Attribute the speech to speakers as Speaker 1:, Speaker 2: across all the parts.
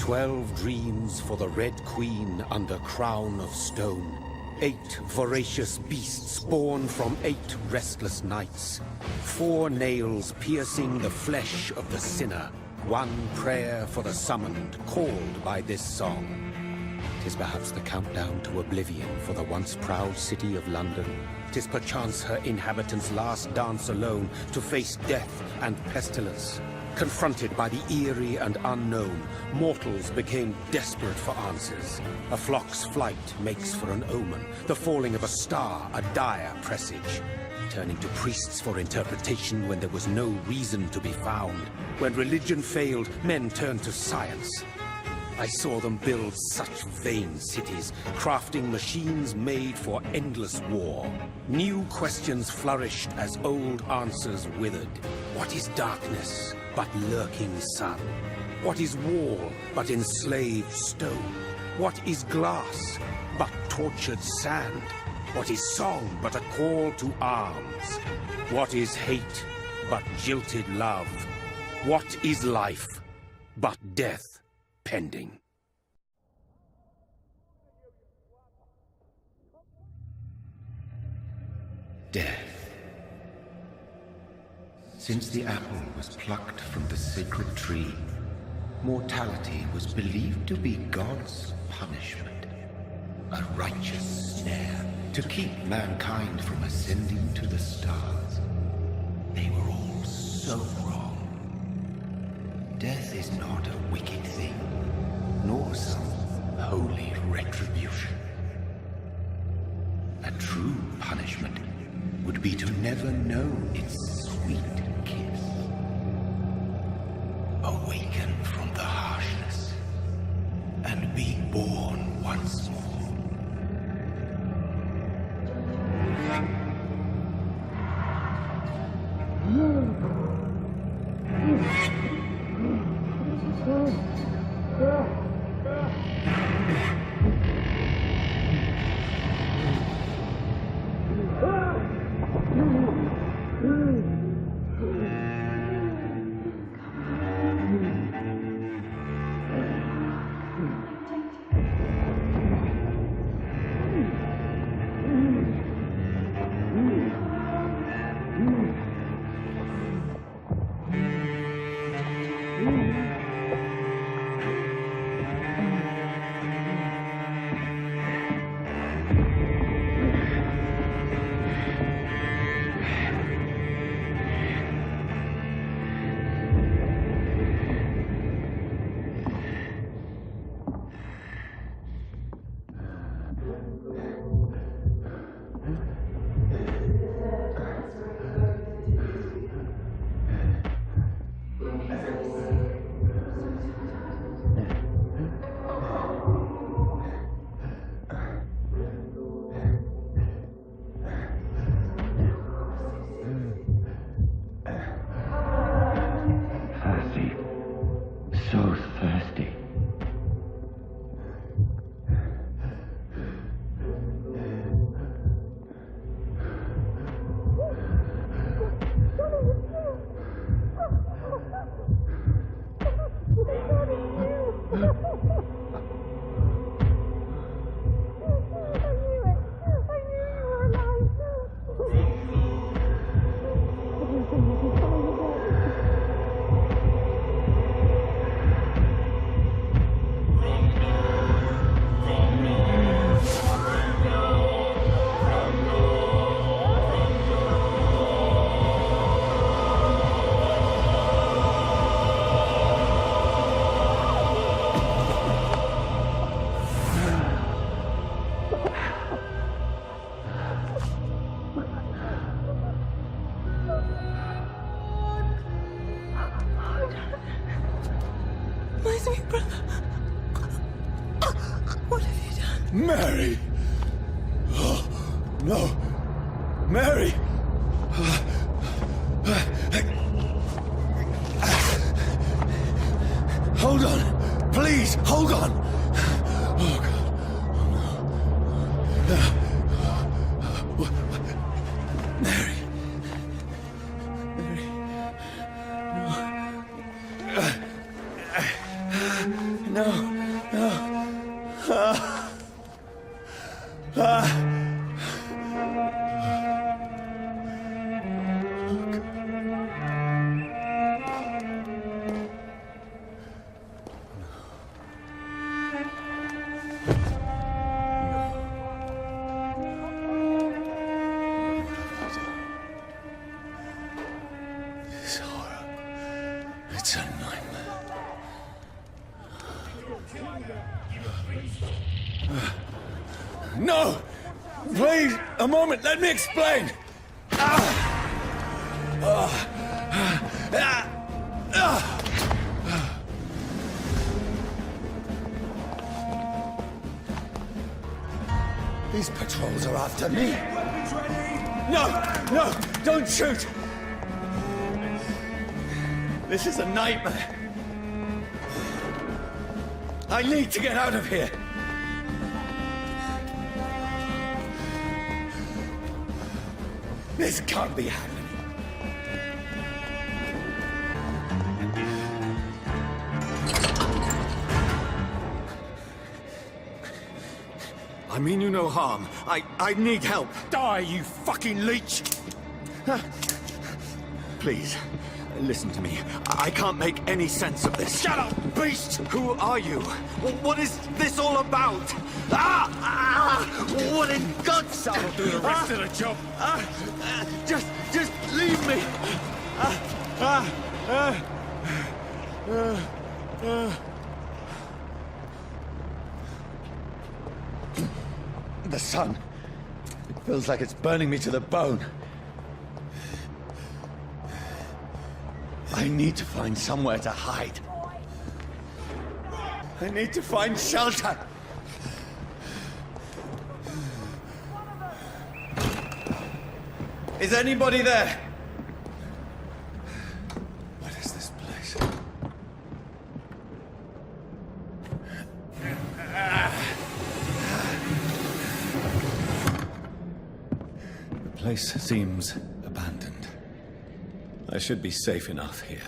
Speaker 1: 12 dreams for the Red Queen under crown of stone. 8 voracious beasts born from 8 restless nights. 4 nails piercing the flesh of the sinner. 1 prayer for the summoned, called by this song. 'Tis perhaps the countdown to oblivion for the once proud city of London. 'Tis perchance her inhabitants' last dance alone to face death and pestilence. Confronted by the eerie and unknown, mortals became desperate for answers. A flock's flight makes for an omen, the falling of a star a dire presage. Turning to priests for interpretation when there was no reason to be found. When religion failed, men turned to science. I saw them build such vain cities, crafting machines made for endless war. New questions flourished as old answers withered. What is darkness but lurking sun? What is wall but enslaved stone? What is glass but tortured sand? What is song but a call to arms? What is hate but jilted love? What is life but death pending?
Speaker 2: Death. Since the apple was plucked from the sacred tree, mortality was believed to be God's punishment, a righteous snare to keep mankind from ascending to the stars. They were all so wrong. Death is not a wicked thing, nor some holy retribution. A true punishment would be to never know its sweet kiss. Awaken from the harshness and be born once more.
Speaker 3: Mary! Oh, no! Mary! Hold on! Please, hold on! Oh, God. Oh, no. Mary! Mary! No. No. No. This horror. It's a nightmare. No! Please, a moment, let me explain! These patrols are after me! No! No! Don't shoot! This is a nightmare! I need to get out of here! This can't be happening. I mean you no harm. I need help.
Speaker 1: Die, you fucking leech!
Speaker 3: Please, listen to me. I can't make any sense of this.
Speaker 1: Shut up, beast!
Speaker 3: Who are you? What is this all about? What in God's name?
Speaker 1: I'll do the rest of the job.
Speaker 3: Just leave me. The sun. It feels like it's burning me to the bone. I need to find somewhere to hide. I need to find shelter. Is anybody there? What is this place? The place seems abandoned. I should be safe enough here.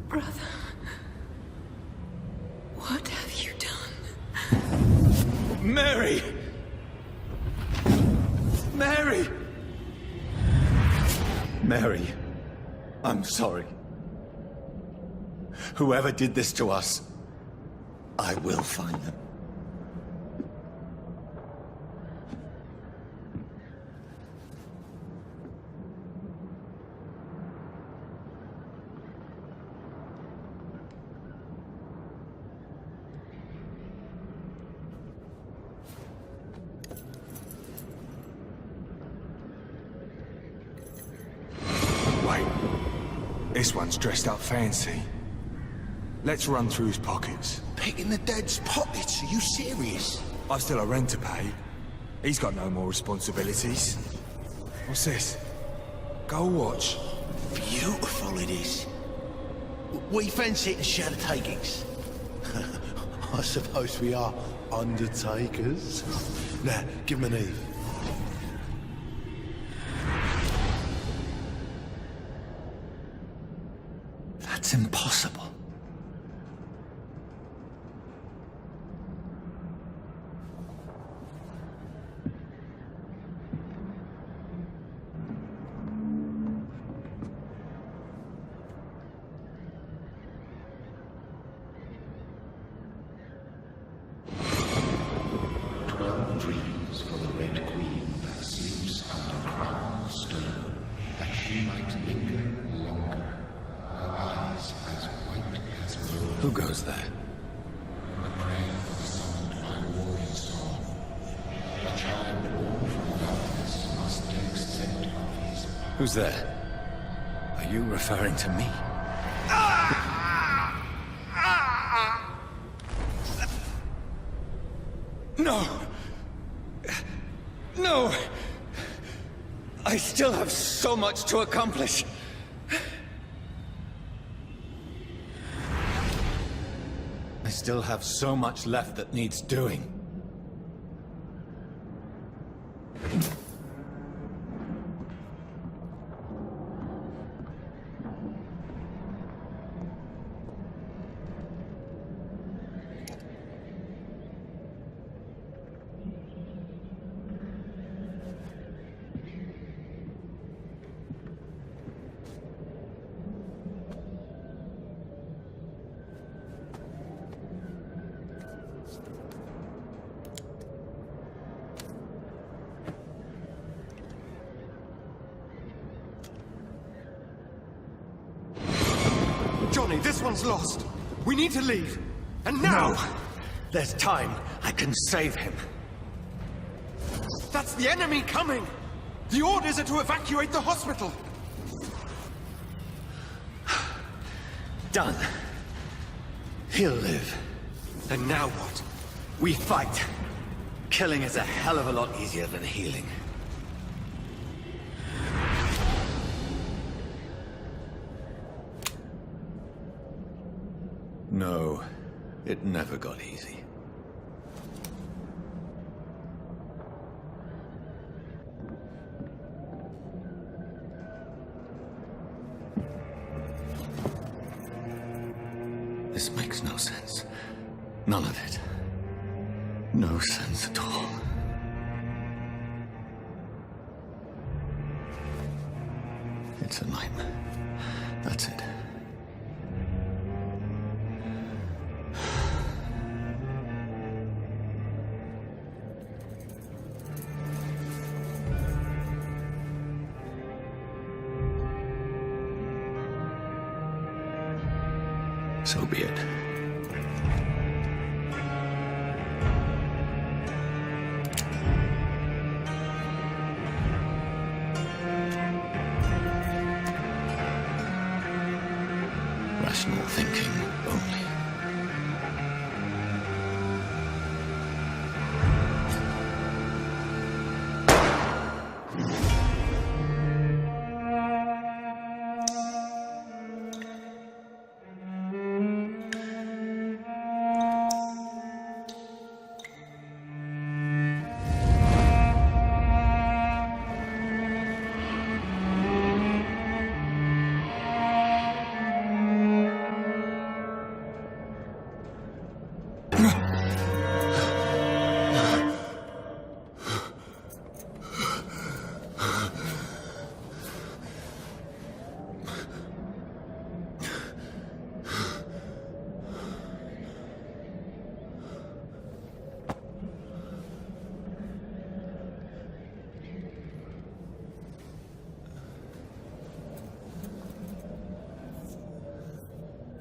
Speaker 4: Brother, what have you done?
Speaker 3: Mary! Mary! Mary, I'm sorry. Whoever did this to us, I will find them.
Speaker 5: This one's dressed up fancy. Let's run through his pockets.
Speaker 6: Picking the dead's pockets? Are you serious?
Speaker 5: I've still a rent to pay. He's got no more responsibilities. What's this? Gold watch.
Speaker 6: Beautiful it is. We fancy it and share the takings. I suppose we are undertakers. Now, give him an Eve.
Speaker 3: That's impossible.
Speaker 2: Dreams for the Red Queen that sleeps under crown of stone, that she might linger longer, her eyes as white as gold.
Speaker 3: Who goes there?
Speaker 2: The prayer summoned by warrior song. The child born from darkness must accept of his power.
Speaker 3: Who's there? Are you referring to me? No! No! I still still have so much to accomplish. I still have so much left that needs doing.
Speaker 4: Johnny, this one's lost. We need to leave. And now!
Speaker 3: No! There's time. I can save him.
Speaker 4: That's the enemy coming! The orders are to evacuate the hospital!
Speaker 3: Done. He'll live.
Speaker 4: And now what?
Speaker 3: We fight. Killing is a hell of a lot easier than healing. No, it never got easy. This makes no sense. None of it. No sense at all. It's a nightmare. That's it. So be it. Rational thinking only.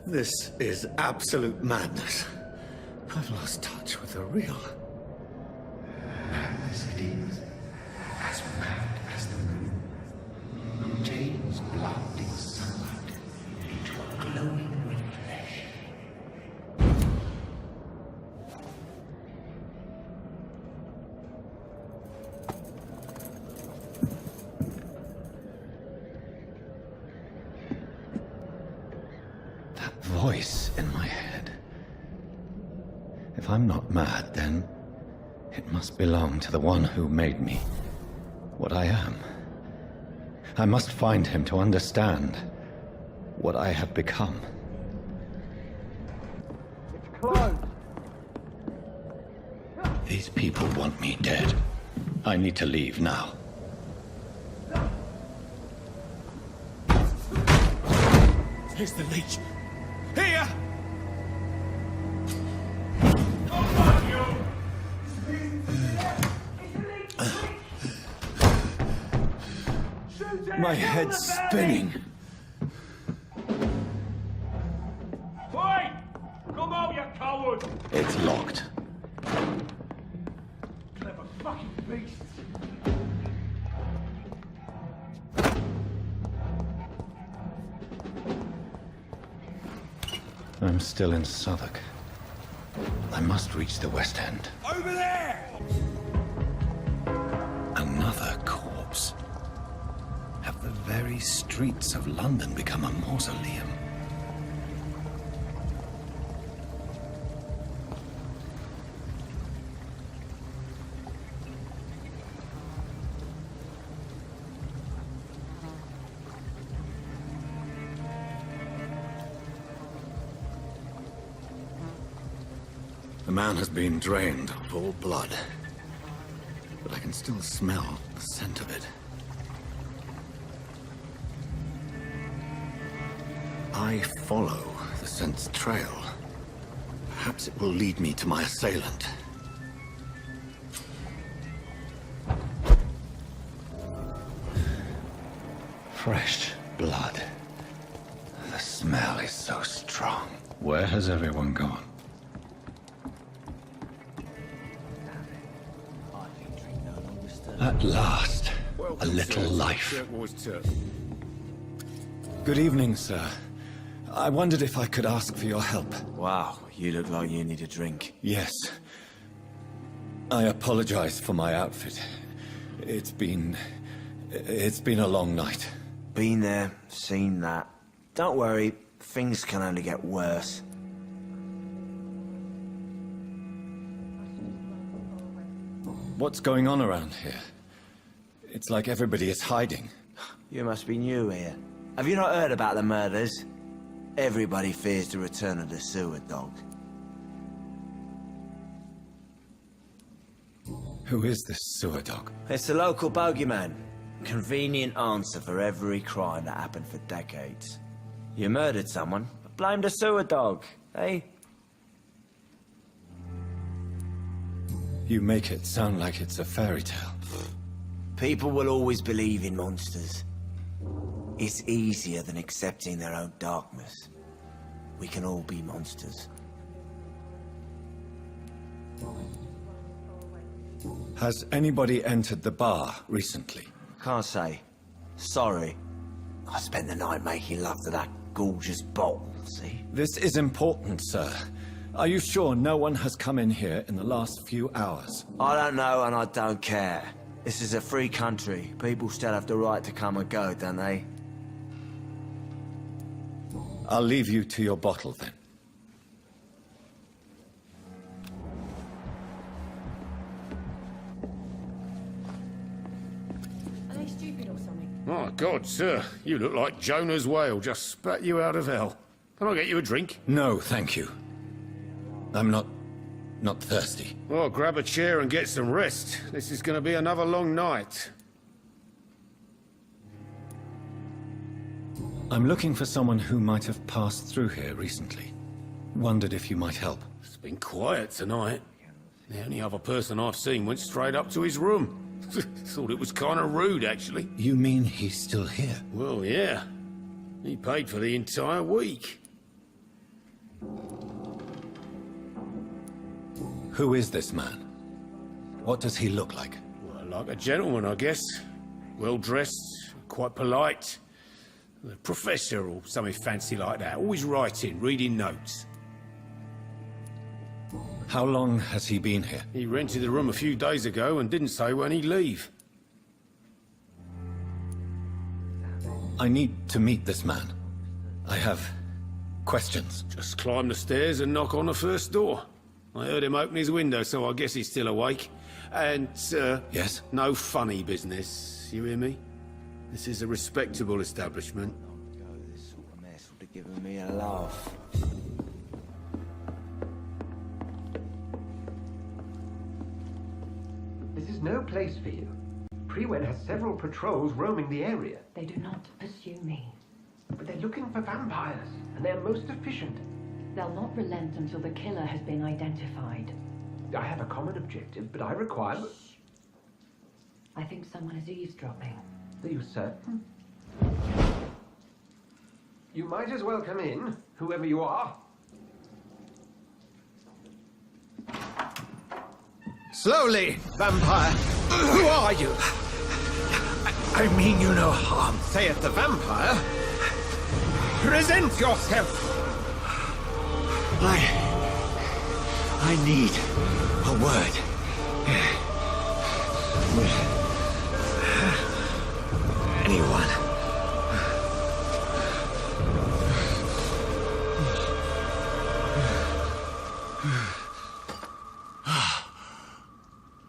Speaker 3: This is absolute madness. I've lost touch with the real.
Speaker 2: Madness it is, as mad as the moon. Changes blinding sunlight into a glowing red flesh.
Speaker 3: Voice in my head. If I'm not mad, then it must belong to the one who made me what I am. I must find him to understand what I have become.
Speaker 4: It's closed!
Speaker 3: These people want me dead. I need to leave now.
Speaker 4: Here's the leech. Here!
Speaker 3: My head's spinning.
Speaker 7: Boy! Come out, you coward!
Speaker 3: It's locked.
Speaker 7: Clever fucking beasts!
Speaker 3: I'm still in Southwark. I must reach the West End.
Speaker 4: Over there!
Speaker 3: Another corpse. these streets of London become a mausoleum? The man has been drained of all blood, but I can still smell the scent of it. I follow the scent's trail. Perhaps it will lead me to my assailant. Fresh blood. The smell is so strong. Where has everyone gone? At last, a little life. Good evening, sir. I wondered if I could ask for your help.
Speaker 5: Wow, you look like you need a drink.
Speaker 3: Yes. I apologize for my outfit. It's been a long night.
Speaker 5: Been there, seen that. Don't worry, things can only get worse.
Speaker 3: What's going on around here? It's like everybody is hiding.
Speaker 5: You must be new here. Have you not heard about the murders? Everybody fears the return of the sewer dog.
Speaker 3: Who is this sewer dog?
Speaker 5: It's the local bogeyman. Convenient answer for every crime that happened for decades. You murdered someone, but blamed the sewer dog, eh?
Speaker 3: You make it sound like it's a fairy tale.
Speaker 5: People will always believe in monsters. It's easier than accepting their own darkness. We can all be monsters.
Speaker 3: Has anybody entered the bar recently?
Speaker 5: Can't say. Sorry. I spent the night making love to that gorgeous bottle, see?
Speaker 3: This is important, sir. Are you sure no one has come in here in the last few hours?
Speaker 5: I don't know and I don't care. This is a free country. People still have the right to come and go, don't they?
Speaker 3: I'll leave you to your bottle, then.
Speaker 8: Are they stupid or something?
Speaker 1: My God, sir, you look like Jonah's whale just spat you out of hell. Can I get you a drink?
Speaker 3: No, thank you. I'm not thirsty.
Speaker 1: Well, grab a chair and get some rest. This is going to be another long night.
Speaker 3: I'm looking for someone who might have passed through here recently. Wondered if you might help.
Speaker 1: It's been quiet tonight. The only other person I've seen went straight up to his room. Thought it was kind of rude, actually.
Speaker 3: You mean he's still here?
Speaker 1: Well, yeah. He paid for the entire week.
Speaker 3: Who is this man? What does he look like?
Speaker 1: Well, like a gentleman, I guess. Well-dressed, quite polite. A professor or something fancy like that. Always writing, reading notes.
Speaker 3: How long has he been here?
Speaker 1: He rented the room a few days ago and didn't say when he'd leave.
Speaker 3: I need to meet this man. I have questions.
Speaker 1: Just climb the stairs and knock on the first door. I heard him open his window, so I guess he's still awake. And,
Speaker 3: Yes?
Speaker 1: no funny business. You hear me? This is a respectable establishment.
Speaker 5: This sort of mess would have given me a laugh.
Speaker 9: This is no place for you. Prewen has several patrols roaming the area.
Speaker 8: They do not pursue me.
Speaker 9: But they're looking for vampires, and they're most efficient.
Speaker 8: They'll not relent until the killer has been identified.
Speaker 9: I have a common objective, but I require...
Speaker 8: I think someone is eavesdropping.
Speaker 9: Are you certain? You might as well come in, whoever you are.
Speaker 6: Slowly, vampire. Who are you? I mean you no harm, saith the vampire. Present yourself. I need a word. Anyone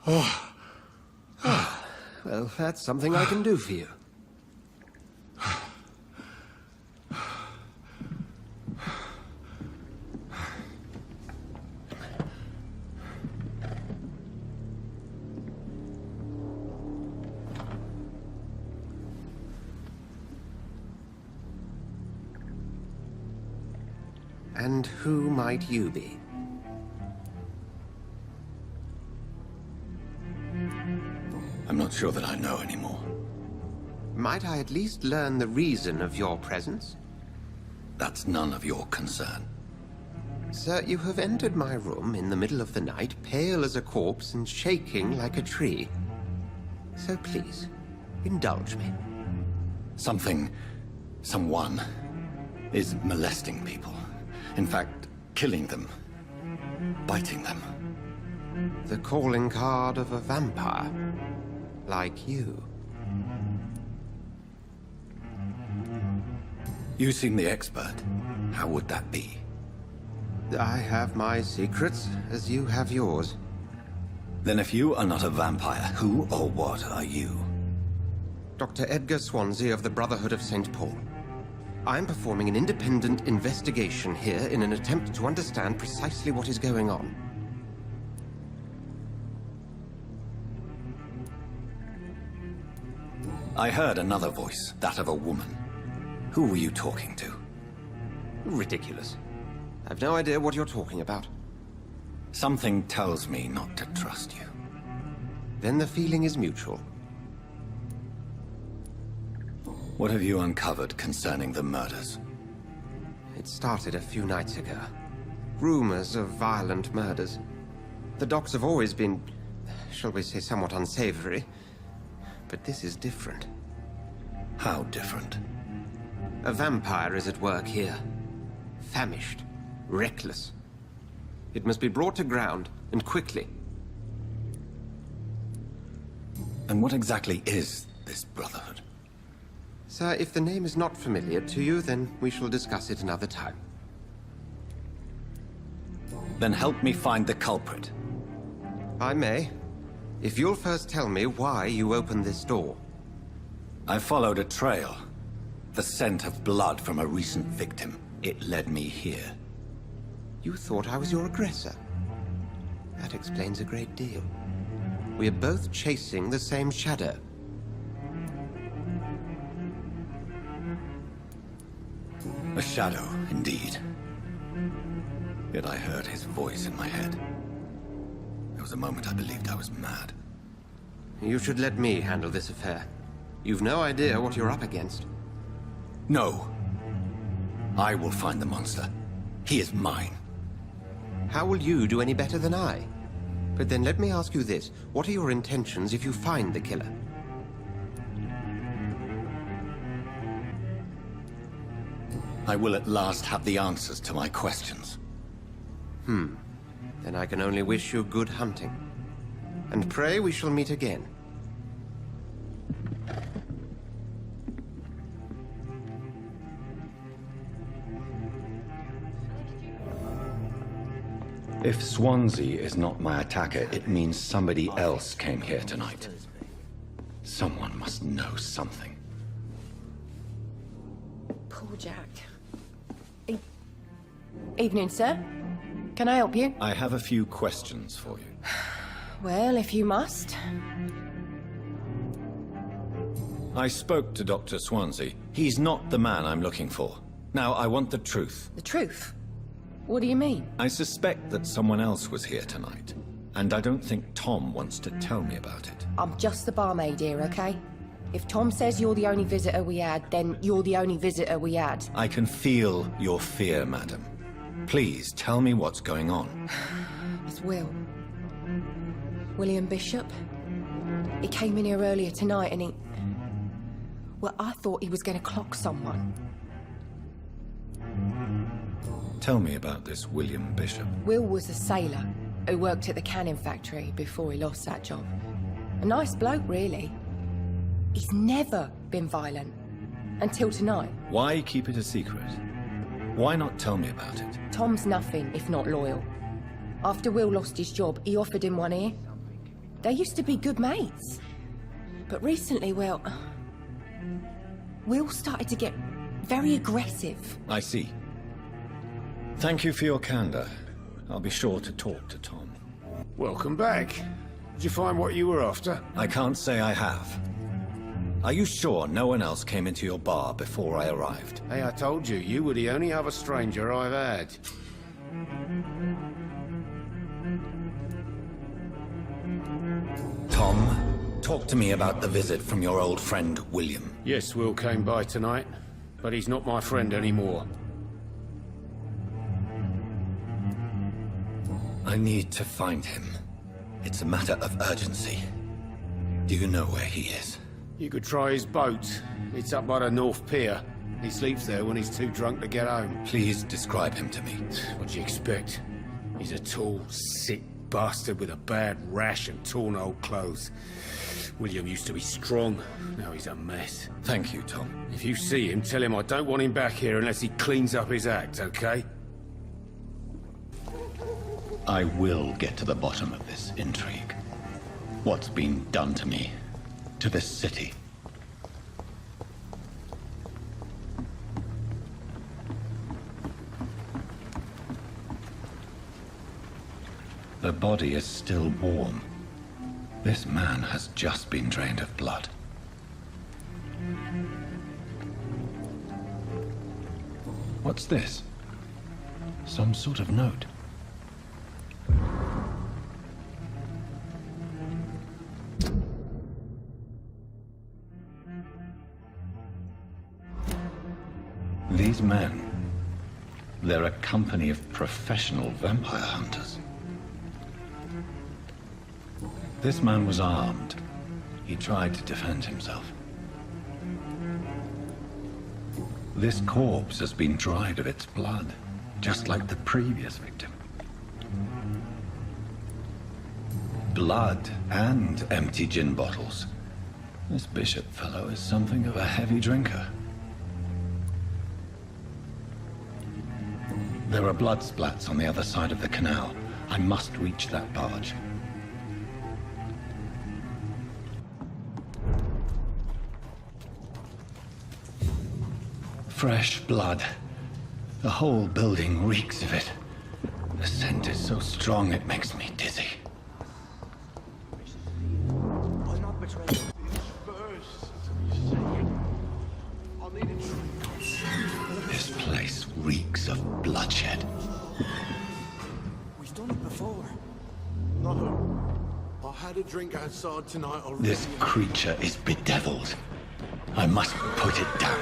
Speaker 9: Well, that's something I can do for you. And who might you be?
Speaker 3: I'm not sure that I know anymore.
Speaker 9: Might I at least learn the reason of your presence?
Speaker 3: That's none of your concern.
Speaker 9: Sir, you have entered my room in the middle of the night, pale as a corpse and shaking like a tree. So please, indulge me.
Speaker 3: Someone is molesting people. In fact, killing them. Biting them.
Speaker 9: The calling card of a vampire. Like you.
Speaker 3: You seem the expert. How would that be?
Speaker 9: I have my secrets, as you have yours.
Speaker 3: Then if you are not a vampire, who or what are you?
Speaker 9: Dr. Edgar Swansea of the Brotherhood of St. Paul. I'm performing an independent investigation here in an attempt to understand precisely what is going on.
Speaker 3: I heard another voice, that of a woman. Who were you talking to?
Speaker 9: Ridiculous. I've no idea what you're talking about.
Speaker 3: Something tells me not to trust you.
Speaker 9: Then the feeling is mutual.
Speaker 3: What have you uncovered concerning the murders?
Speaker 9: It started a few nights ago. Rumors of violent murders. The docks have always been, shall we say, somewhat unsavory. But this is different.
Speaker 3: How different?
Speaker 9: A vampire is at work here. Famished. Reckless. It must be brought to ground, and quickly.
Speaker 3: And what exactly is this Brotherhood?
Speaker 9: Sir, if the name is not familiar to you, then we shall discuss it another time.
Speaker 3: Then help me find the culprit.
Speaker 9: I may. If you'll first tell me why you opened this door.
Speaker 3: I followed a trail. The scent of blood from a recent victim. It led me here.
Speaker 9: You thought I was your aggressor. That explains a great deal. We are both chasing the same shadow.
Speaker 3: A shadow, indeed. Yet I heard his voice in my head. There was a moment I believed I was mad.
Speaker 9: You should let me handle this affair. You've no idea what you're up against.
Speaker 3: No. I will find the monster. He is mine.
Speaker 9: How will you do any better than I? But then let me ask you this. What are your intentions if you find the killer?
Speaker 3: I will at last have the answers to my questions.
Speaker 9: Then I can only wish you good hunting. And pray we shall meet again.
Speaker 3: If Swansea is not my attacker, it means somebody else came here tonight. Someone must know something.
Speaker 10: Poor Jack. Evening, sir. Can I help you?
Speaker 3: I have a few questions for you.
Speaker 10: Well, if you must.
Speaker 3: I spoke to Dr. Swansea. He's not the man I'm looking for. Now, I want the truth.
Speaker 10: The truth? What do you mean?
Speaker 3: I suspect that someone else was here tonight. And I don't think Tom wants to tell me about it.
Speaker 10: I'm just the barmaid here, okay? If Tom says you're the only visitor we had, then you're the only visitor we had.
Speaker 3: I can feel your fear, madam. Please, tell me what's going on.
Speaker 10: It's Will. William Bishop. He came in here earlier tonight and he... Well, I thought he was going to clock someone.
Speaker 3: Tell me about this William Bishop.
Speaker 10: Will was a sailor who worked at the canning factory before he lost that job. A nice bloke, really. He's never been violent. Until tonight.
Speaker 3: Why keep it a secret? Why not tell me about it?
Speaker 10: Tom's nothing if not loyal. After Will lost his job, he offered him one ear. They used to be good mates. But recently, well, we all started to get very aggressive.
Speaker 3: I see. Thank you for your candor. I'll be sure to talk to Tom.
Speaker 11: Welcome back. Did you find what you were after?
Speaker 3: I can't say I have. Are you sure no one else came into your bar before I arrived?
Speaker 11: Hey, I told you, you were the only other stranger I've had.
Speaker 3: Tom, talk to me about the visit from your old friend, William.
Speaker 11: Yes, Will came by tonight, but he's not my friend anymore.
Speaker 3: I need to find him. It's a matter of urgency. Do you know where he is?
Speaker 11: You could try his boat. It's up by the North Pier. He sleeps there when he's too drunk to get home.
Speaker 3: Please describe him to me.
Speaker 11: What do you expect? He's a tall, sick bastard with a bad rash and torn old clothes. William used to be strong. Now he's a mess.
Speaker 3: Thank you, Tom.
Speaker 11: If you see him, tell him I don't want him back here unless he cleans up his act, okay?
Speaker 3: I will get to the bottom of this intrigue. What's been done to me, to this city. The body is still warm. This man has just been drained of blood. What's this? Some sort of note. These men, they're a company of professional vampire hunters. This man was armed. He tried to defend himself. This corpse has been dried of its blood, just like the previous victim. Blood and empty gin bottles. This Bishop fellow is something of a heavy drinker. There are blood splats on the other side of the canal. I must reach that barge. Fresh blood. The whole building reeks of it. The scent is so strong it makes me dizzy.
Speaker 6: I'm not betraying.
Speaker 3: This place reeks of bloodshed.
Speaker 6: We've done it before. No. I had a drink outside tonight already.
Speaker 3: This creature is bedeviled. I must put it down.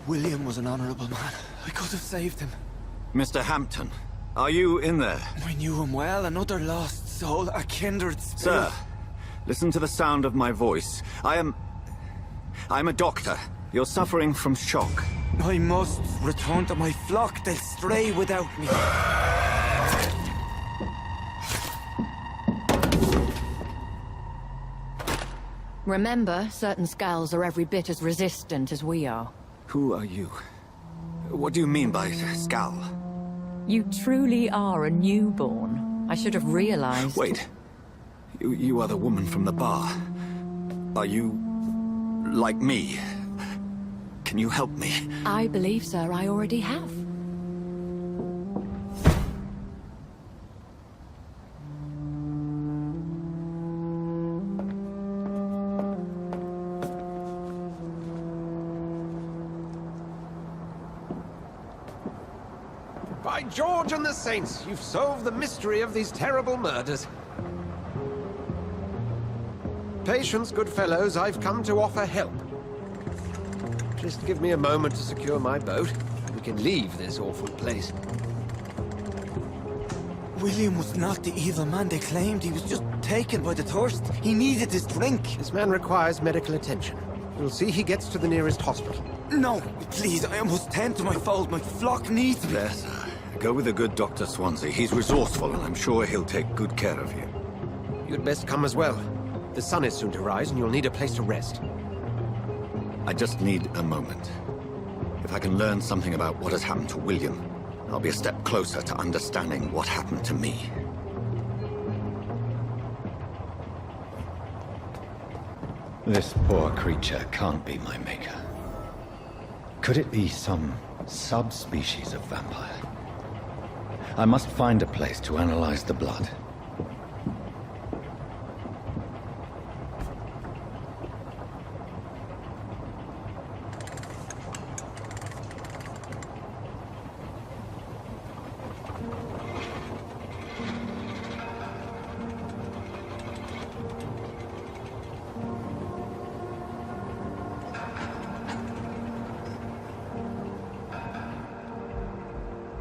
Speaker 5: William was an honorable man. I could have saved him.
Speaker 3: Mr. Hampton, are you in there?
Speaker 5: I knew him well, another lost soul, a kindred spirit.
Speaker 3: Sir, listen to the sound of my voice. I'm a doctor. You're suffering from shock.
Speaker 5: I must return to my flock. They'll stray without me.
Speaker 12: Remember, certain skulls are every bit as resistant as we are.
Speaker 3: Who are you? What do you mean by Skal?
Speaker 12: You truly are a newborn. I should have realized.
Speaker 3: Wait. You are the woman from the bar. Are you... like me? Can you help me?
Speaker 12: I believe, sir, I already have.
Speaker 9: By George and the Saints, you've solved the mystery of these terrible murders. Patience, good fellows, I've come to offer help. Just give me a moment to secure my boat. We can leave this awful place.
Speaker 5: William was not the evil man they claimed. He was just taken by the thirst. He needed his drink.
Speaker 9: This man requires medical attention. We'll see he gets to the nearest hospital.
Speaker 5: No, please, I must tend to my fold. My flock needs me.
Speaker 3: There, sir. Go with the good Dr. Swansea. He's resourceful, and I'm sure he'll take good care of you.
Speaker 9: You'd best come as well. The sun is soon to rise, and you'll need a place to rest.
Speaker 3: I just need a moment. If I can learn something about what has happened to William, I'll be a step closer to understanding what happened to me. This poor creature can't be my maker. Could it be some subspecies of vampire? I must find a place to analyze the blood.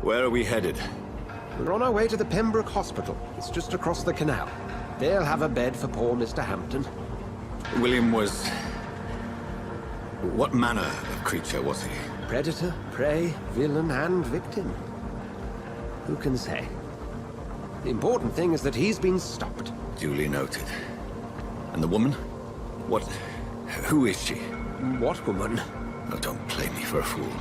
Speaker 3: Where are we headed?
Speaker 9: We're on our way to the Pembroke Hospital. It's just across the canal. They'll have a bed for poor Mr. Hampton.
Speaker 3: William was... what manner of creature was he?
Speaker 9: Predator, prey, villain, and victim. Who can say? The important thing is that he's been stopped.
Speaker 3: Duly noted. And the woman? What... who is she?
Speaker 9: What woman?
Speaker 3: Oh, don't play me for a fool.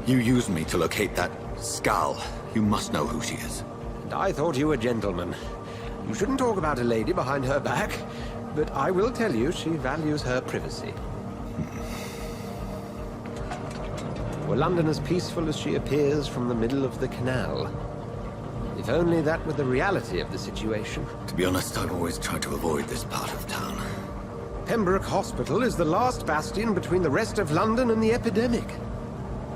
Speaker 3: You used me to locate that Skal. You must know who she is.
Speaker 9: And I thought you a gentleman. You shouldn't talk about a lady behind her back, but I will tell you she values her privacy. Were London as peaceful as she appears from the middle of the canal? If only that were the reality of the situation.
Speaker 3: To be honest, I've always tried to avoid this part of town.
Speaker 9: Pembroke Hospital is the last bastion between the rest of London and the epidemic.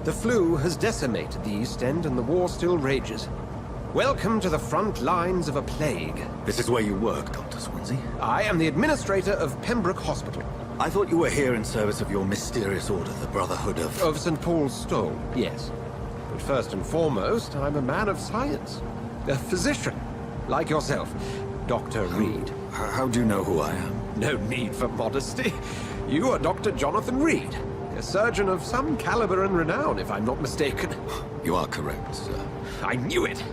Speaker 9: The flu has decimated the East End and the war still rages. Welcome to the front lines of a plague.
Speaker 3: This is where you work, Dr. Swansea?
Speaker 9: I am the administrator of Pembroke Hospital.
Speaker 3: I thought you were here in service of your mysterious order, the Brotherhood of...
Speaker 9: Of St. Paul's Stole, yes. But first and foremost, I'm a man of science. A physician, like yourself, Dr. Reed.
Speaker 3: How do you know who I am?
Speaker 9: No need for modesty. You are Dr. Jonathan Reed. A surgeon of some caliber and renown, if I'm not mistaken.
Speaker 3: You are correct, sir.
Speaker 9: I knew it!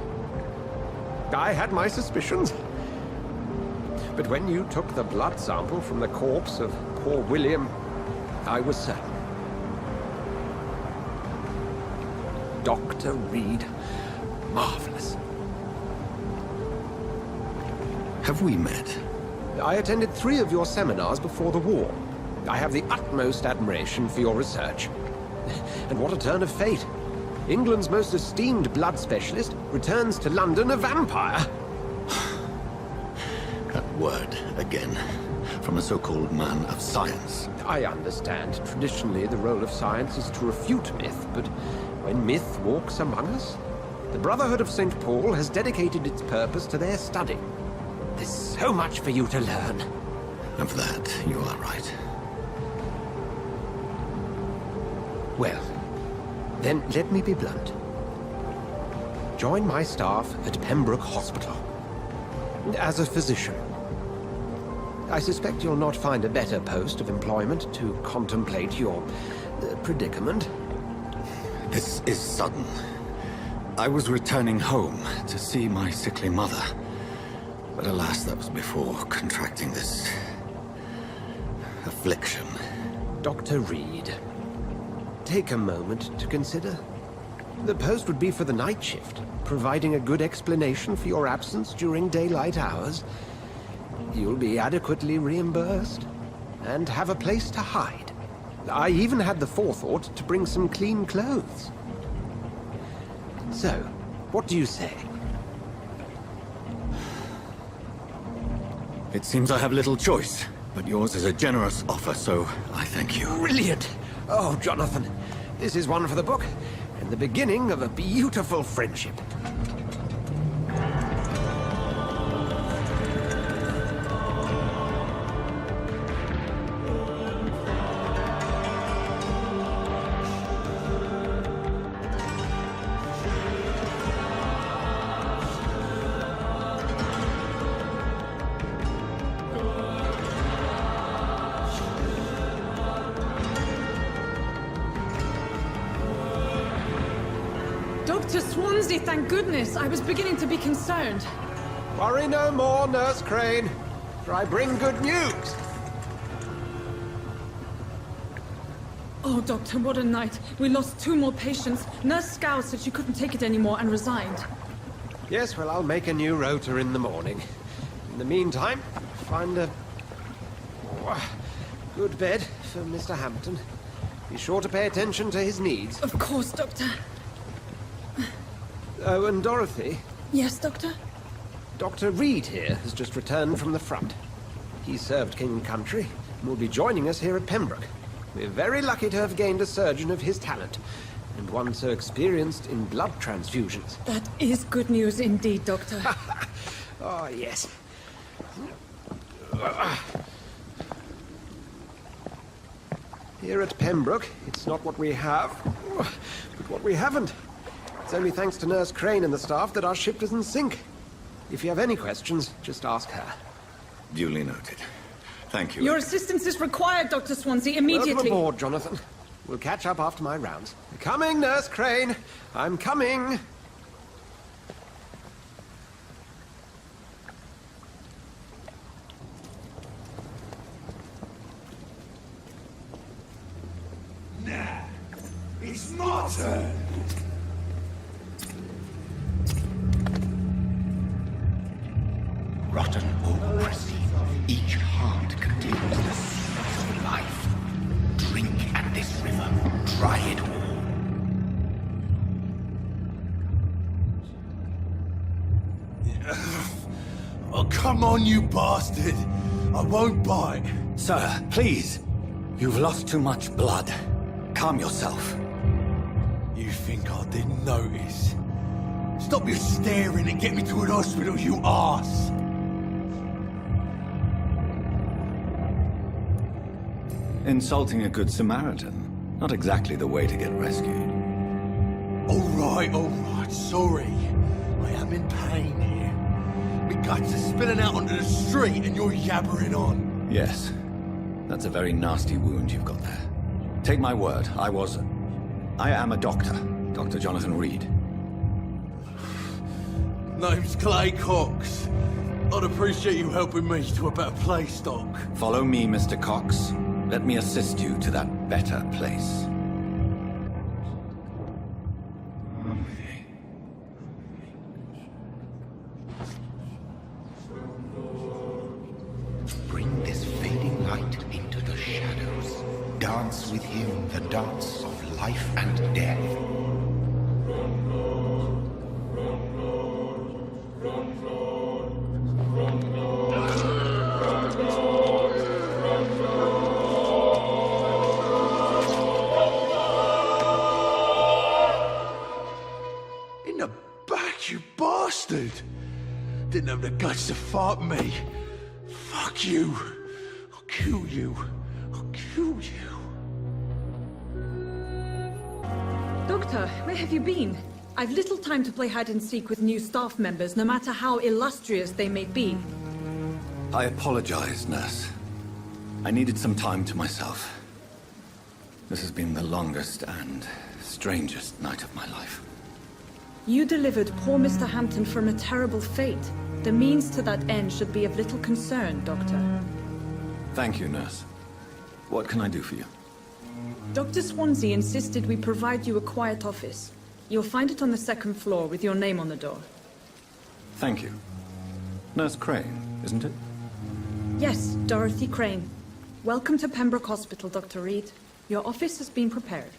Speaker 9: I had my suspicions. But when you took the blood sample from the corpse of poor William, I was certain. Dr. Reed. Marvelous.
Speaker 3: Have we met?
Speaker 9: I attended 3 of your seminars before the war. I have the utmost admiration for your research. And what a turn of fate. England's most esteemed blood specialist returns to London a vampire.
Speaker 3: That word, again, from a so-called man of science.
Speaker 9: I understand. Traditionally, the role of science is to refute myth, but when myth walks among us, the Brotherhood of St. Paul has dedicated its purpose to their study. There's so much for you to learn.
Speaker 3: Of that, you are right.
Speaker 9: Well, then let me be blunt. Join my staff at Pembroke Hospital. As a physician. I suspect you'll not find a better post of employment to contemplate your predicament.
Speaker 3: This is sudden. I was returning home to see my sickly mother. But alas, that was before contracting this... affliction.
Speaker 9: Dr. Reed, take a moment to consider. The post would be for the night shift, providing a good explanation for your absence during daylight hours. You'll be adequately reimbursed, and have a place to hide. I even had the forethought to bring some clean clothes. So, what do you say?
Speaker 3: It seems I have little choice, but yours is a generous offer, so I thank you.
Speaker 9: Brilliant! Oh, Jonathan, this is one for the book, and the beginning of a beautiful friendship.
Speaker 13: Dr. Swansea, thank goodness. I was beginning to be concerned.
Speaker 9: Worry no more, Nurse Crane, for I bring good news.
Speaker 13: Oh, Doctor, what a night. We lost 2 more patients. Nurse Scow said she couldn't take it anymore and resigned.
Speaker 9: Yes, well, I'll make a new rota in the morning. In the meantime, find a good bed for Mr. Hampton. Be sure to pay attention to his needs.
Speaker 13: Of course, Doctor.
Speaker 9: Oh, and Dorothy?
Speaker 13: Yes, Doctor?
Speaker 9: Dr. Reed here has just returned from the front. He served King and Country and will be joining us here at Pembroke. We're very lucky to have gained a surgeon of his talent, and one so experienced in blood transfusions.
Speaker 13: That is good news indeed, Doctor.
Speaker 9: Oh, yes. Here at Pembroke, it's not what we have, but what we haven't. It's only thanks to Nurse Crane and the staff that our ship doesn't sink. If you have any questions, just ask her.
Speaker 3: Duly noted. Thank you.
Speaker 13: Your assistance is required, Dr. Swansea, immediately.
Speaker 9: Welcome aboard, Jonathan. We'll catch up after my rounds. Coming, Nurse Crane. I'm coming.
Speaker 7: Now, it's my turn.
Speaker 2: Rotten autocracy. Each heart contains the seeds of life. Drink at this river. Try it all.
Speaker 6: Oh, come on, you bastard. I won't bite.
Speaker 3: Sir, please. You've lost too much blood. Calm yourself.
Speaker 6: You think I didn't notice? Stop your staring and get me to an hospital, you arse!
Speaker 3: Insulting a good Samaritan. Not exactly the way to get rescued.
Speaker 6: All right, sorry. I am in pain here. My guts are spilling out onto the street and you're yabbering on.
Speaker 3: Yes. That's a very nasty wound you've got there. Take my word, I am a doctor. Dr. Jonathan Reed.
Speaker 6: Name's Clay Cox. I'd appreciate you helping me to a better place, Doc.
Speaker 3: Follow me, Mr. Cox. Let me assist you to that better place.
Speaker 2: Bring this fading light into the shadows. Dance with him the dance of life and death.
Speaker 6: In the back, you bastard! Didn't have the guts to fight me. Fuck you. I'll kill you. I'll kill you.
Speaker 13: Doctor, where have you been? I've little time to play hide and seek with new staff members, no matter how illustrious they may be.
Speaker 3: I apologize, nurse. I needed some time to myself. This has been the longest and strangest night of my life.
Speaker 13: You delivered poor Mr. Hampton from a terrible fate. The means to that end should be of little concern, Doctor.
Speaker 3: Thank you, nurse. What can I do for you?
Speaker 13: Dr. Swansea insisted we provide you a quiet office. You'll find it on the second floor with your name on the door.
Speaker 3: Thank you. Nurse Crane, isn't it?
Speaker 13: Yes, Dorothy Crane. Welcome to Pembroke Hospital, Dr. Reed. Your office has been prepared.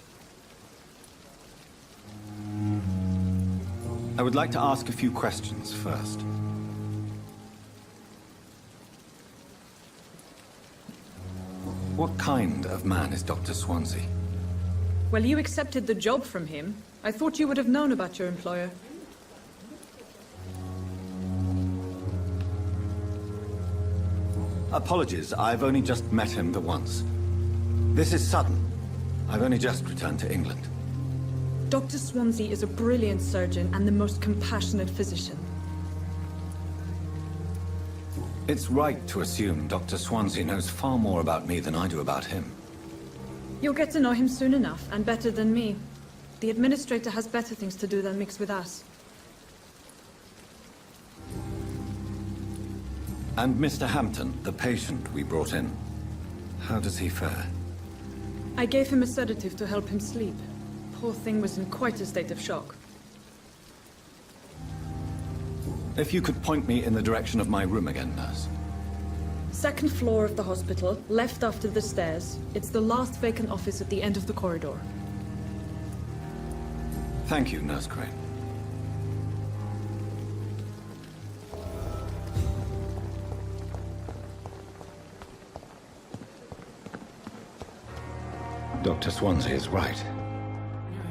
Speaker 3: I would like to ask a few questions first. What kind of man is Dr. Swansea?
Speaker 13: Well, you accepted the job from him. I thought you would have known about your employer.
Speaker 3: Apologies, I've only just met him the once. This is sudden. I've only just returned to England.
Speaker 13: Dr. Swansea is a brilliant surgeon and the most compassionate physician.
Speaker 3: It's right to assume Dr. Swansea knows far more about me than I do about him.
Speaker 13: You'll get to know him soon enough, and better than me. The administrator has better things to do than mix with us.
Speaker 3: And Mr. Hampton, the patient we brought in, how does he fare?
Speaker 13: I gave him a sedative to help him sleep. Poor thing was in quite a state of shock.
Speaker 3: If you could point me in the direction of my room again, nurse.
Speaker 13: Second floor of the hospital, left after the stairs. It's the last vacant office at the end of the corridor.
Speaker 3: Thank you, Nurse Crane. Dr. Swansea is right.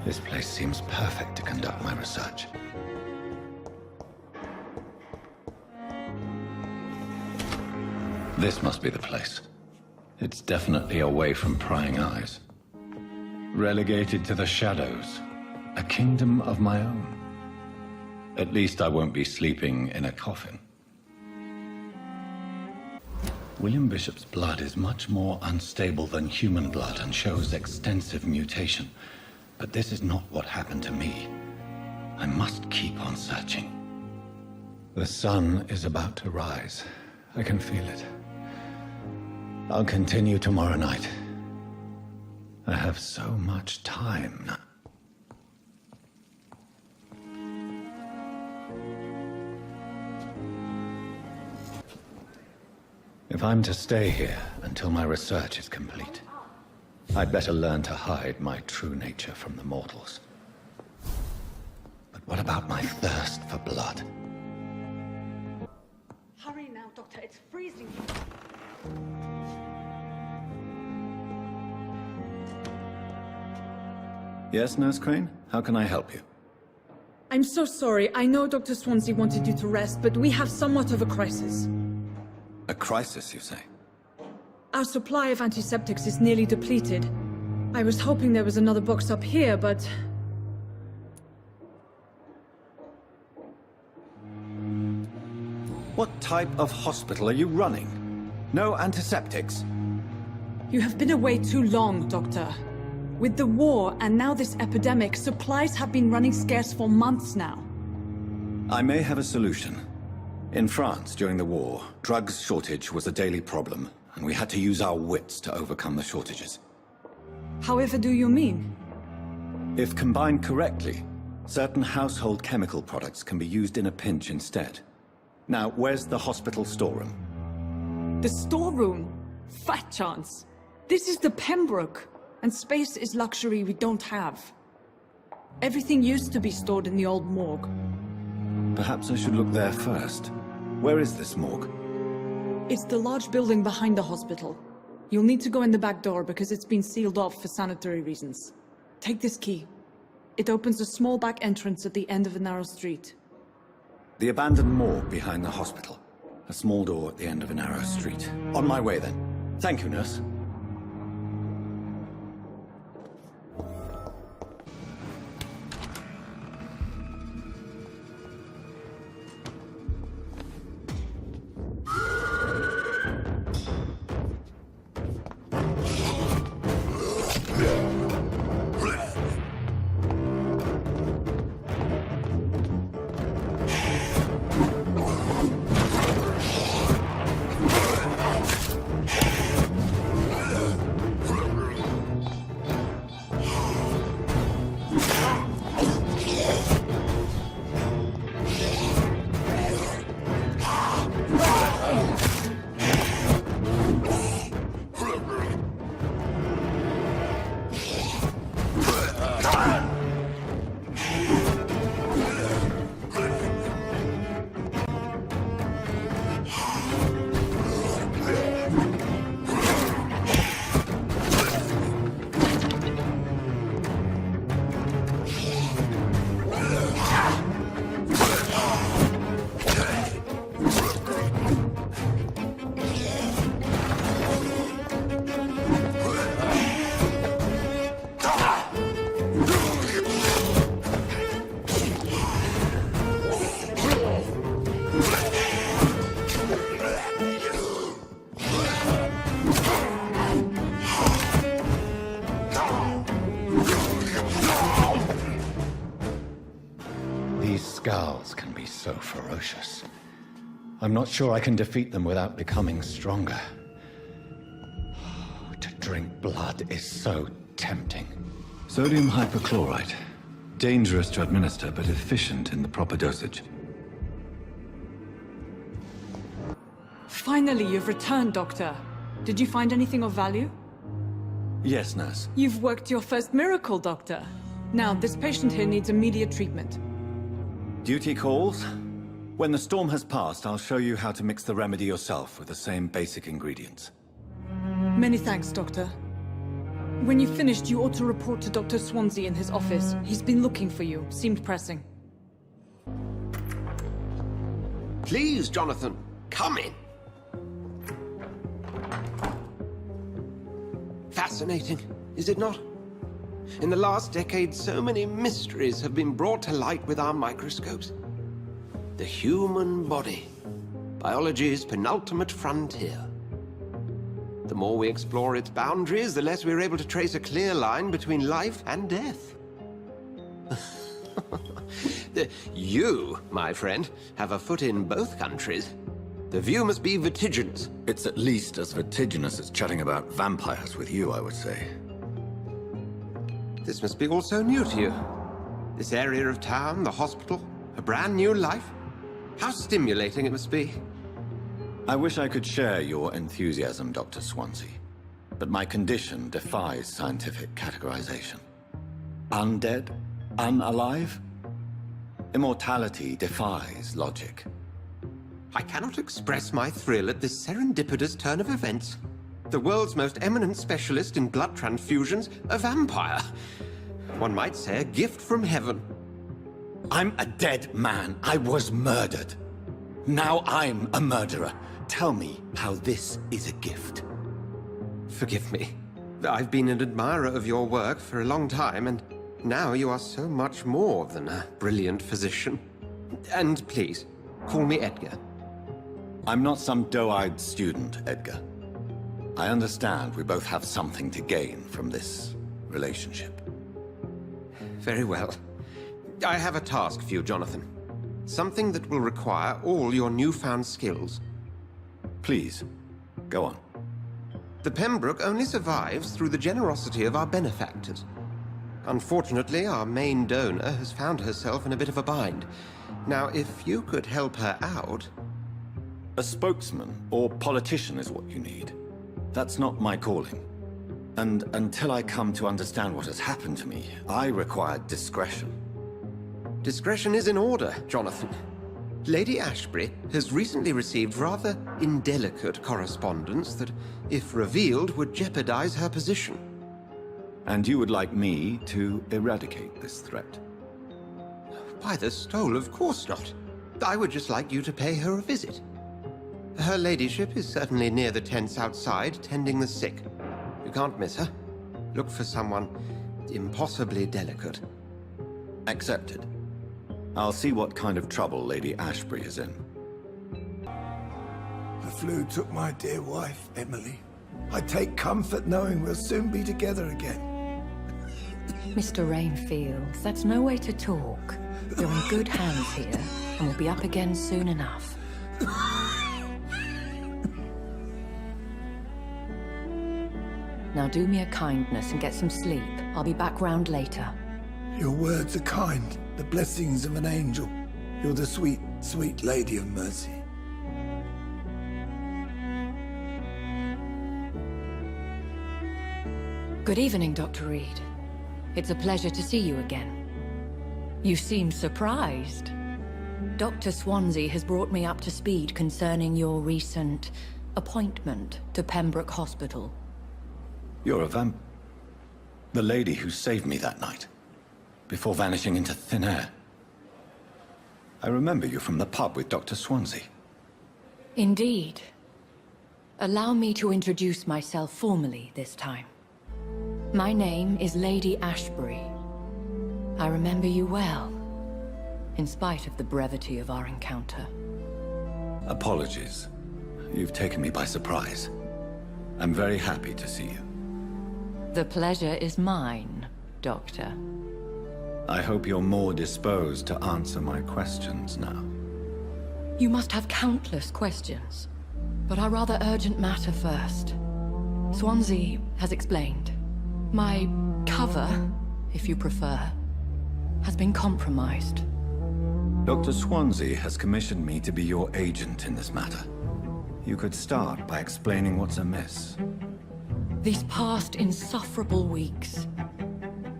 Speaker 3: This place seems perfect to conduct my research. This must be the place. It's definitely away from prying eyes. Relegated to the shadows. A kingdom of my own. At least I won't be sleeping in a coffin. William Bishop's blood is much more unstable than human blood and shows extensive mutation. But this is not what happened to me. I must keep on searching. The sun is about to rise. I can feel it. I'll continue tomorrow night. I have so much time now. If I'm to stay here until my research is complete, I'd better learn to hide my true nature from the mortals. But what about my thirst for blood?
Speaker 13: Hurry now, Doctor. It's freezing.
Speaker 3: Yes, Nurse Crane? How can I help you?
Speaker 13: I'm so sorry. I know Dr. Swansea wanted you to rest, but we have somewhat of a crisis.
Speaker 3: A crisis, you say?
Speaker 13: Our supply of antiseptics is nearly depleted. I was hoping there was another box up here, but...
Speaker 3: What type of hospital are you running? No antiseptics?
Speaker 13: You have been away too long, Doctor. With the war and now this epidemic, supplies have been running scarce for months now.
Speaker 3: I may have a solution. In France, during the war, drugs shortage was a daily problem, and we had to use our wits to overcome the shortages.
Speaker 13: However do you mean?
Speaker 3: If combined correctly, certain household chemical products can be used in a pinch instead. Now, where's the hospital storeroom?
Speaker 13: The storeroom? Fat chance. This is the Pembroke, and space is luxury we don't have. Everything used to be stored in the old morgue.
Speaker 3: Perhaps I should look there first. Where is this morgue?
Speaker 13: It's the large building behind the hospital. You'll need to go in the back door because it's been sealed off for sanitary reasons. Take this key. It opens a small back entrance at the end of a narrow street.
Speaker 3: The abandoned morgue behind the hospital. A small door at the end of a narrow street. On my way then. Thank you, nurse. Skulls can be so ferocious. I'm not sure I can defeat them without becoming stronger. To drink blood is so tempting. Sodium hypochlorite. Dangerous to administer, but efficient in the proper dosage.
Speaker 13: Finally, you've returned, Doctor. Did you find anything of value?
Speaker 3: Yes, nurse.
Speaker 13: You've worked your first miracle, Doctor. Now, this patient here needs immediate treatment.
Speaker 3: Duty calls. When the storm has passed, I'll show you how to mix the remedy yourself with the same basic ingredients.
Speaker 13: Many thanks, Doctor. When you've finished, you ought to report to Dr. Swansea in his office. He's been looking for you. Seemed pressing.
Speaker 9: Please, Jonathan, come in. Fascinating, is it not? In the last decade, so many mysteries have been brought to light with our microscopes. The human body, biology's penultimate frontier. The more we explore its boundaries, the less we're able to trace a clear line between life and death. You, my friend, have a foot in both countries. The view must be vertiginous.
Speaker 3: It's at least as vertiginous as chatting about vampires with you, I would say.
Speaker 9: This must be all so new to you. This area of town, the hospital, a brand new life. How stimulating it must be.
Speaker 3: I wish I could share your enthusiasm, Dr. Swansea. But my condition defies scientific categorization. Undead? Unalive? Immortality defies logic.
Speaker 9: I cannot express my thrill at this serendipitous turn of events. The world's most eminent specialist in blood transfusions, a vampire. One might say a gift from heaven.
Speaker 3: I'm a dead man. I was murdered. Now I'm a murderer. Tell me how this is a gift.
Speaker 9: Forgive me. I've been an admirer of your work for a long time, and now you are so much more than a brilliant physician. And please, call me Edgar.
Speaker 3: I'm not some doe-eyed student, Edgar. I understand we both have something to gain from this relationship.
Speaker 9: Very well. I have a task for you, Jonathan. Something that will require all your newfound skills.
Speaker 3: Please, go on.
Speaker 9: The Pembroke only survives through the generosity of our benefactors. Unfortunately, our main donor has found herself in a bit of a bind. Now, if you could help her out...
Speaker 3: A spokesman or politician is what you need. That's not my calling. And until I come to understand what has happened to me, I require discretion.
Speaker 9: Discretion is in order, Jonathan. Lady Ashbury has recently received rather indelicate correspondence that, if revealed, would jeopardize her position.
Speaker 3: And you would like me to eradicate this threat?
Speaker 9: By the stole, of course not. I would just like you to pay her a visit. Her ladyship is certainly near the tents outside, tending the sick. You can't miss her. Look for someone impossibly delicate.
Speaker 3: Accepted. I'll see what kind of trouble Lady Ashbury is in.
Speaker 7: The flu took my dear wife, Emily. I take comfort knowing we'll soon be together again.
Speaker 12: Mr. Rainfield, that's no way to talk. You're in good hands here, and we'll be up again soon enough. Now do me a kindness and get some sleep. I'll be back round later.
Speaker 7: Your words are kind, the blessings of an angel. You're the sweet, sweet Lady of Mercy.
Speaker 12: Good evening, Dr. Reed. It's a pleasure to see you again. You seem surprised. Dr. Swansea has brought me up to speed concerning your recent appointment to Pembroke Hospital.
Speaker 3: You're a the lady who saved me that night, before vanishing into thin air. I remember you from the pub with Dr. Swansea.
Speaker 12: Indeed. Allow me to introduce myself formally this time. My name is Lady Ashbury. I remember you well, in spite of the brevity of our encounter.
Speaker 3: Apologies. You've taken me by surprise. I'm very happy to see you.
Speaker 12: The pleasure is mine, Doctor.
Speaker 3: I hope you're more disposed to answer my questions now.
Speaker 12: You must have countless questions, but our rather urgent matter first. Swansea has explained. My cover, if you prefer, has been compromised.
Speaker 3: Dr. Swansea has commissioned me to be your agent in this matter. You could start by explaining what's amiss.
Speaker 12: These past insufferable weeks,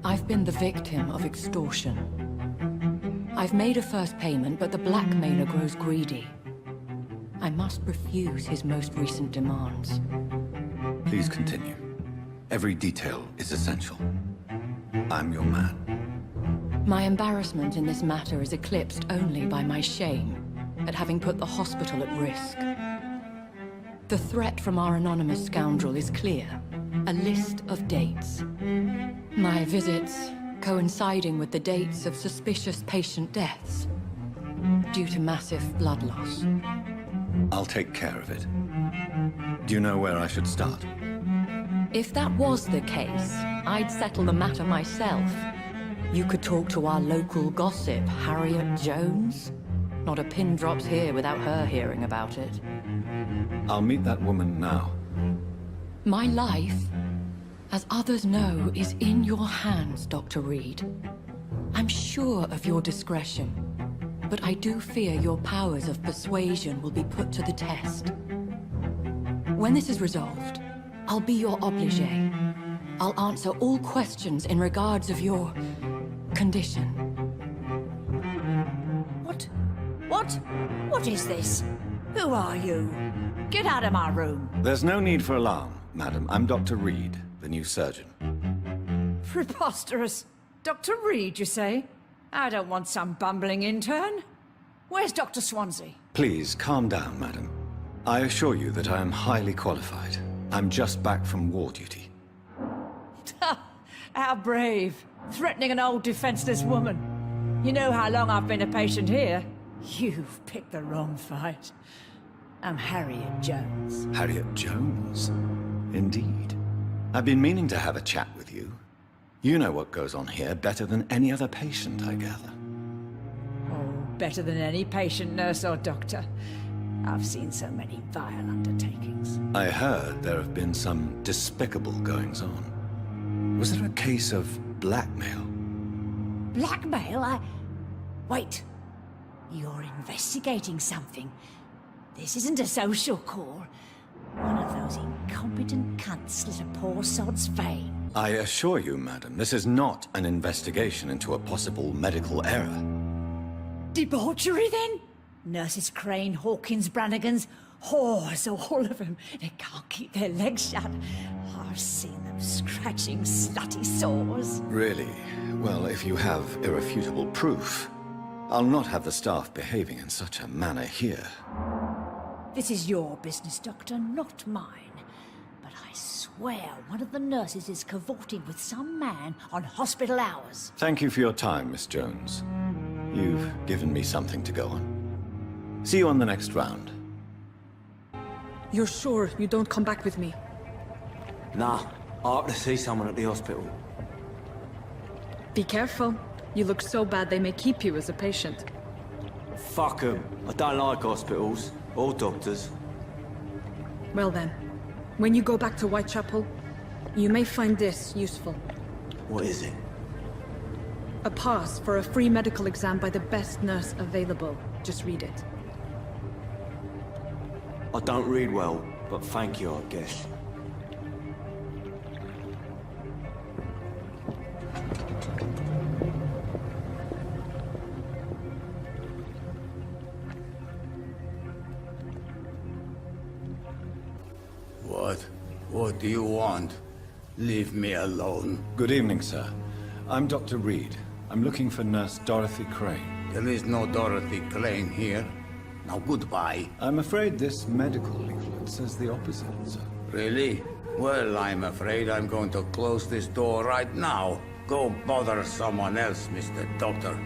Speaker 12: I've been the victim of extortion. I've made a first payment, but the blackmailer grows greedy. I must refuse his most recent demands.
Speaker 3: Please continue. Every detail is essential. I'm your man.
Speaker 12: My embarrassment in this matter is eclipsed only by my shame at having put the hospital at risk. The threat from our anonymous scoundrel is clear. A list of dates. My visits coinciding with the dates of suspicious patient deaths due to massive blood loss.
Speaker 3: I'll take care of it. Do you know where I should start?
Speaker 12: If that was the case, I'd settle the matter myself. You could talk to our local gossip, Harriet Jones. Not a pin drops here without her hearing about it.
Speaker 3: I'll meet that woman now.
Speaker 12: My life, as others know, is in your hands, Dr. Reed. I'm sure of your discretion, but I do fear your powers of persuasion will be put to the test. When this is resolved, I'll be your obligé. I'll answer all questions in regards of your condition.
Speaker 14: What is this? Who are you? Get out of my room.
Speaker 3: There's no need for alarm, madam. I'm Dr. Reed, the new surgeon.
Speaker 14: Preposterous. Dr. Reed, you say? I don't want some bumbling intern. Where's Dr. Swansea?
Speaker 3: Please, calm down, madam. I assure you that I am highly qualified. I'm just back from war duty.
Speaker 14: How brave. Threatening an old defenseless woman. You know how long I've been a patient here? You've picked the wrong fight. I'm Harriet Jones.
Speaker 3: Harriet Jones? Indeed. I've been meaning to have a chat with you. You know what goes on here better than any other patient, I gather.
Speaker 14: Oh, better than any patient, nurse or doctor. I've seen so many vile undertakings.
Speaker 3: I heard there have been some despicable goings-on. Was there a case of blackmail?
Speaker 14: Blackmail? Wait. You're investigating something. This isn't a social call. One of those incompetent cunts slit a poor sod's vein.
Speaker 3: I assure you, madam, this is not an investigation into a possible medical error.
Speaker 14: Debauchery, then? Nurses Crane, Hawkins, Brannigans, whores, all of them. They can't keep their legs shut. I've seen them scratching slutty sores.
Speaker 3: Really? Well, if you have irrefutable proof, I'll not have the staff behaving in such a manner here.
Speaker 14: This is your business, Doctor, not mine. But I swear one of the nurses is cavorting with some man on hospital hours.
Speaker 3: Thank you for your time, Miss Jones. You've given me something to go on. See you on the next round.
Speaker 13: You're sure you don't come back with me?
Speaker 5: Nah, I ought to see someone at the hospital.
Speaker 13: Be careful. You look so bad they may keep you as a patient.
Speaker 5: Fuck 'em. I don't like hospitals. Or doctors.
Speaker 13: Well then, when you go back to Whitechapel, you may find this useful.
Speaker 5: What is it?
Speaker 13: A pass for a free medical exam by the best nurse available. Just read it.
Speaker 5: I don't read well, but thank you, I guess.
Speaker 15: What do you want? Leave me alone.
Speaker 3: Good evening, sir. I'm Dr. Reed. I'm looking for Nurse Dorothy Crane.
Speaker 15: There is no Dorothy Crane here. Now goodbye.
Speaker 3: I'm afraid this medical leaflet says the opposite, sir.
Speaker 15: Really? Well, I'm afraid I'm going to close this door right now. Go bother someone else, Mr. Doctor.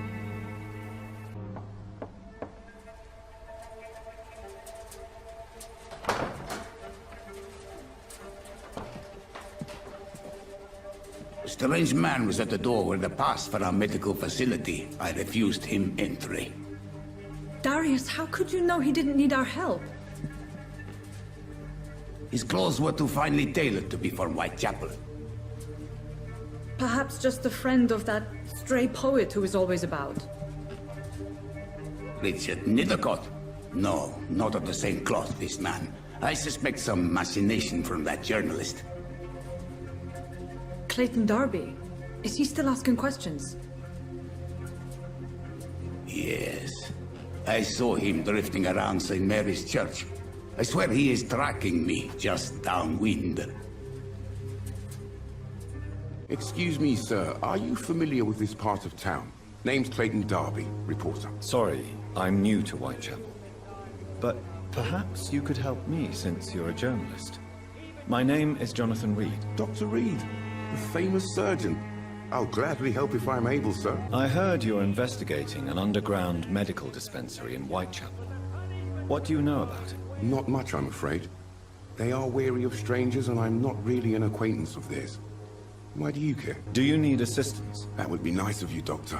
Speaker 15: Strange man was at the door with a pass for our medical facility. I refused him entry.
Speaker 13: Darius, how could you know he didn't need our help?
Speaker 15: His clothes were too finely tailored to be for Whitechapel.
Speaker 13: Perhaps just a friend of that stray poet who is always about.
Speaker 15: Richard Nethercott? No, not of the same cloth, this man. I suspect some machination from that journalist.
Speaker 13: Clayton Darby. Is he still asking questions?
Speaker 15: Yes. I saw him drifting around St. Mary's Church. I swear he is tracking me, just downwind.
Speaker 16: Excuse me, sir. Are you familiar with this part of town? Name's Clayton Darby, reporter.
Speaker 3: Sorry, I'm new to Whitechapel. But perhaps you could help me, since you're a journalist. My name is Jonathan Reed.
Speaker 16: Dr. Reed, the famous surgeon. I'll gladly help if I'm able, sir.
Speaker 3: I heard you're investigating an underground medical dispensary in Whitechapel. What do you know about it?
Speaker 16: Not much, I'm afraid. They are wary of strangers, and I'm not really an acquaintance of theirs. Why do you care?
Speaker 3: Do you need assistance?
Speaker 16: That would be nice of you, Doctor.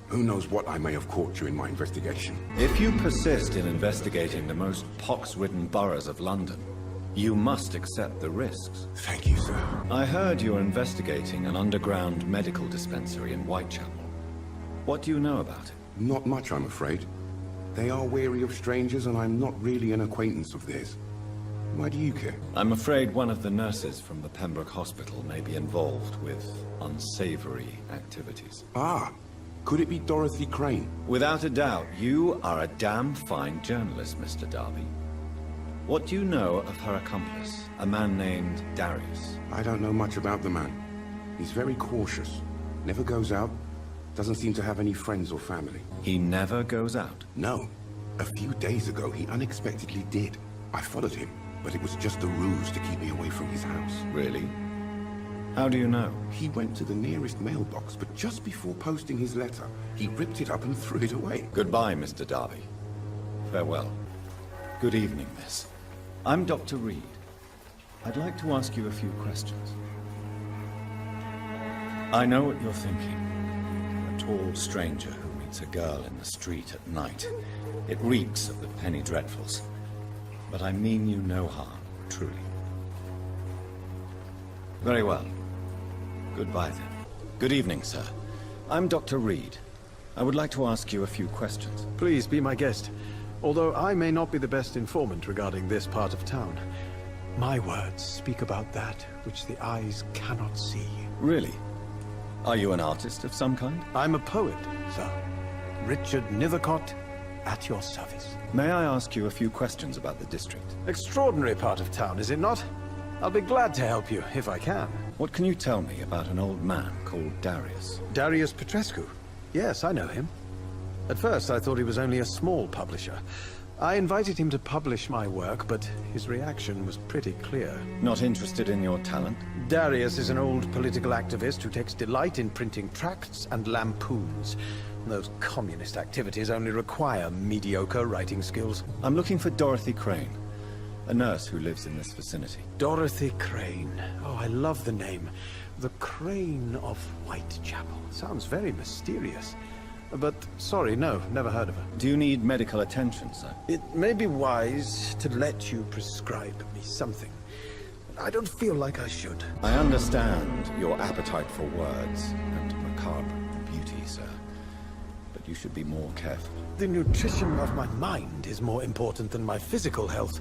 Speaker 16: Who knows what I may have caught during my investigation.
Speaker 3: If you persist in investigating the most pox-ridden boroughs of London, you must accept the risks.
Speaker 16: Thank you, sir.
Speaker 3: I heard you're investigating an underground medical dispensary in Whitechapel. What do you know about it?
Speaker 16: Not much, I'm afraid. They are wary of strangers, and I'm not really an acquaintance of theirs. Why do you care?
Speaker 3: I'm afraid one of the nurses from the Pembroke Hospital may be involved with unsavory activities.
Speaker 16: Ah, could it be Dorothy Crane?
Speaker 3: Without a doubt, you are a damn fine journalist, Mr. Darby. What do you know of her accomplice, a man named Darius?
Speaker 16: I don't know much about the man. He's very cautious. Never goes out. Doesn't seem to have any friends or family.
Speaker 3: He never goes out?
Speaker 16: No. A few days ago, he unexpectedly did. I followed him, but it was just a ruse to keep me away from his house.
Speaker 3: Really? How do you know?
Speaker 16: He went to the nearest mailbox, but just before posting his letter, he ripped it up and threw it away.
Speaker 3: Goodbye, Mr. Darby. Farewell. Good evening, miss. I'm Dr. Reed. I'd like to ask you a few questions. I know what you're thinking. A tall stranger who meets a girl in the street at night. It reeks of the penny dreadfuls. But I mean you no harm, truly. Very well. Goodbye, then. Good evening, sir. I'm Dr. Reed. I would like to ask you a few questions.
Speaker 17: Please be my guest. Although I may not be the best informant regarding this part of town, my words speak about that which the eyes cannot see.
Speaker 3: Really? Are you an artist of some kind?
Speaker 17: I'm a poet, sir. Richard Nethercott, at your service.
Speaker 3: May I ask you a few questions about the district?
Speaker 17: Extraordinary part of town, is it not? I'll be glad to help you, if I can.
Speaker 3: What can you tell me about an old man called Darius?
Speaker 17: Darius Petrescu? Yes, I know him. At first, I thought he was only a small publisher. I invited him to publish my work, but his reaction was pretty clear.
Speaker 3: Not interested in your talent?
Speaker 17: Darius is an old political activist who takes delight in printing tracts and lampoons. Those communist activities only require mediocre writing skills.
Speaker 3: I'm looking for Dorothy Crane, a nurse who lives in this vicinity.
Speaker 17: Dorothy Crane. Oh, I love the name. The Crane of Whitechapel. Sounds very mysterious. But, sorry, no, never heard of her.
Speaker 3: Do you need medical attention, sir?
Speaker 17: It may be wise to let you prescribe me something. I don't feel like I should.
Speaker 3: I understand your appetite for words and macabre beauty, sir. But you should be more careful.
Speaker 17: The nutrition of my mind is more important than my physical health.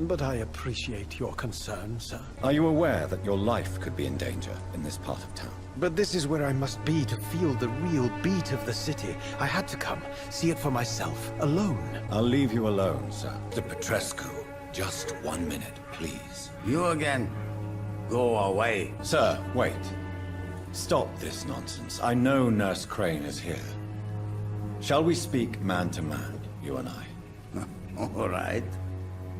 Speaker 17: But I appreciate your concern, sir.
Speaker 3: Are you aware that your life could be in danger in this part of town?
Speaker 17: But this is where I must be to feel the real beat of the city. I had to come, see it for myself, alone.
Speaker 3: I'll leave you alone, sir. The Petrescu, just 1 minute, please.
Speaker 15: You again? Go away.
Speaker 3: Sir, wait. Stop this nonsense. I know Nurse Crane is here. Shall we speak man to man, you and I?
Speaker 15: All right.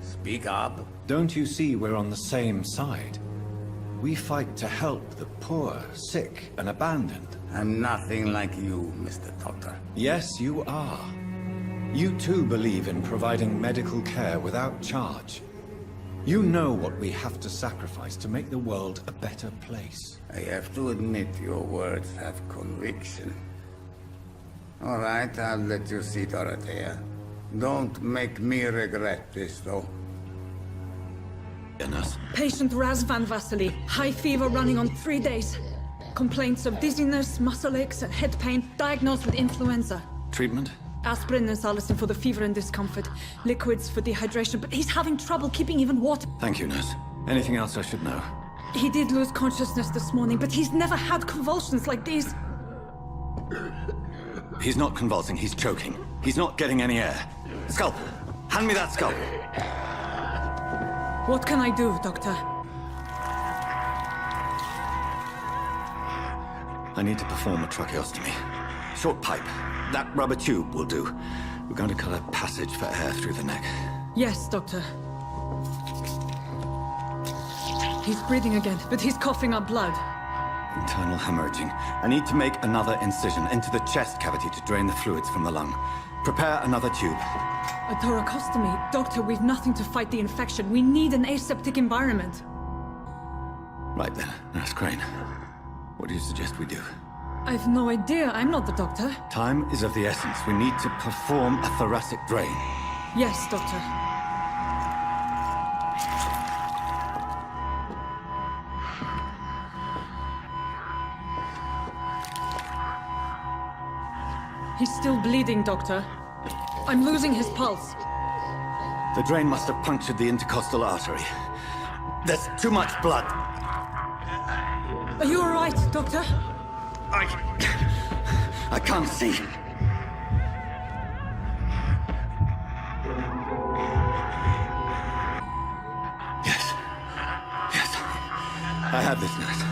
Speaker 15: Speak up.
Speaker 3: Don't you see we're on the same side? We fight to help the poor, sick, and abandoned.
Speaker 15: I'm nothing like you, Mr. Doctor.
Speaker 3: Yes, you are. You too believe in providing medical care without charge. You know what we have to sacrifice to make the world a better place.
Speaker 15: I have to admit your words have conviction. All right, I'll let you see Dorothea. Don't make me regret this, though.
Speaker 13: Patient Raz Van Vasily. High fever running on 3 days. Complaints of dizziness, muscle aches, and head pain. Diagnosed with influenza.
Speaker 3: Treatment?
Speaker 13: Aspirin and salicin for the fever and discomfort. Liquids for dehydration, but he's having trouble keeping even water.
Speaker 3: Thank you, nurse. Anything else I should know?
Speaker 13: He did lose consciousness this morning, but he's never had convulsions like these.
Speaker 3: He's not convulsing, he's choking. He's not getting any air. Scalpel! Hand me that scalpel!
Speaker 13: What can I do, Doctor?
Speaker 3: I need to perform a tracheostomy. Short pipe. That rubber tube will do. We're going to cut a passage for air through the neck.
Speaker 13: Yes, Doctor. He's breathing again, but he's coughing up blood.
Speaker 3: Internal hemorrhaging. I need to make another incision into the chest cavity to drain the fluids from the lung. Prepare another tube.
Speaker 13: A thoracostomy? Doctor, we've nothing to fight the infection. We need an aseptic environment.
Speaker 3: Right then, Nurse Crane. What do you suggest we do?
Speaker 13: I've no idea. I'm not the doctor.
Speaker 3: Time is of the essence. We need to perform a thoracic drain.
Speaker 13: Yes, Doctor. He's still bleeding, Doctor. I'm losing his pulse.
Speaker 3: The drain must have punctured the intercostal artery. There's too much blood.
Speaker 13: Are you all right, Doctor?
Speaker 3: I can't see. Yes. I have this, nurse.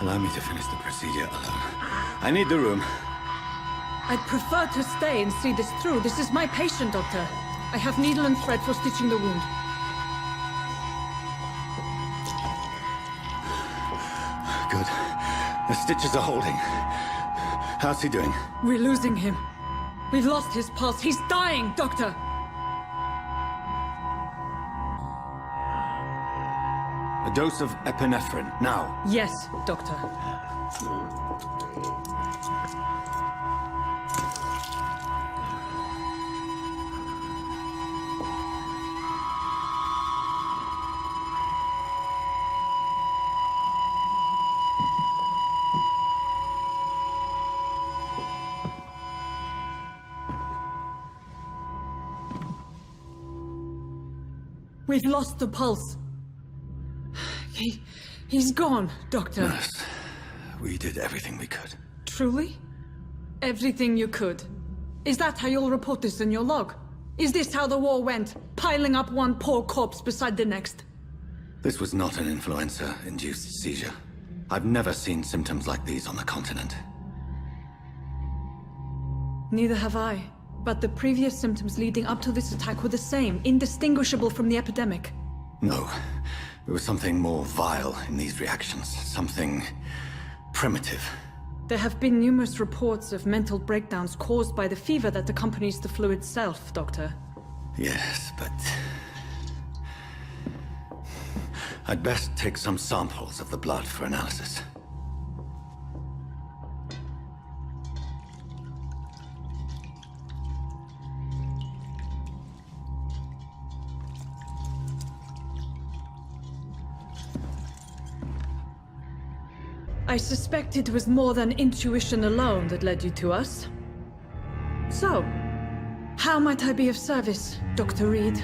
Speaker 3: Allow me to finish the procedure alone. I need the room.
Speaker 13: I'd prefer to stay and see this through. This is my patient, Doctor. I have needle and thread for stitching the wound.
Speaker 3: Good. The stitches are holding. How's he doing?
Speaker 13: We're losing him. We've lost his pulse. He's dying, Doctor!
Speaker 3: A dose of epinephrine, now.
Speaker 13: Yes, Doctor. We've lost the pulse. He's gone, Doctor.
Speaker 3: Nurse, we did everything we could.
Speaker 13: Truly? Everything you could? Is that how you'll report this in your log? Is this how the war went? Piling up one poor corpse beside the next?
Speaker 3: This was not an influenza-induced seizure. I've never seen symptoms like these on the continent.
Speaker 13: Neither have I. But the previous symptoms leading up to this attack were the same, indistinguishable from the epidemic.
Speaker 3: No. There was something more vile in these reactions. Something primitive.
Speaker 13: There have been numerous reports of mental breakdowns caused by the fever that accompanies the flu itself, Doctor.
Speaker 3: Yes, but... I'd best take some samples of the blood for analysis.
Speaker 13: I suspect it was more than intuition alone that led you to us. So, how might I be of service, Dr. Reed?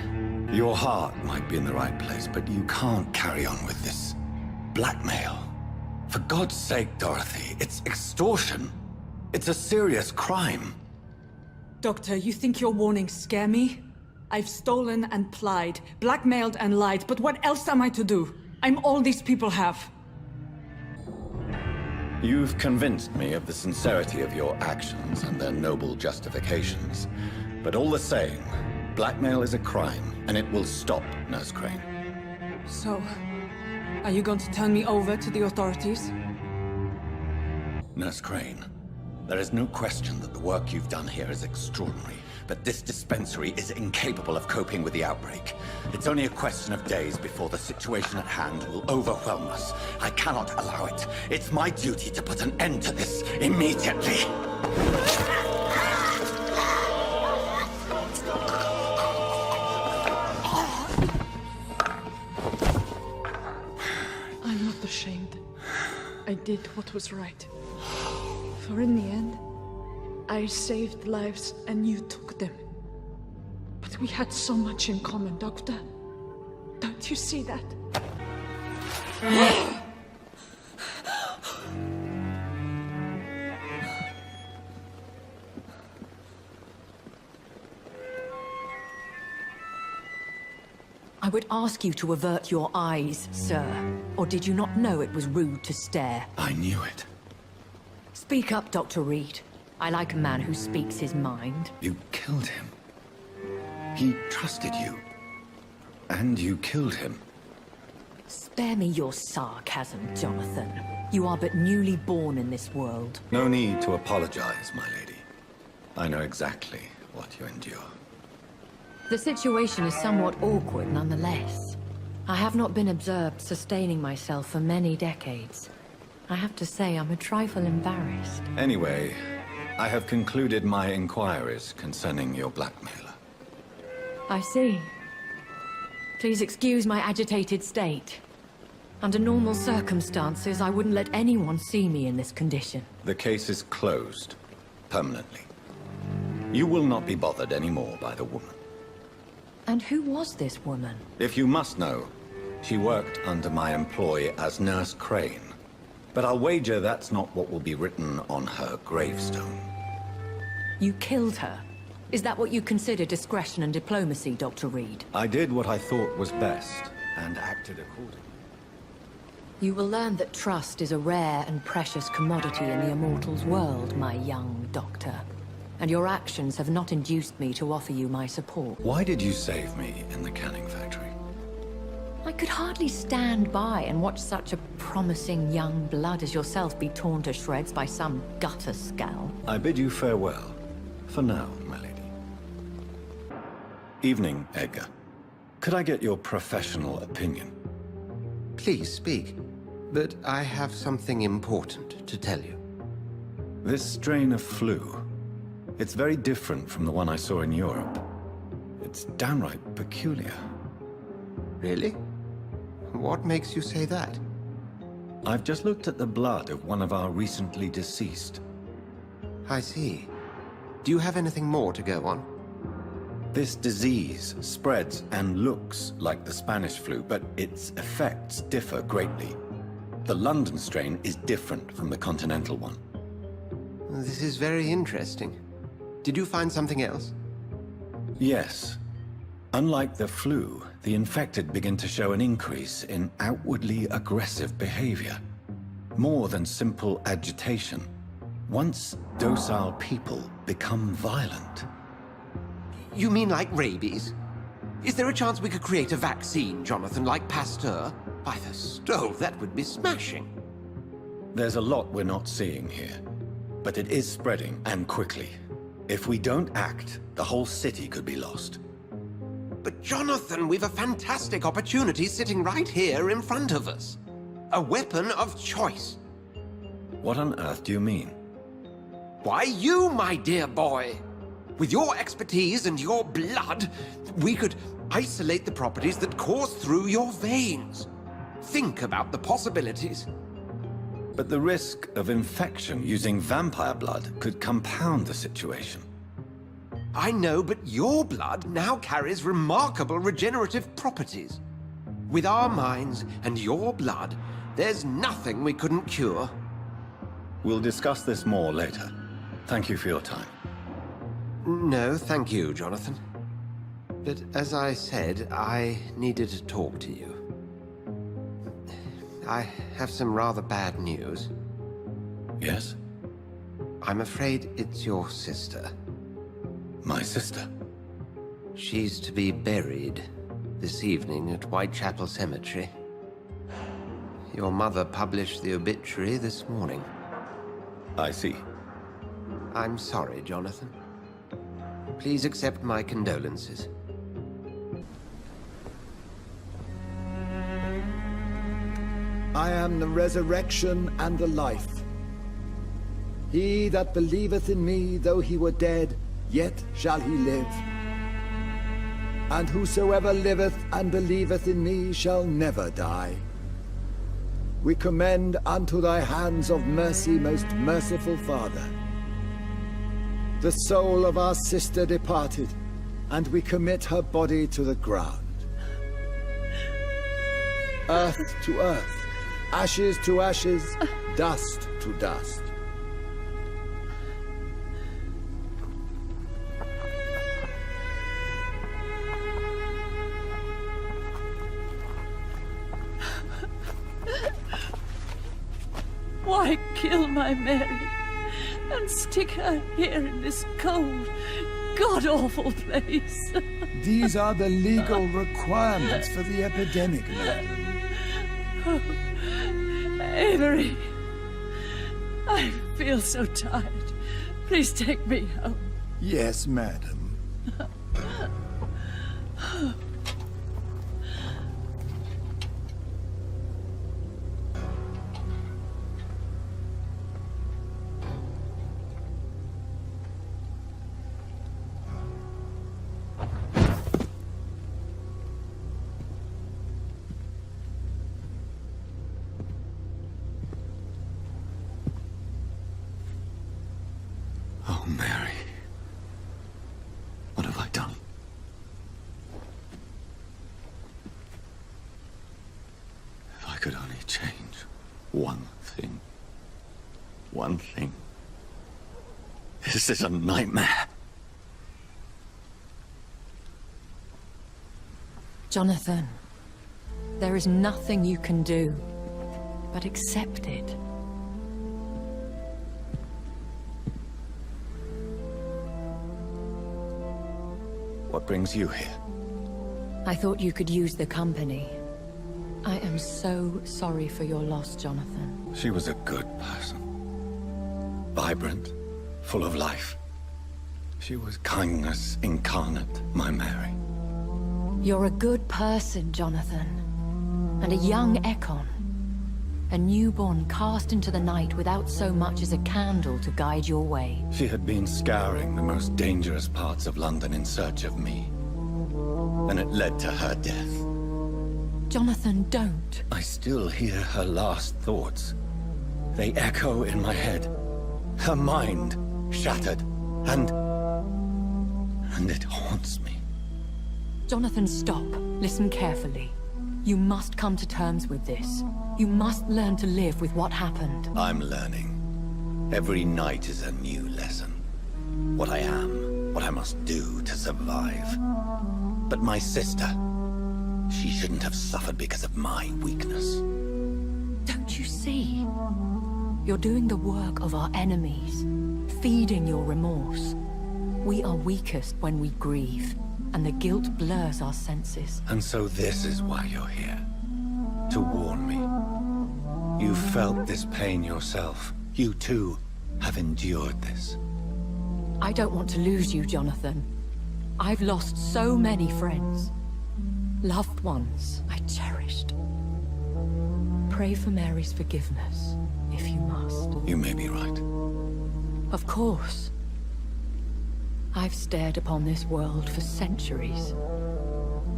Speaker 3: Your heart might be in the right place, but you can't carry on with this blackmail. For God's sake, Dorothy, it's extortion. It's a serious crime.
Speaker 13: Doctor, you think your warnings scare me? I've stolen and plied, blackmailed and lied, but what else am I to do? I'm all these people have.
Speaker 3: You've convinced me of the sincerity of your actions and their noble justifications. But all the same, blackmail is a crime, and it will stop, Nurse Crane.
Speaker 13: So, are you going to turn me over to the authorities?
Speaker 3: Nurse Crane, there is no question that the work you've done here is extraordinary. but this dispensary is incapable of coping with the outbreak. It's only a question of days before the situation at hand will overwhelm us. I cannot allow it. It's my duty to put an end to this immediately.
Speaker 13: I'm not ashamed. I did what was right. For in the end, I saved lives and you took them. But we had so much in common, Doctor. Don't you see that?
Speaker 12: I would ask you to avert your eyes, sir. Or did you not know it was rude to stare?
Speaker 3: I knew it.
Speaker 12: Speak up, Dr. Reed. I like a man who speaks his mind.
Speaker 3: You killed him. He trusted you. And you killed him.
Speaker 12: Spare me your sarcasm, Jonathan. You are but newly born in this world.
Speaker 3: No need to apologize, my lady. I know exactly what you endure.
Speaker 12: The situation is somewhat awkward nonetheless. I have not been observed sustaining myself for many decades. I have to say I'm a trifle embarrassed.
Speaker 3: Anyway, I have concluded my inquiries concerning your blackmailer.
Speaker 12: I see. Please excuse my agitated state. Under normal circumstances, I wouldn't let anyone see me in this condition.
Speaker 3: The case is closed. Permanently. You will not be bothered anymore by the woman.
Speaker 12: And who was this woman?
Speaker 3: If you must know, she worked under my employ as Nurse Crane. But I'll wager that's not what will be written on her gravestone.
Speaker 12: You killed her? Is that what you consider discretion and diplomacy, Dr. Reed?
Speaker 3: I did what I thought was best, and acted accordingly.
Speaker 12: You will learn that trust is a rare and precious commodity in the Immortals world, my young doctor. And your actions have not induced me to offer you my support.
Speaker 3: Why did you save me in the canning factory?
Speaker 12: I could hardly stand by and watch such a promising young blood as yourself be torn to shreds by some gutter scowl.
Speaker 3: I bid you farewell. For now, my lady. Evening, Edgar. Could I get your professional opinion?
Speaker 9: Please speak. But I have something important to tell you.
Speaker 3: This strain of flu. It's very different from the one I saw in Europe. It's downright peculiar.
Speaker 9: Really? What makes you say that?
Speaker 3: I've just looked at the blood of one of our recently deceased.
Speaker 9: I see. Do you have anything more to go on?
Speaker 3: This disease spreads and looks like the Spanish flu, but its effects differ greatly. The London strain is different from the continental one.
Speaker 9: This is very interesting. Did you find something else?
Speaker 3: Yes. Unlike the flu, the infected begin to show an increase in outwardly aggressive behavior. More than simple agitation. Once docile people become violent.
Speaker 9: You mean like rabies? Is there a chance we could create a vaccine, Jonathan, like Pasteur? By the stove, that would be smashing.
Speaker 3: There's a lot we're not seeing here. But it is spreading, and quickly. If we don't act, the whole city could be lost.
Speaker 9: But Jonathan, we've a fantastic opportunity sitting right here in front of us. A weapon of choice.
Speaker 3: What on earth do you mean?
Speaker 9: Why, you, my dear boy. With your expertise and your blood, we could isolate the properties that course through your veins. Think about the possibilities.
Speaker 3: But the risk of infection using vampire blood could compound the situation.
Speaker 9: I know, but your blood now carries remarkable regenerative properties. With our minds and your blood, there's nothing we couldn't cure.
Speaker 3: We'll discuss this more later. Thank you for your time.
Speaker 9: No, thank you, Jonathan. But as I said, I needed to talk to you. I have some rather bad news.
Speaker 3: Yes?
Speaker 9: I'm afraid it's your sister.
Speaker 3: My sister?
Speaker 9: She's to be buried this evening at Whitechapel Cemetery. Your mother published the obituary this morning.
Speaker 3: I see.
Speaker 9: I'm sorry, Jonathan. Please accept my condolences.
Speaker 18: I am the resurrection and the life. He that believeth in me, though he were dead, yet shall he live. And whosoever liveth and believeth in me shall never die. We commend unto thy hands of mercy, most merciful Father, the soul of our sister departed, and we commit her body to the ground. Earth to earth, ashes to ashes, dust to dust.
Speaker 19: Why kill my Mary and stick her here in this cold, god-awful place?
Speaker 7: These are the legal requirements for the epidemic, madam.
Speaker 19: Oh, Avery, I feel so tired. Please take me home.
Speaker 7: Yes, madam.
Speaker 3: Oh, Mary. What have I done? If I could only change one thing. One thing. This is a nightmare.
Speaker 12: Jonathan, there is nothing you can do but accept it.
Speaker 3: What brings you here?
Speaker 12: I thought you could use the company. I am so sorry for your loss, Jonathan.
Speaker 3: She was a good person. Vibrant, full of life. She was kindness incarnate, my Mary.
Speaker 12: You're a good person, Jonathan. And a young Ekon. A newborn cast into the night without so much as a candle to guide your way.
Speaker 3: She had been scouring the most dangerous parts of London in search of me. And it led to her death.
Speaker 12: Jonathan, don't.
Speaker 3: I still hear her last thoughts. They echo in my head. Her mind shattered. And it haunts me.
Speaker 12: Jonathan, stop. Listen carefully. You must come to terms with this. You must learn to live with what happened.
Speaker 3: I'm learning. Every night is a new lesson. What I am, what I must do to survive. But my sister, she shouldn't have suffered because of my weakness.
Speaker 12: Don't you see? You're doing the work of our enemies, feeding your remorse. We are weakest when we grieve, and the guilt blurs our senses.
Speaker 3: And so this is why you're here. To warn me. You felt this pain yourself. You too have endured this.
Speaker 12: I don't want to lose you, Jonathan. I've lost so many friends. Loved ones I cherished. Pray for Mary's forgiveness, if you must.
Speaker 3: You may be right.
Speaker 12: Of course. I've stared upon this world for centuries.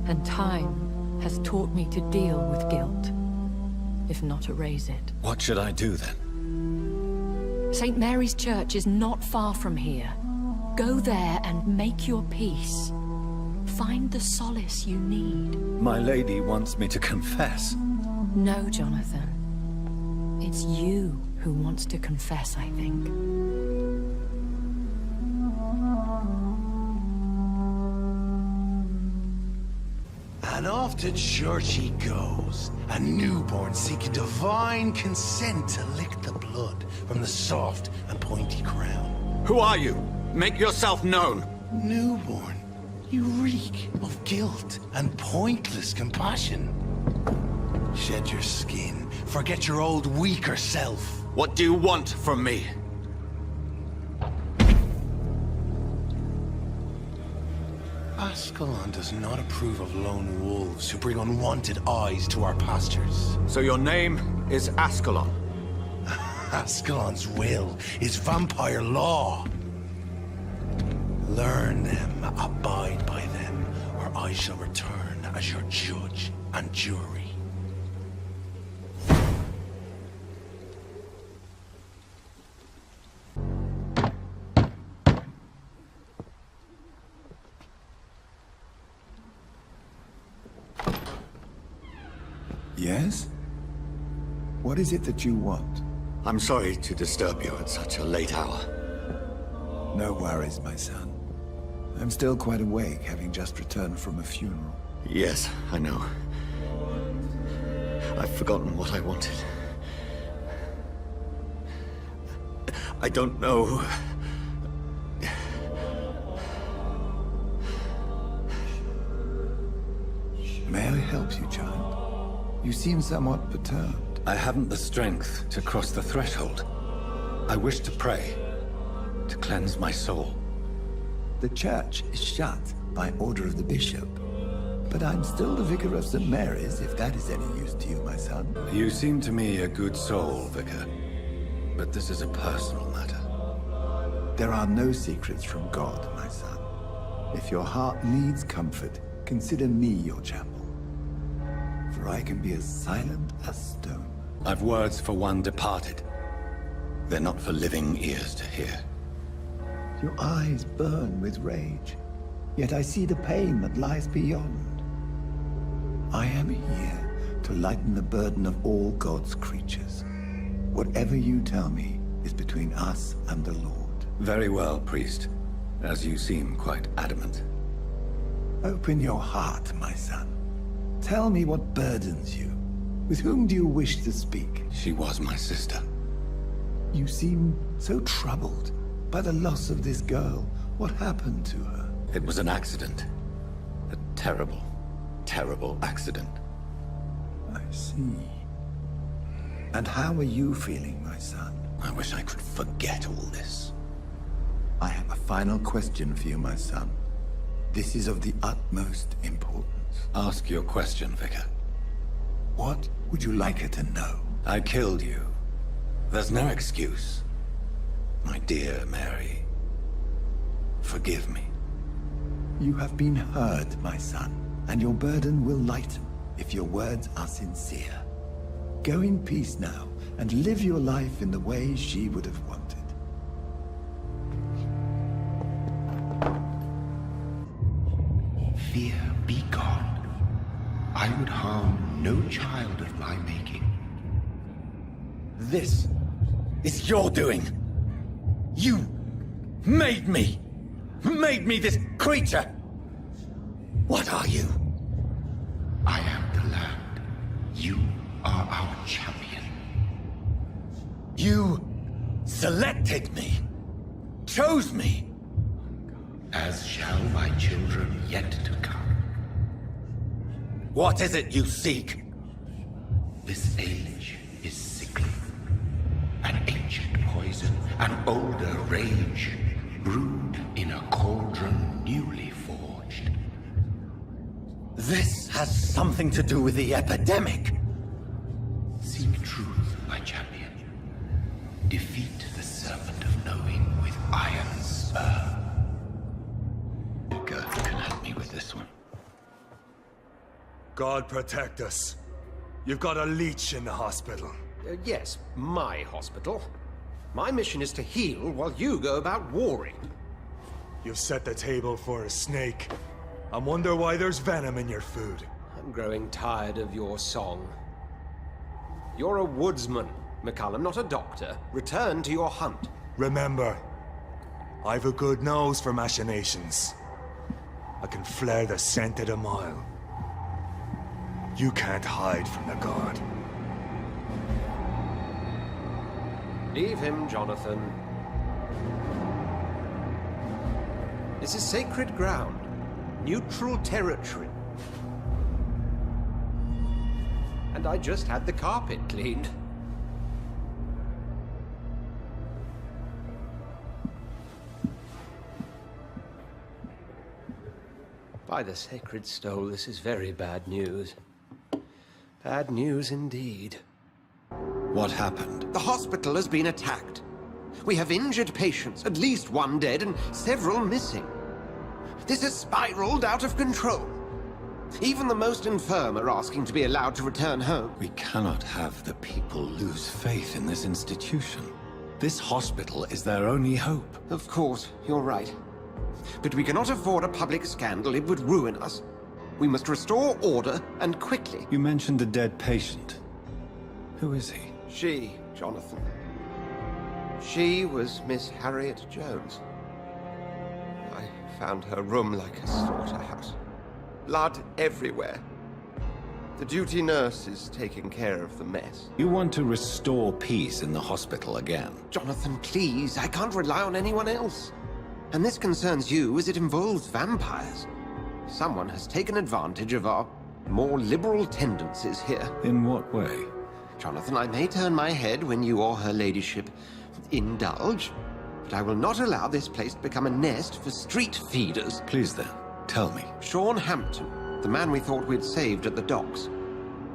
Speaker 12: And time has taught me to deal with guilt, if not erase it.
Speaker 3: What should I do then?
Speaker 12: St. Mary's Church is not far from here. Go there and make your peace. Find the solace you need.
Speaker 3: My lady wants me to confess.
Speaker 12: No, Jonathan. It's you who wants to confess, I think.
Speaker 6: And off to church he goes, a newborn seeking divine consent to lick the blood from the soft and pointy crown.
Speaker 3: Who are you? Make yourself known.
Speaker 6: Newborn, you reek of guilt and pointless compassion. Shed your skin, forget your old weaker self.
Speaker 3: What do you want from me?
Speaker 6: Ascalon does not approve of lone wolves who bring unwanted eyes to our pastures.
Speaker 20: So your name is Ascalon?
Speaker 6: Ascalon's will is vampire law. Learn them, abide by them, or I shall return as your judge and jury.
Speaker 7: Yes? What is it that you want?
Speaker 3: I'm sorry to disturb you at such a late hour.
Speaker 7: No worries, my son. I'm still quite awake, having just returned from a funeral.
Speaker 3: Yes, I know. I've forgotten what I wanted. I don't know.
Speaker 7: May I help you, child? You seem somewhat perturbed.
Speaker 3: I haven't the strength to cross the threshold. I wish to pray, to cleanse my soul.
Speaker 7: The church is shut by order of the bishop. But I'm still the vicar of St. Mary's, if that is any use to you, my son.
Speaker 3: You seem to me a good soul, Vicar. But this is a personal matter.
Speaker 7: There are no secrets from God, my son. If your heart needs comfort, consider me your chapel. For I can be as silent as stone.
Speaker 3: I've words for one departed. They're not for living ears to hear.
Speaker 7: Your eyes burn with rage, yet I see the pain that lies beyond. I am here to lighten the burden of all God's creatures. Whatever you tell me is between us and the Lord.
Speaker 3: Very well, priest, as you seem quite adamant.
Speaker 7: Open your heart, my son. Tell me what burdens you. With whom do you wish to speak?
Speaker 3: She was my sister.
Speaker 7: You seem so troubled by the loss of this girl. What happened to her?
Speaker 3: It was an accident. A terrible, terrible accident.
Speaker 7: I see. And how are you feeling, my son?
Speaker 3: I wish I could forget all this.
Speaker 7: I have a final question for you, my son. This is of the utmost importance.
Speaker 3: Ask your question, Vicar.
Speaker 7: What would you like her to know?
Speaker 3: I killed you. There's no excuse. My dear Mary, forgive me.
Speaker 7: You have been heard, my son, and your burden will lighten if your words are sincere. Go in peace now, and live your life in the way she would have wanted.
Speaker 2: Fear be gone. I would harm no child of my making.
Speaker 3: This is your doing. You made me this creature. What are you?
Speaker 2: I am the land. You are our champion.
Speaker 3: You selected me, chose me.
Speaker 2: As shall my children yet to come.
Speaker 3: What is it you seek?
Speaker 2: This age is sickly. An ancient poison, an older rage, brewed in a cauldron newly forged.
Speaker 3: This has something to do with the epidemic.
Speaker 2: Seek truth, my champion. Defeat the serpent of knowing with iron spur.
Speaker 3: Vicar can help me with this one.
Speaker 4: God protect us. You've got a leech in the hospital.
Speaker 20: Yes, my hospital. My mission is to heal while you go about warring.
Speaker 4: You've set the table for a snake. I wonder why there's venom in your food.
Speaker 20: I'm growing tired of your song. You're a woodsman, McCallum, not a doctor. Return to your hunt.
Speaker 4: Remember, I've a good nose for machinations. I can flare the scent at a mile. You can't hide from the god.
Speaker 20: Leave him, Jonathan. This is sacred ground. Neutral territory. And I just had the carpet cleaned. By the sacred stole, this is very bad news. Bad news indeed.
Speaker 3: What happened?
Speaker 9: The hospital has been attacked. We have injured patients, at least one dead and several missing. This has spiraled out of control. Even the most infirm are asking to be allowed to return home.
Speaker 3: We cannot have the people lose faith in this institution. This hospital is their only hope.
Speaker 9: Of course, you're right. But we cannot afford a public scandal. It would ruin us. We must restore order, and quickly.
Speaker 3: You mentioned a dead patient. Who is he?
Speaker 9: She, Jonathan. She was Miss Harriet Jones. I found her room like a slaughterhouse. Blood everywhere. The duty nurse is taking care of the mess.
Speaker 3: You want to restore peace in the hospital again?
Speaker 9: Jonathan, please. I can't rely on anyone else. And this concerns you as it involves vampires. Someone has taken advantage of our more liberal tendencies here.
Speaker 3: In what way?
Speaker 9: Jonathan, I may turn my head when you or her ladyship indulge, but I will not allow this place to become a nest for street feeders.
Speaker 3: Please then, tell me.
Speaker 9: Sean Hampton, the man we thought we'd saved at the docks.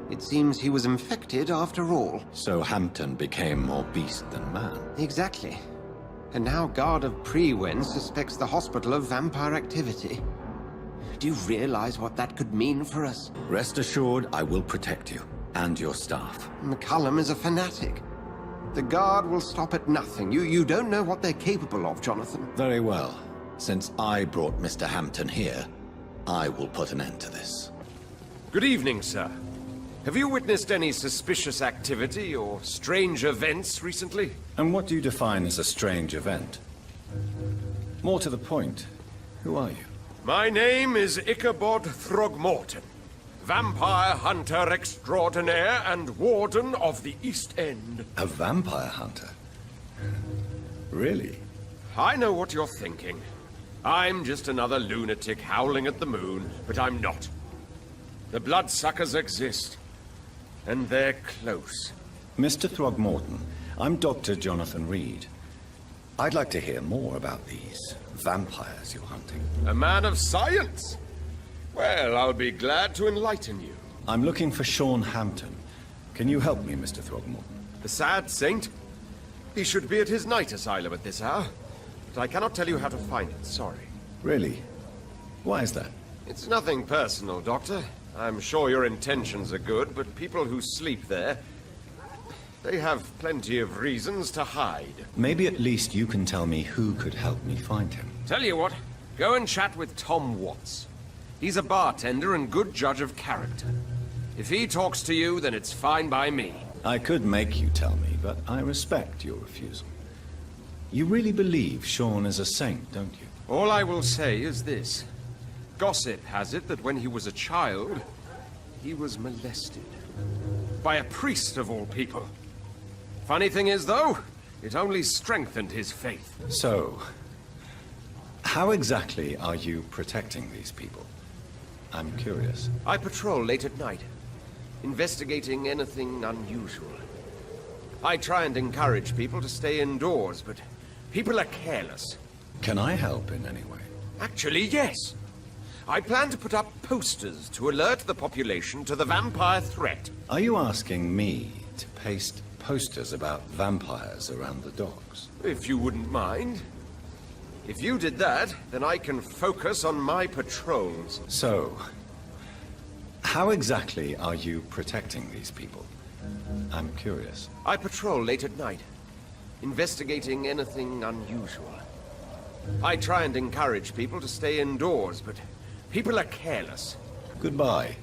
Speaker 9: It seems he was infected after all.
Speaker 3: So Hampton became more beast than man.
Speaker 9: Exactly. And now Guard of Prewen suspects the hospital of vampire activity. Do you realize what that could mean for us?
Speaker 3: Rest assured, I will protect you, and your staff.
Speaker 9: McCullum is a fanatic. The Guard will stop at nothing. You don't know what they're capable of, Jonathan.
Speaker 3: Very well. Since I brought Mr. Hampton here, I will put an end to this.
Speaker 20: Good evening, sir. Have you witnessed any suspicious activity or strange events recently?
Speaker 3: And what do you define as a strange event? More to the point, who are you?
Speaker 20: My name is Ichabod Throgmorton, vampire hunter extraordinaire and warden of the East End.
Speaker 3: A vampire hunter? Really?
Speaker 20: I know what you're thinking. I'm just another lunatic howling at the moon, but I'm not. The bloodsuckers exist, and they're close.
Speaker 3: Mr. Throgmorton, I'm Dr. Jonathan Reed. I'd like to hear more about these vampires you're hunting.
Speaker 20: A man of science? Well, I'll be glad to enlighten you.
Speaker 3: I'm looking for Sean Hampton. Can you help me, Mr. Throgmorton?
Speaker 20: The sad saint? He should be at his night asylum at this hour. But I cannot tell you how to find it, sorry.
Speaker 3: Really? Why is that?
Speaker 20: It's nothing personal, Doctor. I'm sure your intentions are good, but people who sleep there, they have plenty of reasons to hide.
Speaker 3: Maybe at least you can tell me who could help me find him.
Speaker 20: Tell you what, go and chat with Tom Watts. He's a bartender and good judge of character. If he talks to you, then it's fine by me.
Speaker 3: I could make you tell me, but I respect your refusal. You really believe Sean is a saint, don't you?
Speaker 20: All I will say is this. Gossip has it that when he was a child, he was molested. By a priest of all people. Funny thing is, though, it only strengthened his faith.
Speaker 3: So, how exactly are you protecting these people? I'm curious.
Speaker 20: I patrol late at night, investigating anything unusual. I try and encourage people to stay indoors, but people are careless.
Speaker 3: Can I help in any way?
Speaker 20: Actually, yes. I plan to put up posters to alert the population to the vampire threat.
Speaker 3: Are you asking me to paste posters about vampires around the docks?
Speaker 20: If you wouldn't mind. If you did that, then I can focus on my patrols.
Speaker 3: So, how exactly are you protecting these people? I'm curious.
Speaker 20: I patrol late at night, investigating anything unusual. I try and encourage people to stay indoors, but people are careless.
Speaker 3: Goodbye.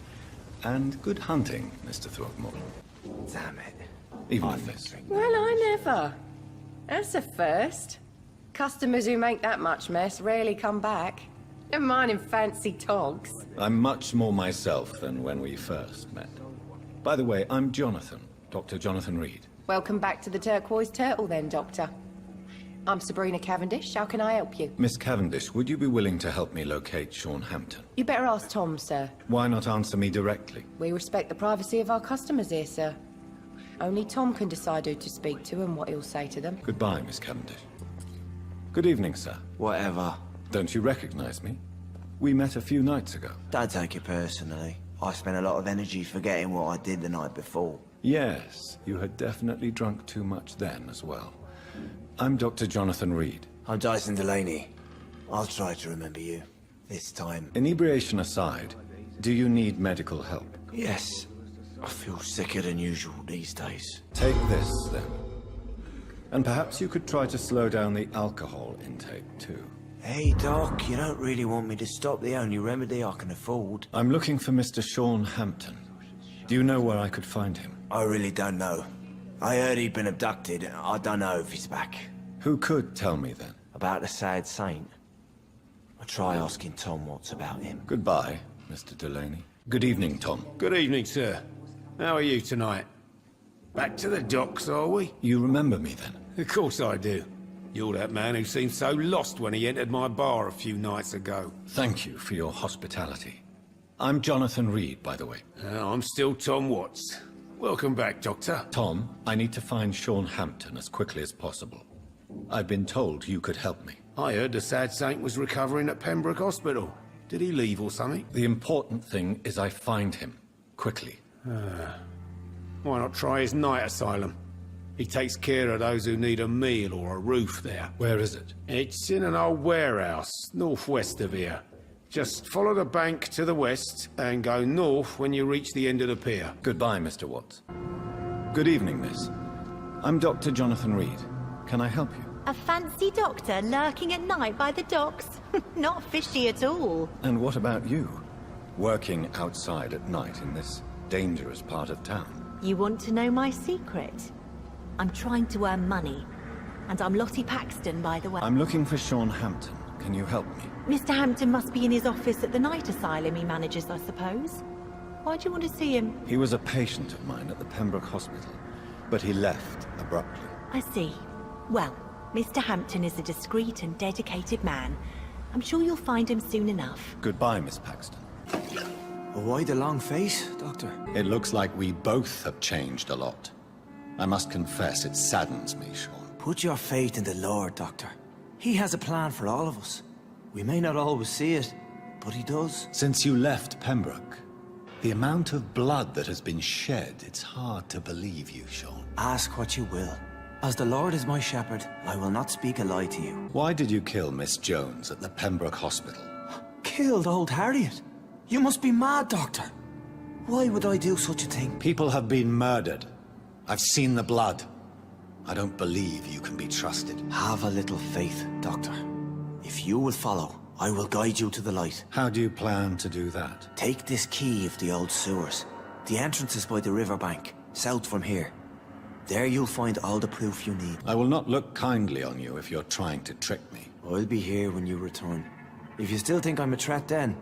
Speaker 3: And good hunting, Mr. Throgmorton.
Speaker 5: Damn it.
Speaker 3: Even this.
Speaker 10: Well, I never. That's a first. Customers who make that much mess rarely come back. Never mind in fancy togs.
Speaker 3: I'm much more myself than when we first met. By the way, I'm Jonathan, Dr. Jonathan Reed.
Speaker 10: Welcome back to the Turquoise Turtle then, Doctor. I'm Sabrina Cavendish. How can I help you?
Speaker 3: Miss Cavendish, would you be willing to help me locate Sean Hampton?
Speaker 10: You better ask Tom, sir.
Speaker 3: Why not answer me directly?
Speaker 10: We respect the privacy of our customers here, sir. Only Tom can decide who to speak to and what he'll say to them.
Speaker 3: Goodbye, Miss Cavendish. Good evening, sir.
Speaker 5: Whatever.
Speaker 3: Don't you recognize me? We met a few nights ago.
Speaker 5: Don't take it personally. I spent a lot of energy forgetting what I did the night before.
Speaker 3: Yes, you had definitely drunk too much then as well. I'm Dr. Jonathan Reed.
Speaker 5: I'm Dyson Delaney. I'll try to remember you. This time.
Speaker 3: Inebriation aside, do you need medical help?
Speaker 5: Yes. I feel sicker than usual these days.
Speaker 3: Take this, then. And perhaps you could try to slow down the alcohol intake, too.
Speaker 5: Hey, Doc, you don't really want me to stop the only remedy I can afford.
Speaker 3: I'm looking for Mr. Sean Hampton. Do you know where I could find him?
Speaker 5: I really don't know. I heard he'd been abducted. I don't know if he's back.
Speaker 3: Who could tell me, then?
Speaker 5: About the sad saint. I'll try asking Tom what's about him.
Speaker 3: Goodbye, Mr. Delaney. Good evening, Tom.
Speaker 11: Good evening, sir. How are you tonight? Back to the docks, are we?
Speaker 3: You remember me, then?
Speaker 11: Of course I do. You're that man who seemed so lost when he entered my bar a few nights ago.
Speaker 3: Thank you for your hospitality. I'm Jonathan Reed, by the way.
Speaker 11: I'm still Tom Watts. Welcome back, Doctor.
Speaker 3: Tom, I need to find Sean Hampton as quickly as possible. I've been told you could help me.
Speaker 11: I heard the sad saint was recovering at Pembroke Hospital. Did he leave or something?
Speaker 3: The important thing is I find him. Quickly.
Speaker 11: Why not try his night asylum? He takes care of those who need a meal or a roof there.
Speaker 3: Where is it?
Speaker 11: It's in an old warehouse, northwest of here. Just follow the bank to the west and go north when you reach the end of the pier.
Speaker 3: Goodbye, Mr. Watts. Good evening, miss. I'm Dr. Jonathan Reed. Can I help you?
Speaker 21: A fancy doctor lurking at night by the docks? Not fishy at all.
Speaker 3: And what about you? Working outside at night in this dangerous part of town?
Speaker 21: You want to know my secret? I'm trying to earn money. And I'm Lottie Paxton, by the way.
Speaker 3: I'm looking for Sean Hampton. Can you help me?
Speaker 21: Mr. Hampton must be in his office at the night asylum he manages, I suppose. Why do you want to see him?
Speaker 3: He was a patient of mine at the Pembroke Hospital, but he left abruptly.
Speaker 21: I see. Well, Mr. Hampton is a discreet and dedicated man. I'm sure you'll find him soon enough.
Speaker 3: Goodbye, Miss Paxton.
Speaker 5: Why the long face, Doctor?
Speaker 3: It looks like we both have changed a lot. I must confess, it saddens me, Sean.
Speaker 5: Put your faith in the Lord, Doctor. He has a plan for all of us. We may not always see it, but he does.
Speaker 3: Since you left Pembroke, the amount of blood that has been shed, it's hard to believe you, Sean.
Speaker 5: Ask what you will. As the Lord is my shepherd, I will not speak a lie to you.
Speaker 3: Why did you kill Miss Jones at the Pembroke Hospital?
Speaker 5: Killed old Harriet? You must be mad, Doctor. Why would I do such a thing?
Speaker 3: People have been murdered. I've seen the blood. I don't believe you can be trusted.
Speaker 5: Have a little faith, Doctor. If you will follow, I will guide you to the light.
Speaker 3: How do you plan to do that?
Speaker 5: Take this key of the old sewers. The entrance is by the riverbank, south from here. There you'll find all the proof you need.
Speaker 3: I will not look kindly on you if you're trying to trick me.
Speaker 5: I'll be here when you return. If you still think I'm a threat then,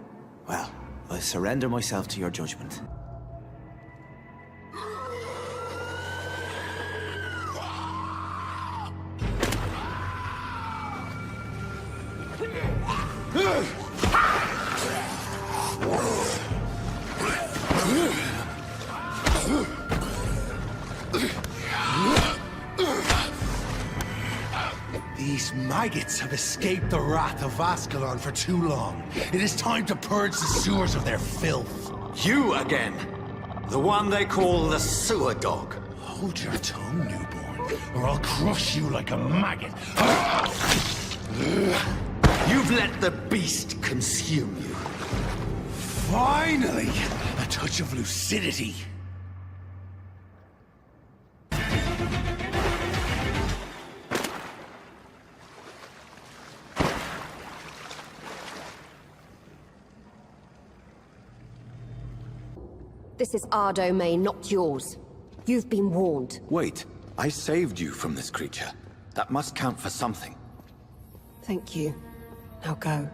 Speaker 5: well, I'll surrender myself to your judgment.
Speaker 6: These maggots have escaped the wrath of Ascalon for too long. It is time to purge the sewers of their filth.
Speaker 3: You again! The one they call the sewer dog.
Speaker 6: Hold your tongue, newborn, or I'll crush you like a maggot.
Speaker 3: You've let the beast consume you.
Speaker 6: Finally! A touch of lucidity.
Speaker 22: This is our domain, not yours. You've been warned.
Speaker 3: Wait, I saved you from this creature. That must count for something.
Speaker 22: Thank you. Now go.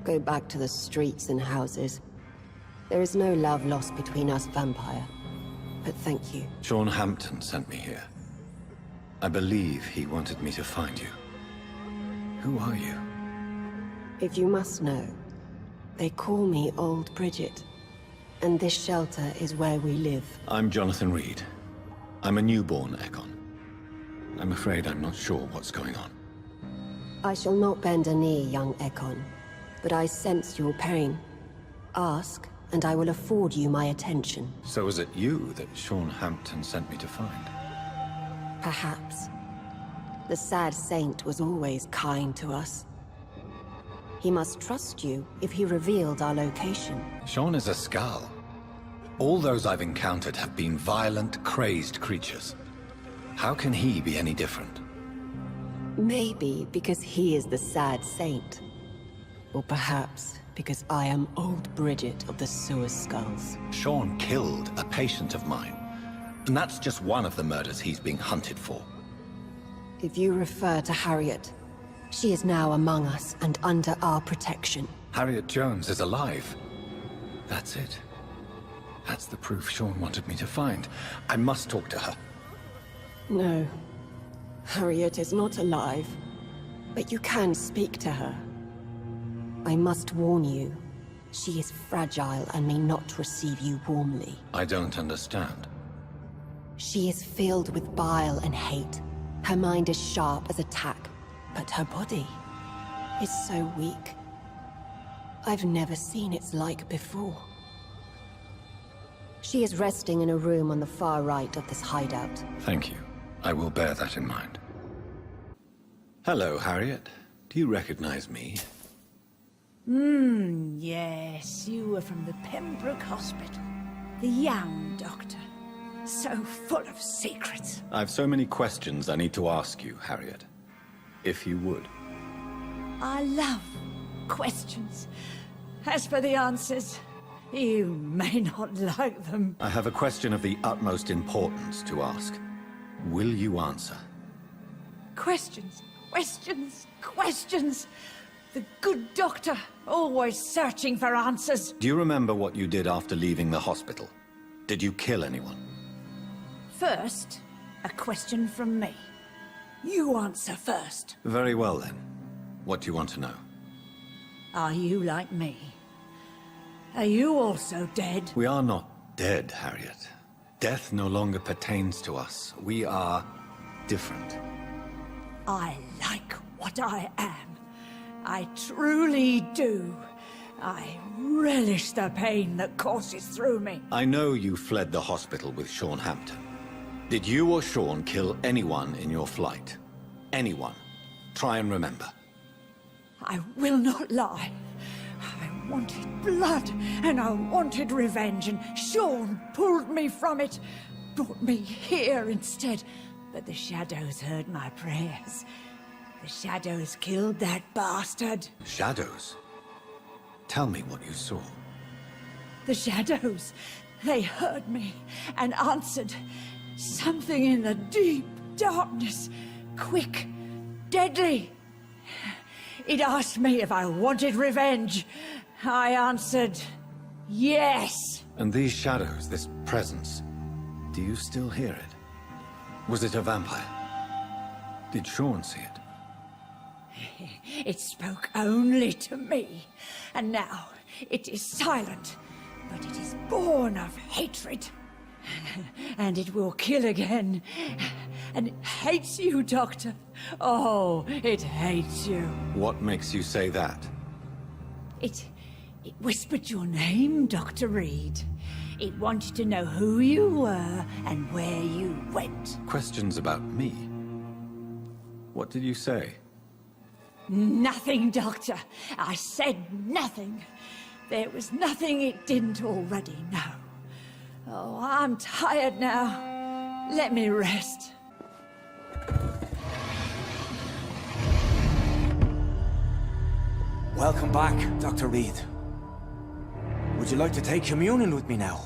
Speaker 22: Go back to the streets and houses. There is no love lost between us, Vampire. But thank you.
Speaker 3: Sean Hampton sent me here. I believe he wanted me to find you. Who are you?
Speaker 22: If you must know, they call me Old Bridget. And this shelter is where we live.
Speaker 3: I'm Jonathan Reed. I'm a newborn Ekon. I'm afraid I'm not sure what's going on.
Speaker 22: I shall not bend a knee, young Ekon. but I sense your pain. Ask, and I will afford you my attention.
Speaker 3: So was it you that Sean Hampton sent me to find?
Speaker 22: Perhaps. The sad saint was always kind to us. He must trust you if he revealed our location.
Speaker 3: Sean is a Skal. All those I've encountered have been violent, crazed creatures. How can he be any different?
Speaker 22: Maybe because he is the sad saint. Or perhaps because I am old Bridget of the Sewer Skulls.
Speaker 3: Sean killed a patient of mine. And that's just one of the murders he's being hunted for.
Speaker 22: If you refer to Harriet, she is now among us and under our protection.
Speaker 3: Harriet Jones is alive. That's it. That's the proof Sean wanted me to find. I must talk to her.
Speaker 22: No. Harriet is not alive. But you can speak to her. I must warn you. She is fragile and may not receive you warmly.
Speaker 3: I don't understand.
Speaker 22: She is filled with bile and hate. Her mind is sharp as a tack, but her body is so weak. I've never seen its like before. She is resting in a room on the far right of this hideout.
Speaker 3: Thank you. I will bear that in mind. Hello, Harriet. Do you recognize me?
Speaker 14: Yes, you were from the Pembroke Hospital. The young doctor. So full of secrets.
Speaker 3: I've so many questions I need to ask you, Harriet. If you would.
Speaker 14: I love questions. As for the answers, you may not like them.
Speaker 3: I have a question of the utmost importance to ask. Will you answer?
Speaker 14: Questions, questions, questions. The good doctor, always searching for answers.
Speaker 3: Do you remember what you did after leaving the hospital? Did you kill anyone?
Speaker 14: First, a question from me. You answer first.
Speaker 3: Very well then. What do you want to know?
Speaker 14: Are you like me? Are you also dead?
Speaker 3: We are not dead, Harriet. Death no longer pertains to us. We are different.
Speaker 14: I like what I am. I truly do. I relish the pain that courses through me.
Speaker 3: I know you fled the hospital with Sean Hampton. Did you or Sean kill anyone in your flight? Anyone? Try and remember.
Speaker 14: I will not lie. I wanted blood, and I wanted revenge, and Sean pulled me from it, brought me here instead. But the shadows heard my prayers. The shadows killed that bastard.
Speaker 3: Shadows? Tell me what you saw.
Speaker 14: The shadows, they heard me and answered. Something in the deep darkness, quick, deadly. It asked me if I wanted revenge. I answered, yes.
Speaker 3: And these shadows, this presence, do you still hear it? Was it a vampire? Did Sean see it?
Speaker 14: It spoke only to me, and now it is silent, but it is born of hatred. And it will kill again. And it hates you, Doctor. Oh, it hates you.
Speaker 3: What makes you say that?
Speaker 14: It whispered your name, Dr. Reed. It wanted to know who you were and where you went.
Speaker 3: Questions about me? What did you say?
Speaker 14: Nothing, Doctor. I said nothing. There was nothing it didn't already know. Oh, I'm tired now. Let me rest.
Speaker 5: Welcome back, Dr. Reed. Would you like to take communion with me now?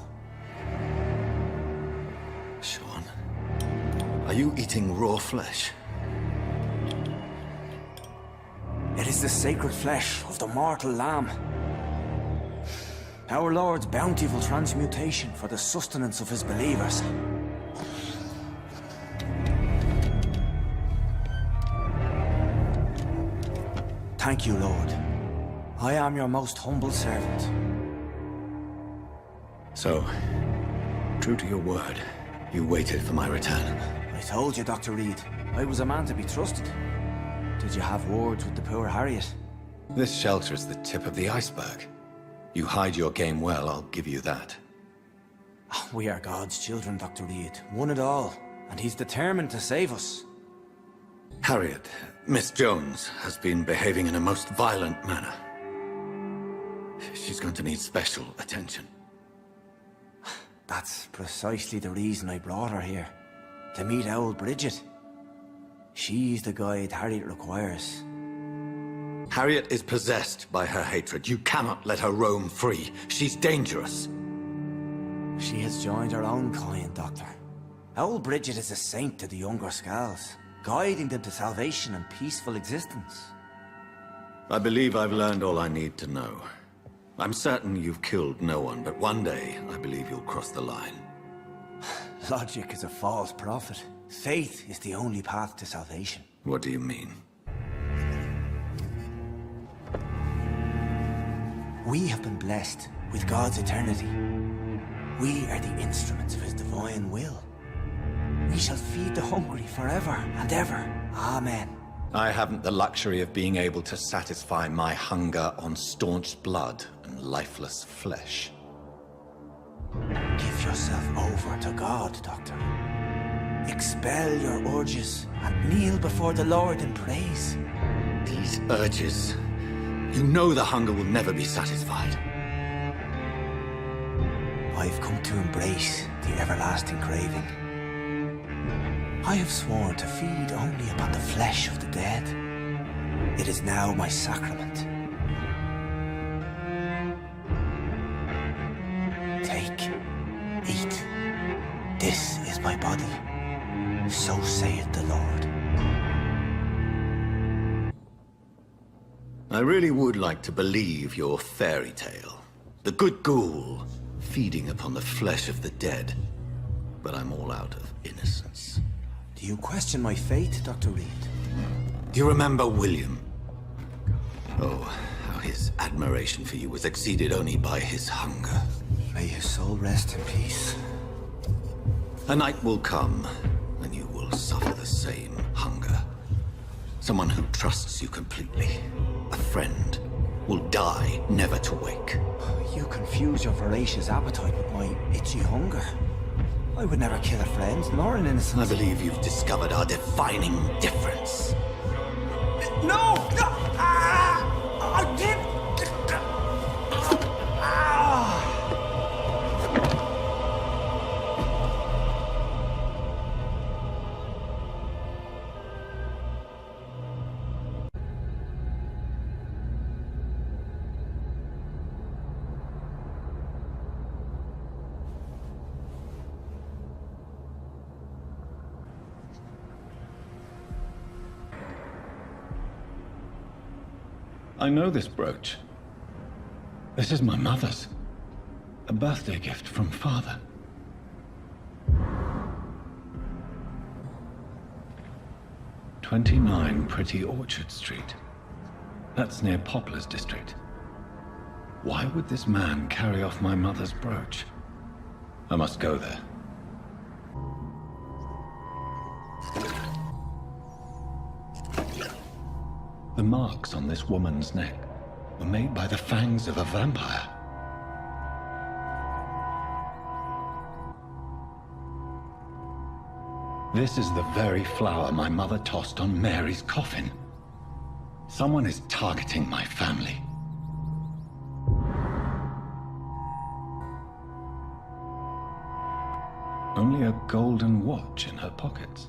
Speaker 3: Sean, are you eating raw flesh?
Speaker 5: It is the sacred flesh of the mortal lamb. Our Lord's bountiful transmutation for the sustenance of his believers. Thank you, Lord. I am your most humble servant.
Speaker 3: So, true to your word, you waited for my return.
Speaker 5: I told you, Dr. Reed, I was a man to be trusted. Did you have words with the poor Harriet?
Speaker 3: This shelter is the tip of the iceberg. You hide your game well, I'll give you that.
Speaker 5: We are God's children, Dr. Reed. One and all. And he's determined to save us.
Speaker 3: Harriet, Miss Jones, has been behaving in a most violent manner. She's going to need special attention.
Speaker 5: That's precisely the reason I brought her here. To meet old Bridget. She's the guide Harriet requires.
Speaker 3: Harriet is possessed by her hatred. You cannot let her roam free. She's dangerous.
Speaker 5: She has joined her own kind, Doctor. Old Bridget is a saint to the younger Scals, guiding them to salvation and peaceful existence.
Speaker 3: I believe I've learned all I need to know. I'm certain you've killed no one, but one day I believe you'll cross the line.
Speaker 5: Logic is a false prophet. Faith is the only path to salvation.
Speaker 3: What do you mean?
Speaker 5: We have been blessed with God's eternity. We are the instruments of his divine will. We shall feed the hungry forever and ever. Amen.
Speaker 3: I haven't the luxury of being able to satisfy my hunger on staunch blood and lifeless flesh.
Speaker 5: Give yourself over to God, Doctor. Expel your urges and kneel before the Lord in praise.
Speaker 3: These urges... You know the hunger will never be satisfied.
Speaker 5: I've come to embrace the everlasting craving. I have sworn to feed only upon the flesh of the dead. It is now my sacrament. Take, eat. This is my body. So saith the Lord.
Speaker 3: I really would like to believe your fairy tale. The good ghoul feeding upon the flesh of the dead. But I'm all out of innocence.
Speaker 5: Do you question my fate, Dr. Reed?
Speaker 3: Do you remember William? Oh, how his admiration for you was exceeded only by his hunger.
Speaker 5: May his soul rest in peace.
Speaker 3: A night will come, and you will suffer the same hunger. Someone who trusts you completely, a friend, will die never to wake.
Speaker 5: You confuse your voracious appetite with my itchy hunger. I would never kill a friend, nor an innocent.
Speaker 3: I believe you've discovered our defining difference.
Speaker 5: No! No! I did...
Speaker 3: I know this brooch. This is my mother's. A birthday gift from father. "29 Pretty Orchard Street. That's near Poplar's district. Why would this man carry off my mother's brooch? I must go there. The marks on this woman's neck were made by the fangs of a vampire. This is the very flower my mother tossed on Mary's coffin. Someone is targeting my family. Only a golden watch in her pockets.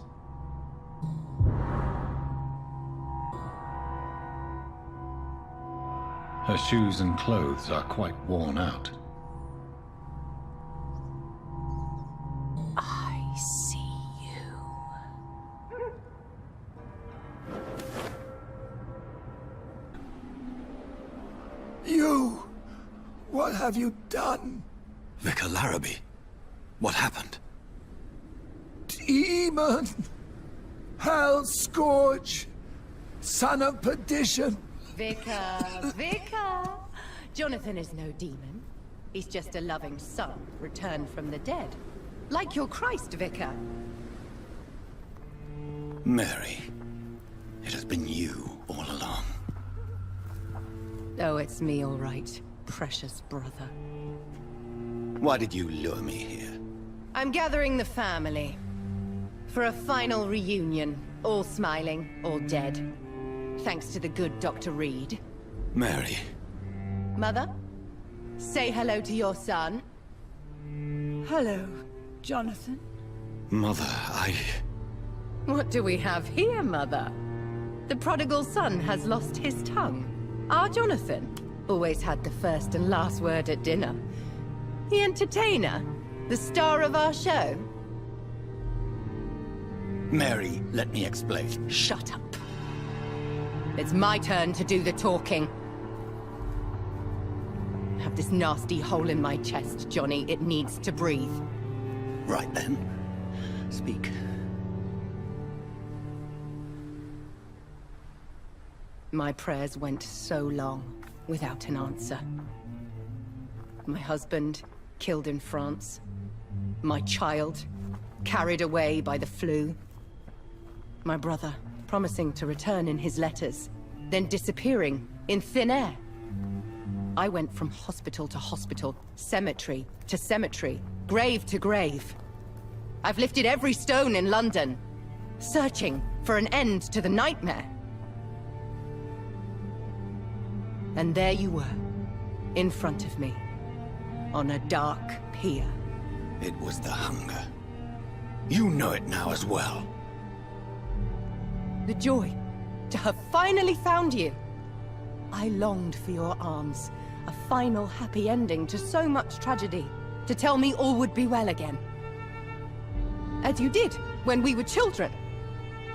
Speaker 3: Her shoes and clothes are quite worn out.
Speaker 14: I see you.
Speaker 18: You! What have you done?
Speaker 3: Vicar Larrabee, what happened?
Speaker 18: Demon! Hell scourge! Son of perdition!
Speaker 10: Vicar! Jonathan is no demon. He's just a loving son, returned from the dead. Like your Christ, Vicar.
Speaker 3: Mary, it has been you all along.
Speaker 10: Oh, it's me, all right. Precious brother.
Speaker 3: Why did you lure me here?
Speaker 10: I'm gathering the family. For a final reunion. All smiling, all dead. Thanks to the good Dr. Reed.
Speaker 3: Mary.
Speaker 10: Mother? Say hello to your son.
Speaker 19: Hello, Jonathan.
Speaker 3: Mother,
Speaker 10: What do we have here, Mother? The prodigal son has lost his tongue. Our Jonathan always had the first and last word at dinner. The entertainer, the star of our show.
Speaker 3: Mary, let me explain.
Speaker 10: Shut up. It's my turn to do the talking. I have this nasty hole in my chest, Johnny. It needs to breathe.
Speaker 3: Right then. Speak.
Speaker 10: My prayers went so long without an answer. My husband killed in France. My child carried away by the flu. My brother promising to return in his letters, then disappearing in thin air. I went from hospital to hospital, cemetery to cemetery, grave to grave. I've lifted every stone in London, searching for an end to the nightmare. And there you were, in front of me, on a dark pier.
Speaker 3: It was the hunger. You know it now as well.
Speaker 10: The joy to have finally found you. I longed for your arms, a final happy ending to so much tragedy, to tell me all would be well again. As you did when we were children.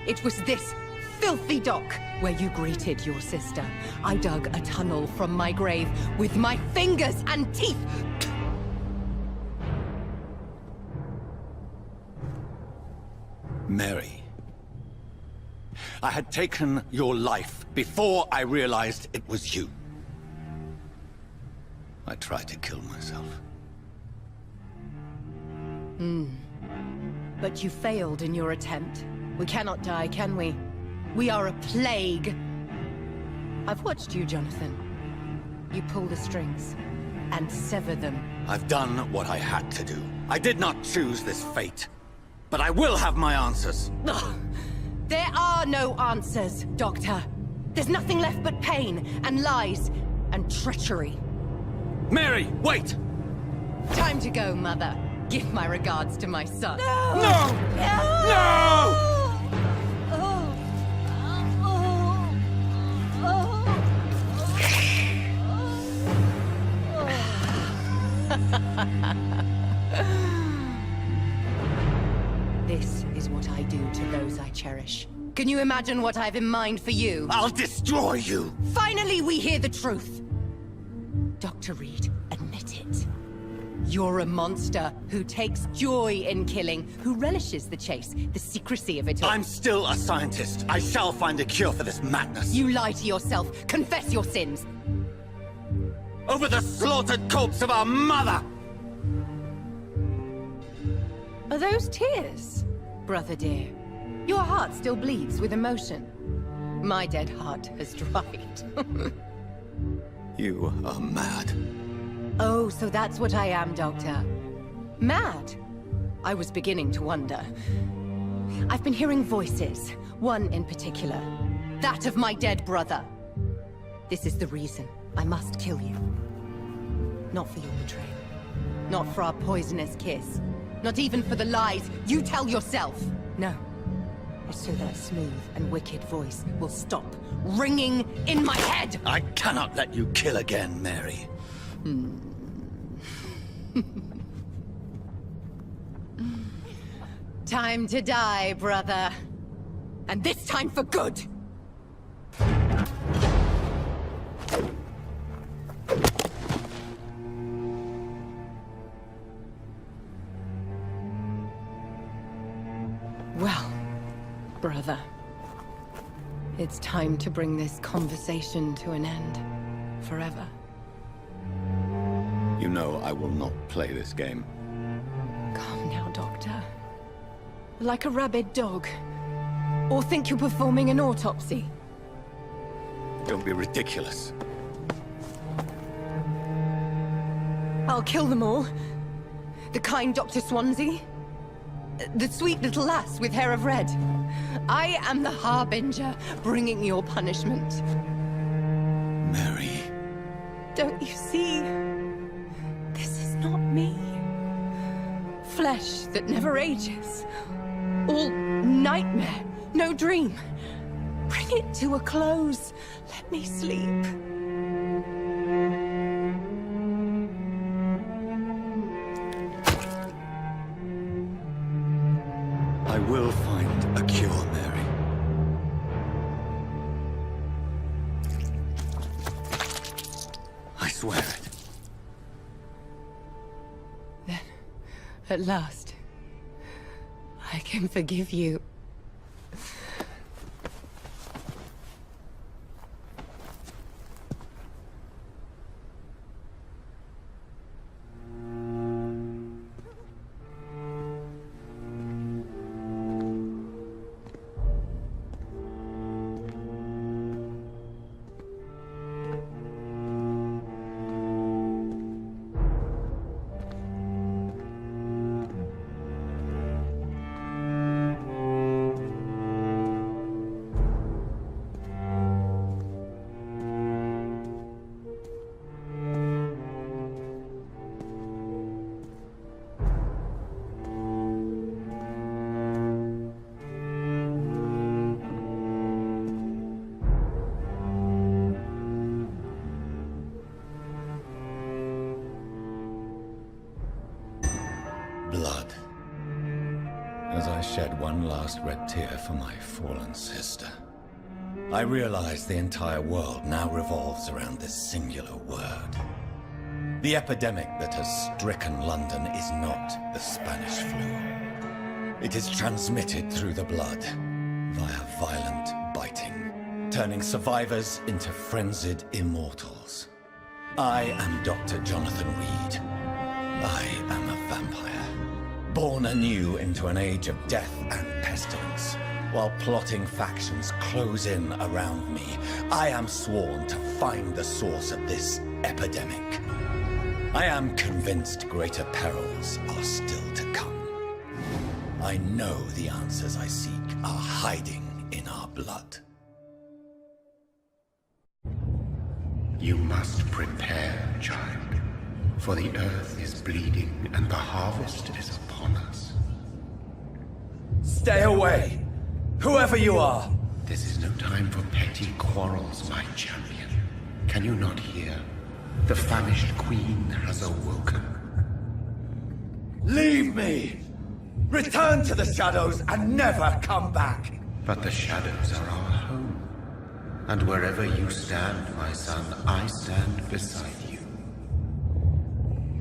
Speaker 10: It was this filthy dock where you greeted your sister. I dug a tunnel from my grave with my fingers and teeth.
Speaker 3: Mary. I had taken your life before I realized it was you. I tried to kill myself.
Speaker 10: But you failed in your attempt. We cannot die, can we? We are a plague. I've watched you, Jonathan. You pull the strings and sever them.
Speaker 3: I've done what I had to do. I did not choose this fate. But I will have my answers.
Speaker 10: Ugh. There are no answers, Doctor. There's nothing left but pain and lies and treachery.
Speaker 3: Mary, wait!
Speaker 10: Time to go, Mother. Give my regards to my son.
Speaker 3: No! No! No!
Speaker 10: This is what I do to those I cherish. Can you imagine what I've in mind for you?
Speaker 3: I'll destroy you!
Speaker 10: Finally, we hear the truth. Dr. Reed, admit it. You're a monster who takes joy in killing, who relishes the chase, the secrecy of it all.
Speaker 3: I'm still a scientist. I shall find a cure for this madness.
Speaker 10: You lie to yourself. Confess your sins.
Speaker 3: Over the slaughtered corpse of our mother!
Speaker 10: Are those tears, brother dear? Your heart still bleeds with emotion. My dead heart has dried.
Speaker 3: You are mad.
Speaker 10: Oh, so that's what I am, Doctor. Mad? I was beginning to wonder. I've been hearing voices, one in particular. That of my dead brother. This is the reason I must kill you. Not for your betrayal. Not for our poisonous kiss. Not even for the lies you tell yourself. No. It's so that smooth and wicked voice will stop ringing in my head.
Speaker 3: I cannot let you kill again, Mary.
Speaker 10: Time to die, brother. And this time for good. Well, brother, it's time to bring this conversation to an end. Forever.
Speaker 3: You know I will not play this game.
Speaker 10: Calm now, Doctor. Like a rabid dog. Or think you're performing an autopsy.
Speaker 3: Don't be ridiculous.
Speaker 10: I'll kill them all. The kind Dr. Swansea. The sweet little lass with hair of red. I am the Harbinger, bringing your punishment.
Speaker 3: Mary.
Speaker 10: Don't you see? This is not me. Flesh that never ages. All nightmare, no dream. Bring it to a close. Let me sleep.
Speaker 3: I will find a cure, Mary. I swear it.
Speaker 10: Then, at last, I can forgive you.
Speaker 3: Blood. As I shed one last red tear for my fallen sister, I realize the entire world now revolves around this singular word. The epidemic that has stricken London is not the Spanish flu. It is transmitted through the blood, via violent biting, turning survivors into frenzied immortals. I am Dr. Jonathan Reed. I am a vampire. Born anew into an age of death and pestilence. While plotting factions close in around me, I am sworn to find the source of this epidemic. I am convinced greater perils are still to come. I know the answers I seek are hiding in our blood.
Speaker 2: You must prepare, child. For the earth is bleeding and the harvest is upon us.
Speaker 3: Stay away! Whoever you are!
Speaker 2: This is no time for petty quarrels, my champion. Can you not hear? The famished queen has awoken.
Speaker 3: Leave me! Return to the shadows and never come back!
Speaker 2: But the shadows are our home. And wherever you stand, my son, I stand beside you.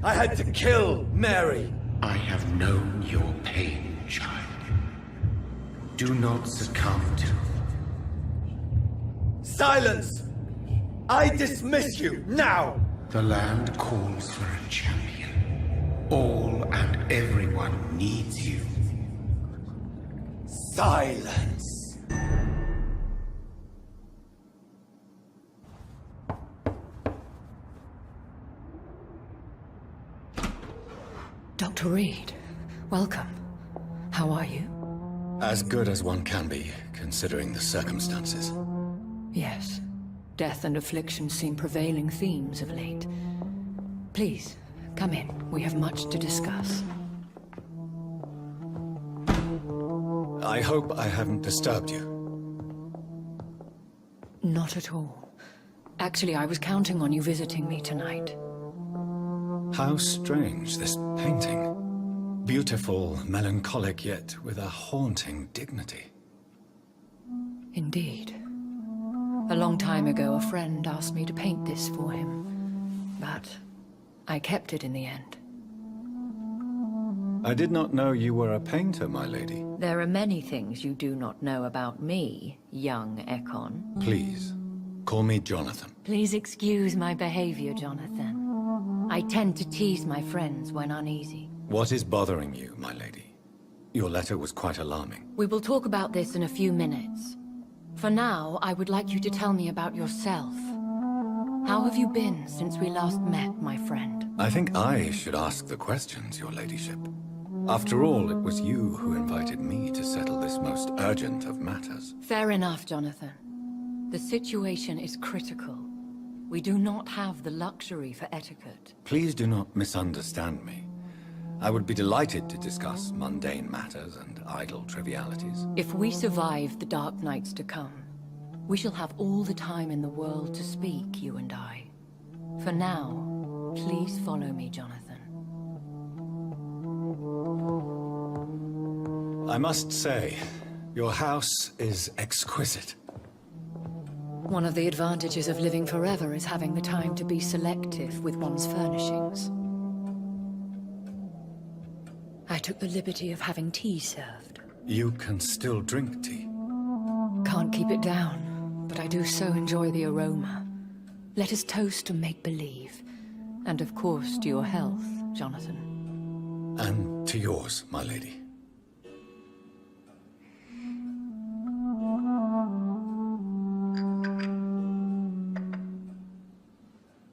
Speaker 3: I had to kill Mary.
Speaker 2: I have known your pain, child. Do not succumb to...
Speaker 3: Silence! I dismiss you, now!
Speaker 2: The land calls for a champion. All and everyone needs you.
Speaker 3: Silence!
Speaker 12: Dr. Reed, welcome. How are you?
Speaker 3: As good as one can be, considering the circumstances.
Speaker 12: Yes. Death and affliction seem prevailing themes of late. Please, come in. We have much to discuss.
Speaker 3: I hope I haven't disturbed you.
Speaker 12: Not at all. Actually, I was counting on you visiting me tonight.
Speaker 3: How strange, this painting. Beautiful, melancholic, yet with a haunting dignity.
Speaker 12: Indeed. A long time ago, a friend asked me to paint this for him. But I kept it in the end.
Speaker 3: I did not know you were a painter, my lady.
Speaker 12: There are many things you do not know about me, young Ekon.
Speaker 3: Please, call me Jonathan.
Speaker 12: Please excuse my behavior, Jonathan. I tend to tease my friends when uneasy.
Speaker 3: What is bothering you, my lady? Your letter was quite alarming.
Speaker 12: We will talk about this in a few minutes. For now, I would like you to tell me about yourself. How have you been since we last met, my friend?
Speaker 3: I think I should ask the questions, your ladyship. After all, it was you who invited me to settle this most urgent of matters.
Speaker 12: Fair enough, Jonathan. The situation is critical. We do not have the luxury for etiquette.
Speaker 3: Please do not misunderstand me. I would be delighted to discuss mundane matters and idle trivialities.
Speaker 12: If we survive the dark nights to come, we shall have all the time in the world to speak, you and I. For now, please follow me, Jonathan.
Speaker 3: I must say, your house is exquisite.
Speaker 12: One of the advantages of living forever is having the time to be selective with one's furnishings. I took the liberty of having tea served.
Speaker 3: You can still drink tea.
Speaker 12: Can't keep it down, but I do so enjoy the aroma. Let us toast to make-believe. And of course to your health, Jonathan.
Speaker 3: And to yours, my lady.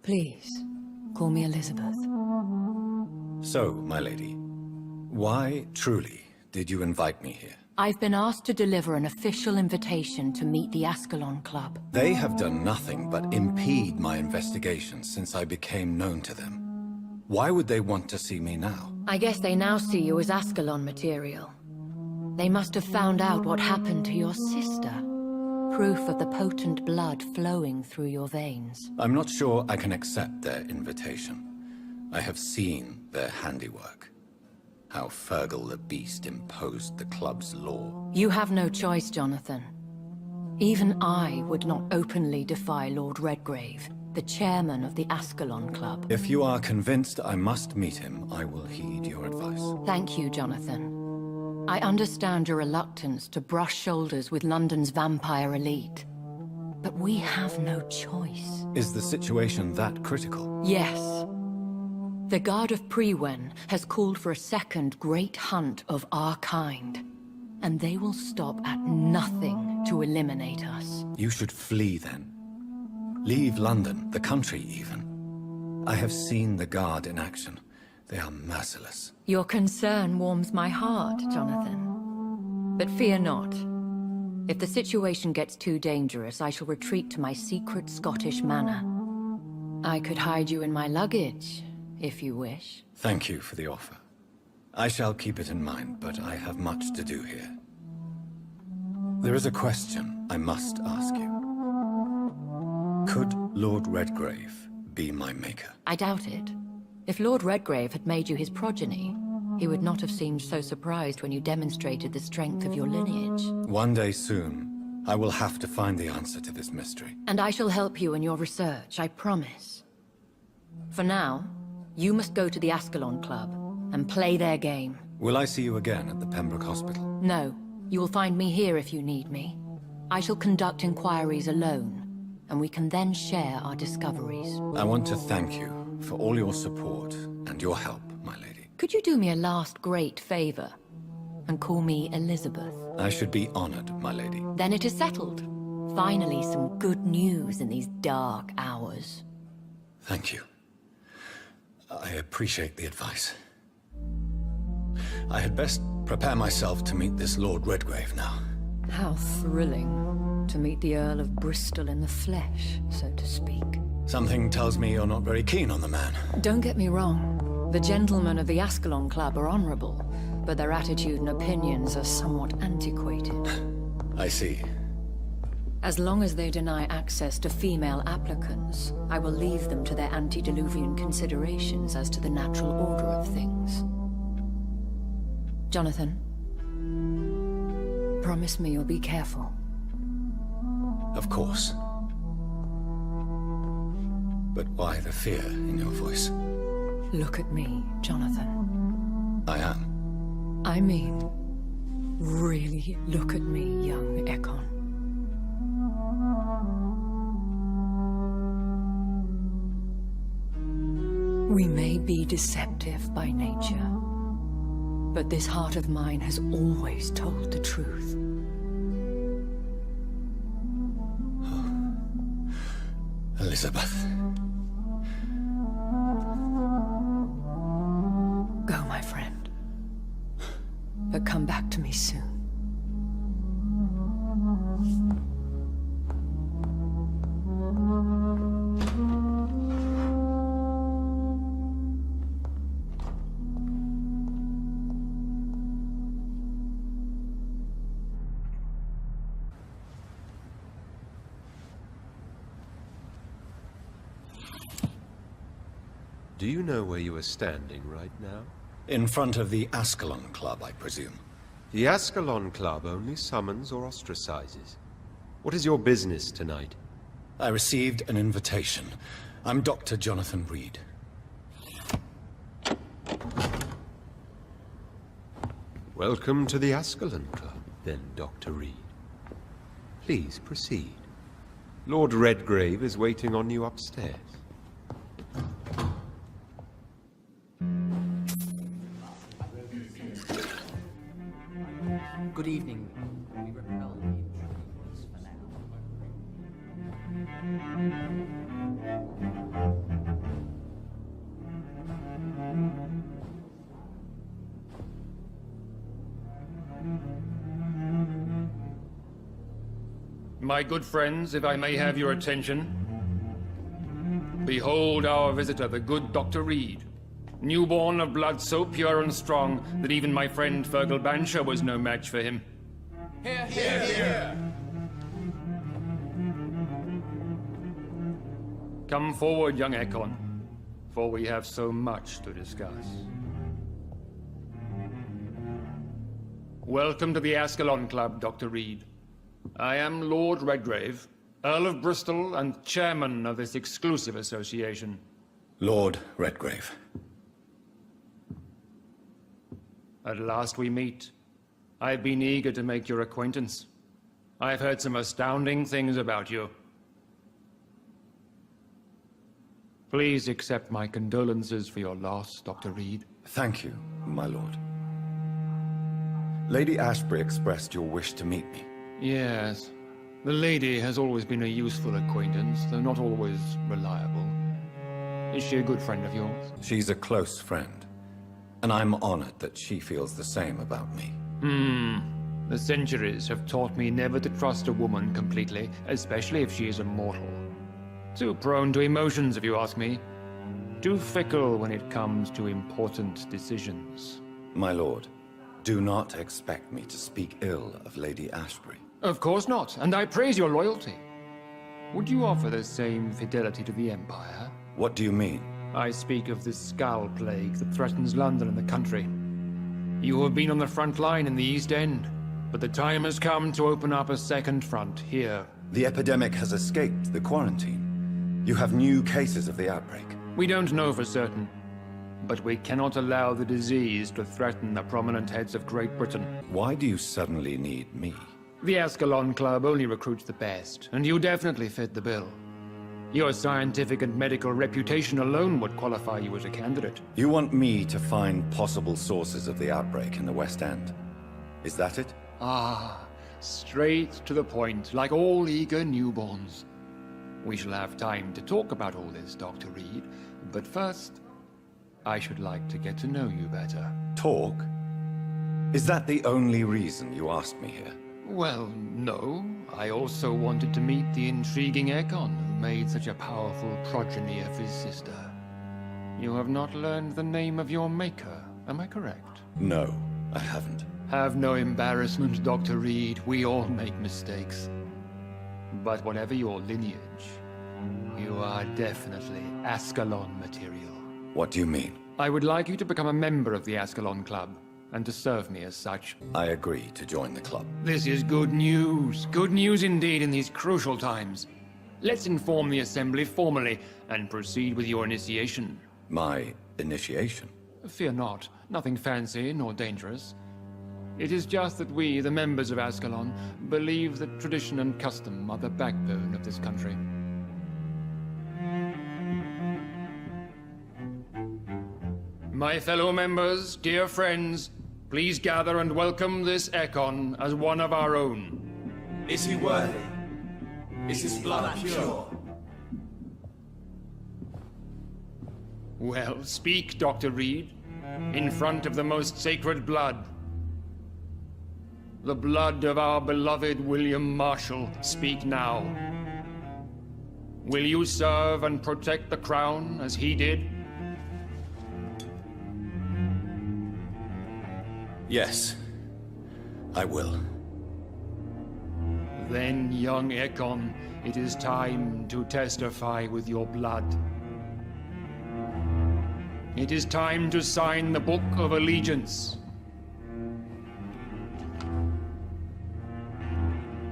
Speaker 12: Please, call me Elizabeth.
Speaker 3: So, my lady, why, truly, did you invite me here?
Speaker 12: I've been asked to deliver an official invitation to meet the Ascalon Club.
Speaker 3: They have done nothing but impede my investigation since I became known to them. Why would they want to see me now?
Speaker 12: I guess they now see you as Ascalon material. They must have found out what happened to your sister. Proof of the potent blood flowing through your veins.
Speaker 3: I'm not sure I can accept their invitation. I have seen their handiwork. How Fergal the Beast imposed the club's law.
Speaker 12: You have no choice, Jonathan. Even I would not openly defy Lord Redgrave, the chairman of the Ascalon Club.
Speaker 3: If you are convinced I must meet him, I will heed your advice.
Speaker 12: Thank you, Jonathan. I understand your reluctance to brush shoulders with London's vampire elite. But we have no choice.
Speaker 3: Is the situation that critical?
Speaker 12: Yes. The Guard of Prewen has called for a second great hunt of our kind. And they will stop at nothing to eliminate us.
Speaker 3: You should flee then. Leave London, the country even. I have seen the Guard in action. They are merciless.
Speaker 12: Your concern warms my heart, Jonathan. But fear not. If the situation gets too dangerous, I shall retreat to my secret Scottish manor. I could hide you in my luggage, if you wish.
Speaker 3: Thank you for the offer. I shall keep it in mind, but I have much to do here. There is a question I must ask you. Could Lord Redgrave be my maker?
Speaker 12: I doubt it. If Lord Redgrave had made you his progeny, he would not have seemed so surprised when you demonstrated the strength of your lineage.
Speaker 3: One day soon, I will have to find the answer to this mystery.
Speaker 12: And I shall help you in your research, I promise. For now, you must go to the Ascalon Club and play their game.
Speaker 3: Will I see you again at the Pembroke Hospital?
Speaker 12: No. You will find me here if you need me. I shall conduct inquiries alone, and we can then share our discoveries.
Speaker 3: I want to thank you for all your support and your help, my lady.
Speaker 12: Could you do me a last great favor and call me Elizabeth?
Speaker 3: I should be honored, my lady.
Speaker 12: Then it is settled. Finally, some good news in these dark hours.
Speaker 3: Thank you. I appreciate the advice. I had best prepare myself to meet this Lord Redgrave now.
Speaker 12: How thrilling to meet the Earl of Bristol in the flesh, so to speak.
Speaker 3: Something tells me you're not very keen on the man.
Speaker 12: Don't get me wrong. The gentlemen of the Ascalon Club are honorable, but their attitude and opinions are somewhat antiquated.
Speaker 3: I see.
Speaker 12: As long as they deny access to female applicants, I will leave them to their antediluvian considerations as to the natural order of things. Jonathan, promise me you'll be careful.
Speaker 3: Of course. But why the fear in your voice?
Speaker 12: Look at me, Jonathan.
Speaker 3: I am.
Speaker 12: I mean, really look at me, young Ekon. We may be deceptive by nature, but this heart of mine has always told the truth.
Speaker 3: Elizabeth.
Speaker 22: me soon.
Speaker 20: Do you know where you are standing right now?
Speaker 3: In front of the Ascalon Club, I presume.
Speaker 20: The Ascalon Club only summons or ostracizes. What is your business tonight?
Speaker 3: I received an invitation. I'm Dr. Jonathan Reed.
Speaker 20: Welcome to the Ascalon Club, then, Dr. Reed. Please proceed. Lord Redgrave is waiting on you upstairs.
Speaker 1: Good evening. We repel the intruders for
Speaker 8: My good friends, if I may have your attention. Behold our visitor, the good Dr. Reed. Newborn of blood so pure and strong that even my friend Fergal Bansher was no match for him.
Speaker 1: Hear, hear, hear!
Speaker 8: Come forward, young Ekon, for we have so much to discuss. Welcome to the Ascalon Club, Dr. Reed. I am Lord Redgrave, Earl of Bristol and chairman of this exclusive association.
Speaker 3: Lord Redgrave.
Speaker 8: At last we meet. I've been eager to make your acquaintance. I've heard some astounding things about you. Please accept my condolences for your loss, Dr. Reed.
Speaker 3: Thank you, my lord. Lady Ashbury expressed your wish to meet me.
Speaker 8: Yes. The lady has always been a useful acquaintance, though not always reliable. Is she a good friend of yours?
Speaker 3: She's a close friend, and I'm honored that she feels the same about me.
Speaker 8: The centuries have taught me never to trust a woman completely, especially if she is a mortal. Too prone to emotions, if you ask me. Too fickle when it comes to important decisions.
Speaker 3: My lord, do not expect me to speak ill of Lady Ashbury.
Speaker 8: Of course not, and I praise your loyalty. Would you offer the same fidelity to the Empire?
Speaker 3: What do you mean?
Speaker 8: I speak of the Skull Plague that threatens London and the country. You have been on the front line in the East End, but the time has come to open up a second front here.
Speaker 3: The epidemic has escaped the quarantine. You have new cases of the outbreak.
Speaker 8: We don't know for certain, but we cannot allow the disease to threaten the prominent heads of Great Britain.
Speaker 3: Why do you suddenly need me?
Speaker 8: The Ascalon Club only recruits the best, and you definitely fit the bill. Your scientific and medical reputation alone would qualify you as a candidate.
Speaker 3: You want me to find possible sources of the outbreak in the West End. Is that it?
Speaker 8: Ah, straight to the point, like all eager newborns. We shall have time to talk about all this, Dr. Reed, but first, I should like to get to know you better.
Speaker 3: Talk? Is that the only reason you asked me here?
Speaker 8: Well, no. I also wanted to meet the intriguing Ekon, who made such a powerful progeny of his sister. You have not learned the name of your maker, am I correct?
Speaker 3: No, I haven't.
Speaker 8: Have no embarrassment, Dr. Reed. We all make mistakes. But whatever your lineage, you are definitely Ascalon material.
Speaker 3: What do you mean?
Speaker 8: I would like you to become a member of the Ascalon Club, and to serve me as such.
Speaker 3: I agree to join the club.
Speaker 8: This is good news. Good news indeed in these crucial times. Let's inform the Assembly formally, and proceed with your initiation.
Speaker 3: My initiation?
Speaker 8: Fear not. Nothing fancy nor dangerous. It is just that we, the members of Ascalon, believe that tradition and custom are the backbone of this country. My fellow members, dear friends, please gather and welcome this Ekon as one of our own.
Speaker 6: Is he worthy? Is his blood pure?
Speaker 8: Well, speak, Dr. Reed, in front of the most sacred blood. The blood of our beloved William Marshall, speak now. Will you serve and protect the crown as he did?
Speaker 3: Yes, I will.
Speaker 8: Then, young Ekon, it is time to testify with your blood. It is time to sign the Book of Allegiance.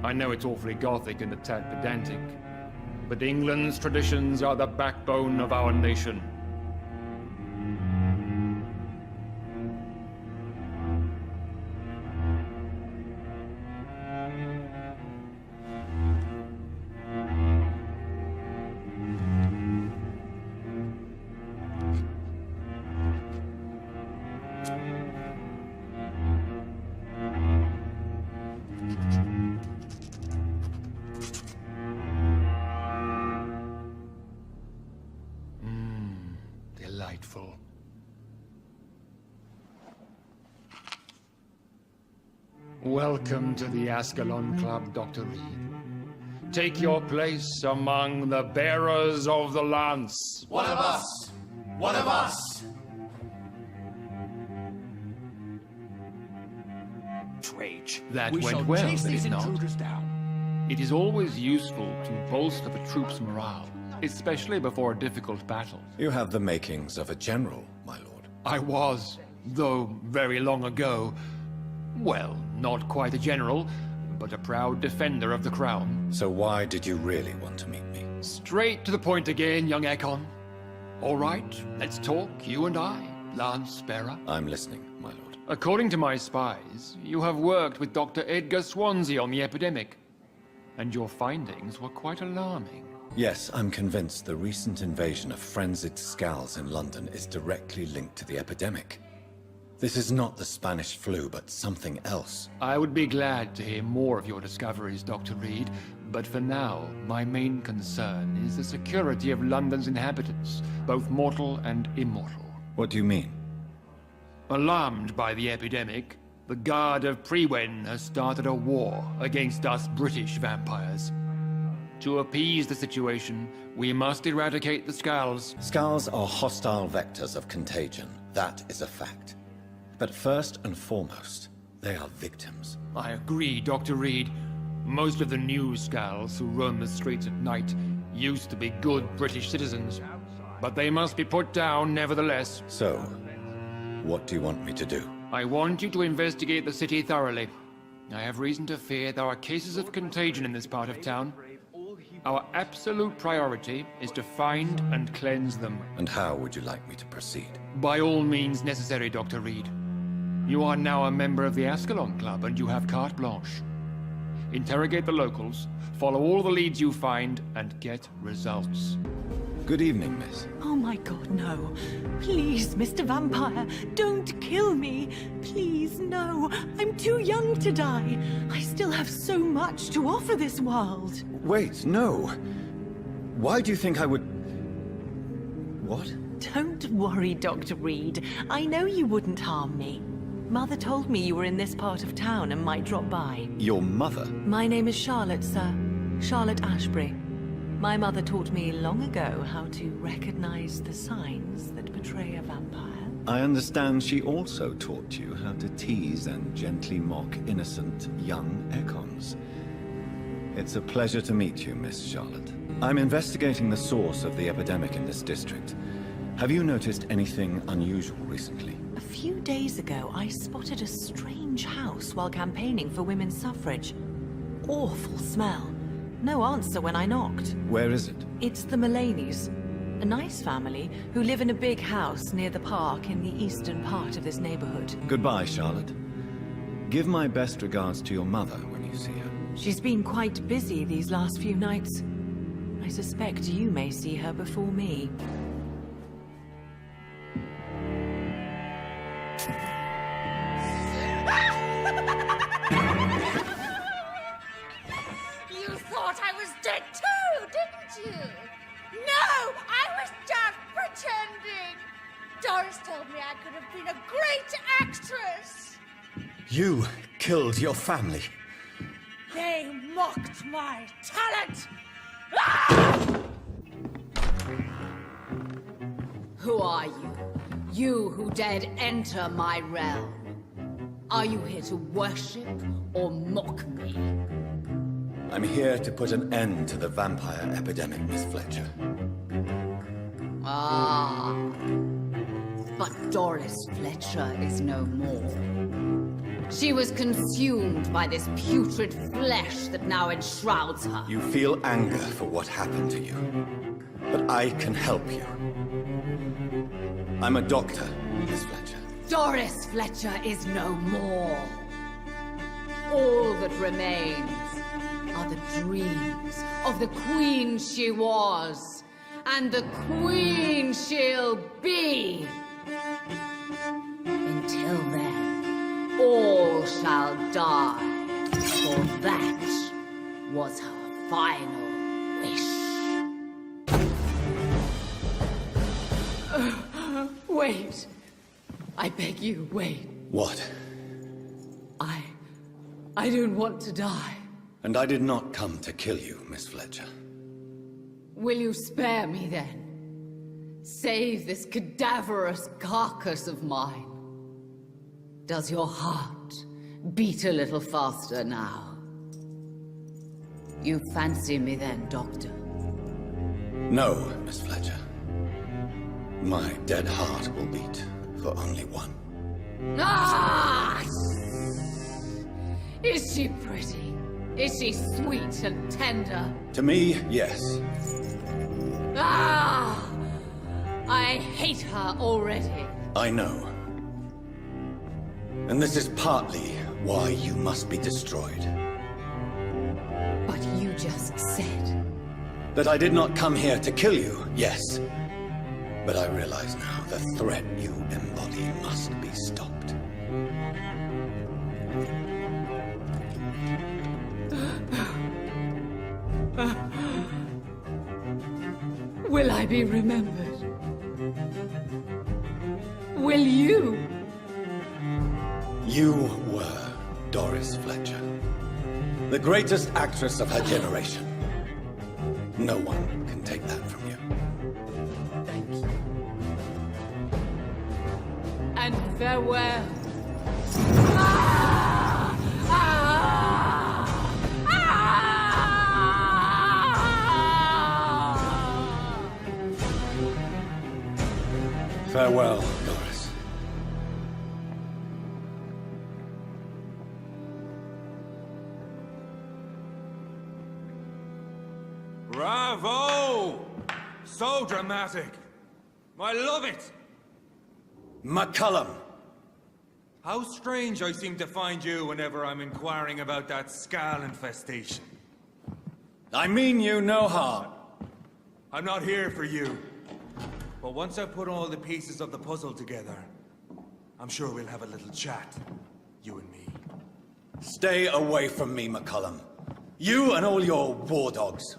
Speaker 8: I know it's awfully gothic and a tad pedantic, but England's traditions are the backbone of our nation. Delightful. Welcome to the Ascalon Club, Dr. Reed. Take your place among the bearers of the lance.
Speaker 6: One of us! One of us!
Speaker 11: Rage.
Speaker 8: That
Speaker 11: We
Speaker 8: went
Speaker 11: shall
Speaker 8: well,
Speaker 11: chase
Speaker 8: did
Speaker 11: these
Speaker 8: it not?
Speaker 11: intruders down.
Speaker 8: It is always useful to bolster the troops' morale, especially before a difficult battle.
Speaker 3: You have the makings of a general, my lord.
Speaker 8: I was, though very long ago. Well, not quite a general, but a proud defender of the crown.
Speaker 3: So why did you really want to meet me?
Speaker 8: Straight to the point again, young Ekon. All right, let's talk, you and I, Lance Bearer.
Speaker 3: I'm listening, my lord.
Speaker 8: According to my spies, you have worked with Dr. Edgar Swansea on the epidemic, and your findings were quite alarming.
Speaker 3: Yes, I'm convinced the recent invasion of frenzied Scals in London is directly linked to the epidemic. This is not the Spanish flu, but something else.
Speaker 8: I would be glad to hear more of your discoveries, Dr. Reed, but for now, my main concern is the security of London's inhabitants, both mortal and immortal.
Speaker 3: What do you mean?
Speaker 8: Alarmed by the epidemic, the Guard of Priwen has started a war against us British vampires. To appease the situation, we must eradicate the Scals.
Speaker 3: Scals are hostile vectors of contagion. That is a fact. But first and foremost, they are victims.
Speaker 8: I agree, Dr. Reed. Most of the new Scals who roam the streets at night used to be good British citizens, but they must be put down nevertheless.
Speaker 3: So, what do you want me to do?
Speaker 8: I want you to investigate the city thoroughly. I have reason to fear there are cases of contagion in this part of town. Our absolute priority is to find and cleanse them.
Speaker 3: And how would you like me to proceed?
Speaker 8: By all means necessary, Dr. Reed. You are now a member of the Ascalon Club, and you have carte blanche. Interrogate the locals, follow all the leads you find, and get results.
Speaker 3: Good evening, miss.
Speaker 14: Oh my god, no. Please, Mr. Vampire, don't kill me. Please, no. I'm too young to die. I still have so much to offer this world.
Speaker 3: Wait, no. Why do you think I would... What?
Speaker 14: Don't worry, Dr. Reed. I know you wouldn't harm me. Mother told me you were in this part of town and might drop by.
Speaker 3: Your mother?
Speaker 14: My name is Charlotte, sir. Charlotte Ashbury. My mother taught me long ago how to recognize the signs that betray a vampire.
Speaker 3: I understand she also taught you how to tease and gently mock innocent young Ekons. It's a pleasure to meet you, Miss Charlotte. I'm investigating the source of the epidemic in this district. Have you noticed anything unusual recently?
Speaker 14: A few days ago, I spotted a strange house while campaigning for women's suffrage. Awful smell. No answer when I knocked.
Speaker 3: Where is it?
Speaker 14: It's the Mullaneys, a nice family who live in a big house near the park in the eastern part of this neighborhood.
Speaker 3: Goodbye, Charlotte. Give my best regards to your mother when you see her.
Speaker 14: She's been quite busy these last few nights. I suspect you may see her before me.
Speaker 16: You thought I was dead too, didn't you? No, I was just pretending. Doris told me I could have been a great actress.
Speaker 3: You killed your family.
Speaker 16: They mocked my talent!
Speaker 10: Who are you? You who dared enter my realm. Are you here to worship or mock me?
Speaker 3: I'm here to put an end to the vampire epidemic, Miss Fletcher.
Speaker 10: Ah. But Doris Fletcher is no more. She was consumed by this putrid flesh that now enshrouds her.
Speaker 3: You feel anger for what happened to you. But I can help you. I'm a doctor, Miss Fletcher.
Speaker 10: Doris Fletcher is no more. All that remains are the dreams of the queen she was, and the queen she'll be. Until then, all shall die, for that was her final wish. Wait. I beg you, wait.
Speaker 3: What?
Speaker 10: I don't want to die.
Speaker 3: And I did not come to kill you, Miss Fletcher.
Speaker 10: Will you spare me then? Save this cadaverous carcass of mine. Does your heart beat a little faster now? You fancy me then, Doctor?
Speaker 3: No, Miss Fletcher. My dead heart will beat for only one.
Speaker 10: Ah! Is she pretty? Is she sweet and tender?
Speaker 3: To me, yes.
Speaker 10: Ah! I hate her already.
Speaker 3: I know. And this is partly why you must be destroyed.
Speaker 10: But you just said...
Speaker 3: That I did not come here to kill you, yes. But I realize now the threat you embody must be stopped.
Speaker 10: Will I be remembered? Will you?
Speaker 3: You were Doris Fletcher. The greatest actress of her generation. No one can take that from you.
Speaker 10: Thank you. And farewell. Ah! Ah!
Speaker 3: Farewell, Doris.
Speaker 4: Bravo! So dramatic. I love it.
Speaker 3: McCullum!
Speaker 4: How strange I seem to find you whenever I'm inquiring about that Skal infestation.
Speaker 3: I mean you no harm.
Speaker 4: I'm not here for you. But once I've put all the pieces of the puzzle together, I'm sure we'll have a little chat, you and me.
Speaker 3: Stay away from me, McCullum. You and all your war dogs.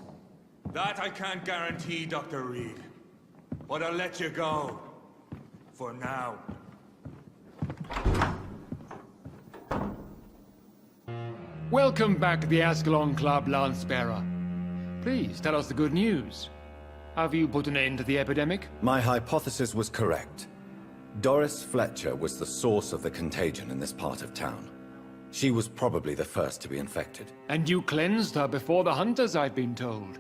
Speaker 4: That I can't guarantee, Dr. Reed. But I'll let you go. For now.
Speaker 8: Welcome back to the Ascalon Club, Lance-Bearer. Please tell us the good news. Have you put an end to the epidemic?
Speaker 3: My hypothesis was correct. Doris Fletcher was the source of the contagion in this part of town. She was probably the first to be infected.
Speaker 8: And you cleansed her before the hunters, I've been told.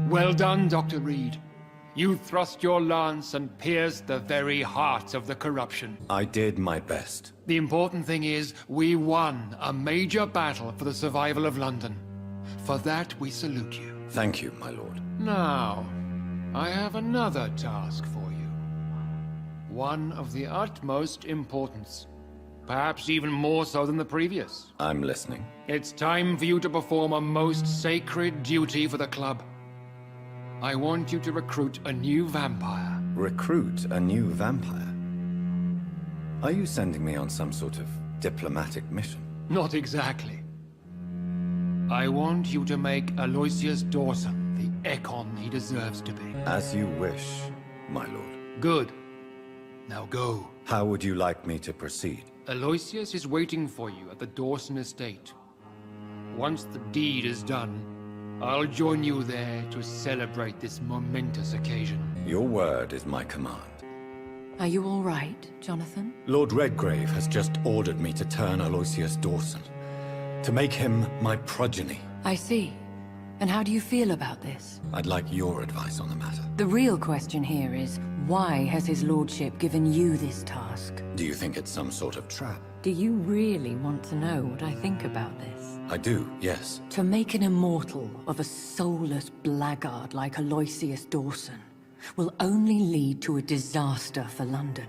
Speaker 8: Well done, Dr. Reed. You thrust your lance and pierced the very heart of the corruption.
Speaker 3: I did my best.
Speaker 8: The important thing is, we won a major battle for the survival of London. For that, we salute you.
Speaker 3: Thank you, my lord.
Speaker 8: Now, I have another task for you. One of the utmost importance. Perhaps even more so than the previous.
Speaker 3: I'm listening.
Speaker 8: It's time for you to perform a most sacred duty for the club. I want you to recruit a new vampire.
Speaker 3: Recruit a new vampire? Are you sending me on some sort of diplomatic mission?
Speaker 8: Not exactly. I want you to make Aloysius Dawson the Ekon he deserves to be.
Speaker 3: As you wish, my lord.
Speaker 8: Good. Now go.
Speaker 3: How would you like me to proceed?
Speaker 8: Aloysius is waiting for you at the Dawson estate. Once the deed is done, I'll join you there to celebrate this momentous occasion.
Speaker 3: Your word is my command.
Speaker 12: Are you all right, Jonathan?
Speaker 3: Lord Redgrave has just ordered me to turn Aloysius Dawson, to make him my progeny.
Speaker 12: I see. And how do you feel about this?
Speaker 3: I'd like your advice on the matter.
Speaker 12: The real question here is, why has his lordship given you this task?
Speaker 3: Do you think it's some sort of trap?
Speaker 12: Do you really want to know what I think about this?
Speaker 3: I do, yes.
Speaker 12: To make an immortal of a soulless blackguard like Aloysius Dawson will only lead to a disaster for London.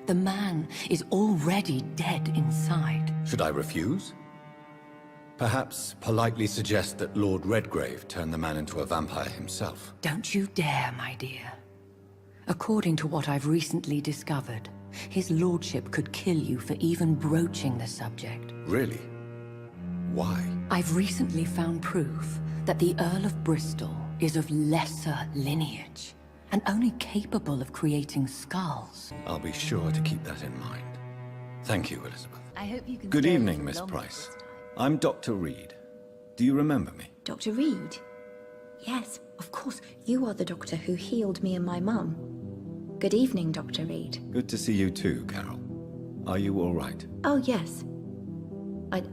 Speaker 12: The man is already dead inside.
Speaker 3: Should I refuse? Perhaps politely suggest that Lord Redgrave turn the man into a vampire himself.
Speaker 12: Don't you dare, my dear. According to what I've recently discovered, his lordship could kill you for even broaching the subject.
Speaker 3: Really? Why?
Speaker 12: I've recently found proof that the Earl of Bristol is of lesser lineage, and only capable of creating skulls.
Speaker 3: I'll be sure to keep that in mind. Thank you, Elizabeth.
Speaker 14: I hope you can
Speaker 3: Good
Speaker 14: stay
Speaker 3: evening,
Speaker 14: for
Speaker 3: Miss
Speaker 14: long
Speaker 3: Price.
Speaker 14: this time.
Speaker 3: I'm Dr. Reed. Do you remember me?
Speaker 15: Dr. Reed? Yes, of course. You are the doctor who healed me and my mum. Good evening, Dr. Reed.
Speaker 3: Good to see you too, Carol. Are you all right?
Speaker 15: Oh, yes.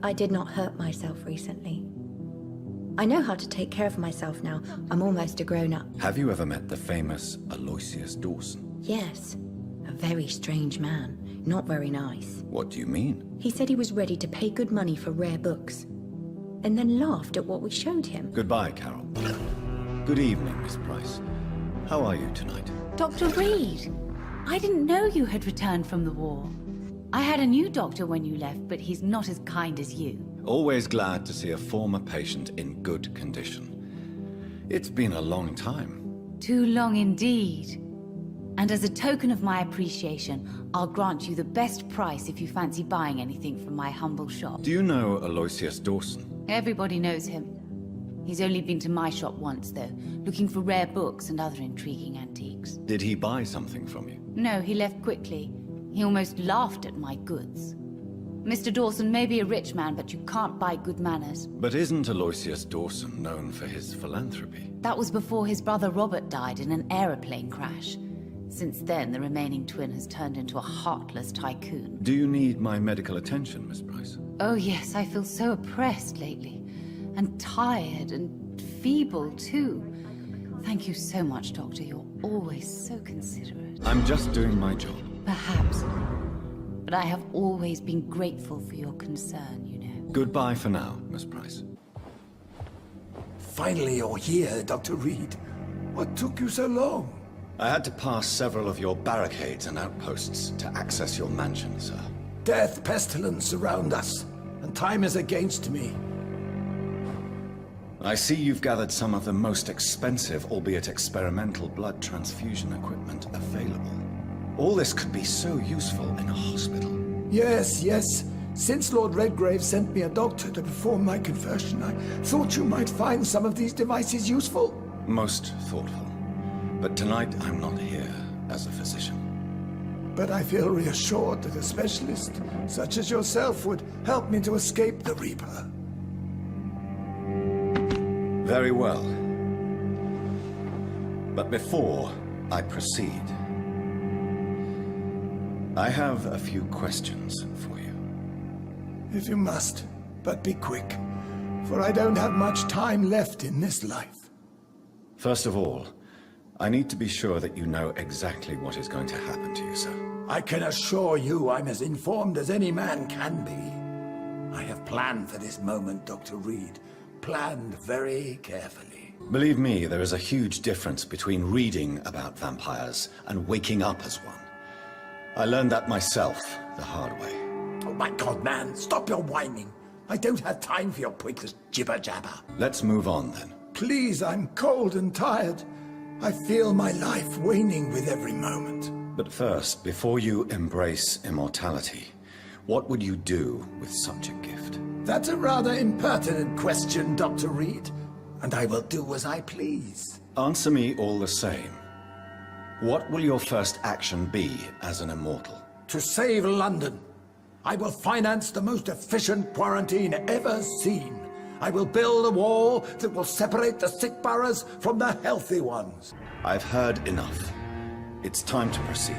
Speaker 15: I did not hurt myself recently. I know how to take care of myself now. I'm almost a grown-up.
Speaker 3: Have you ever met the famous Aloysius Dawson?
Speaker 15: Yes. A very strange man. Not very nice.
Speaker 3: What do you mean?
Speaker 15: He said he was ready to pay good money for rare books, and then laughed at what we showed him.
Speaker 3: Goodbye, Carol. Good evening, Miss Price. How are you tonight?
Speaker 14: Dr. Reed, I didn't know you had returned from the war. I had a new doctor when you left, but he's not as kind as you.
Speaker 3: Always glad to see a former patient in good condition. It's been a long time.
Speaker 14: Too long indeed. And as a token of my appreciation, I'll grant you the best price if you fancy buying anything from my humble shop.
Speaker 3: Do you know Aloysius Dawson?
Speaker 14: Everybody knows him. He's only been to my shop once, though, looking for rare books and other intriguing antiques.
Speaker 3: Did he buy something from you?
Speaker 14: No, he left quickly. He almost laughed at my goods. Mr. Dawson may be a rich man, but you can't buy good manners.
Speaker 3: But isn't Aloysius Dawson known for his philanthropy?
Speaker 14: That was before his brother Robert died in an aeroplane crash. Since then, the remaining twin has turned into a heartless tycoon.
Speaker 3: Do you need my medical attention, Miss Price?
Speaker 14: Oh yes, I feel so oppressed lately. And tired and feeble, too. Thank you so much, Doctor. You're always so considerate.
Speaker 3: I'm just doing my job.
Speaker 14: Perhaps. But I have always been grateful for your concern, you know.
Speaker 3: Goodbye for now, Miss Price.
Speaker 6: Finally you're here, Dr. Reed. What took you so long?
Speaker 3: I had to pass several of your barricades and outposts to access your mansion, sir.
Speaker 6: Death, pestilence surround us, and time is against me.
Speaker 3: I see you've gathered some of the most expensive, albeit experimental, blood transfusion equipment available. All this could be so useful in a hospital.
Speaker 6: Yes, yes. Since Lord Redgrave sent me a doctor to perform my conversion, I thought you might find some of these devices useful.
Speaker 3: Most thoughtful. But tonight I'm not here as a physician.
Speaker 6: But I feel reassured that a specialist such as yourself would help me to escape the Reaper.
Speaker 3: Very well. But before I proceed, I have a few questions for you.
Speaker 6: If you must, but be quick, for I don't have much time left in this life.
Speaker 3: First of all, I need to be sure that you know exactly what is going to happen to you, sir.
Speaker 6: I can assure you I'm as informed as any man can be. I have planned for this moment, Dr. Reed. Planned very carefully.
Speaker 3: Believe me, there is a huge difference between reading about vampires and waking up as one. I learned that myself the hard way.
Speaker 6: Oh my God, man, stop your whining. I don't have time for your pointless jibber-jabber.
Speaker 3: Let's move on, then.
Speaker 6: Please, I'm cold and tired. I feel my life waning with every moment.
Speaker 3: But first, before you embrace immortality, what would you do with such a gift?
Speaker 6: That's a rather impertinent question, Dr. Reed, and I will do as I please.
Speaker 3: Answer me all the same. What will your first action be as an immortal?
Speaker 6: To save London.
Speaker 18: I will finance the most efficient quarantine ever seen. I will build a wall that will separate the sick boroughs from the healthy ones.
Speaker 3: I've heard enough. It's time to proceed.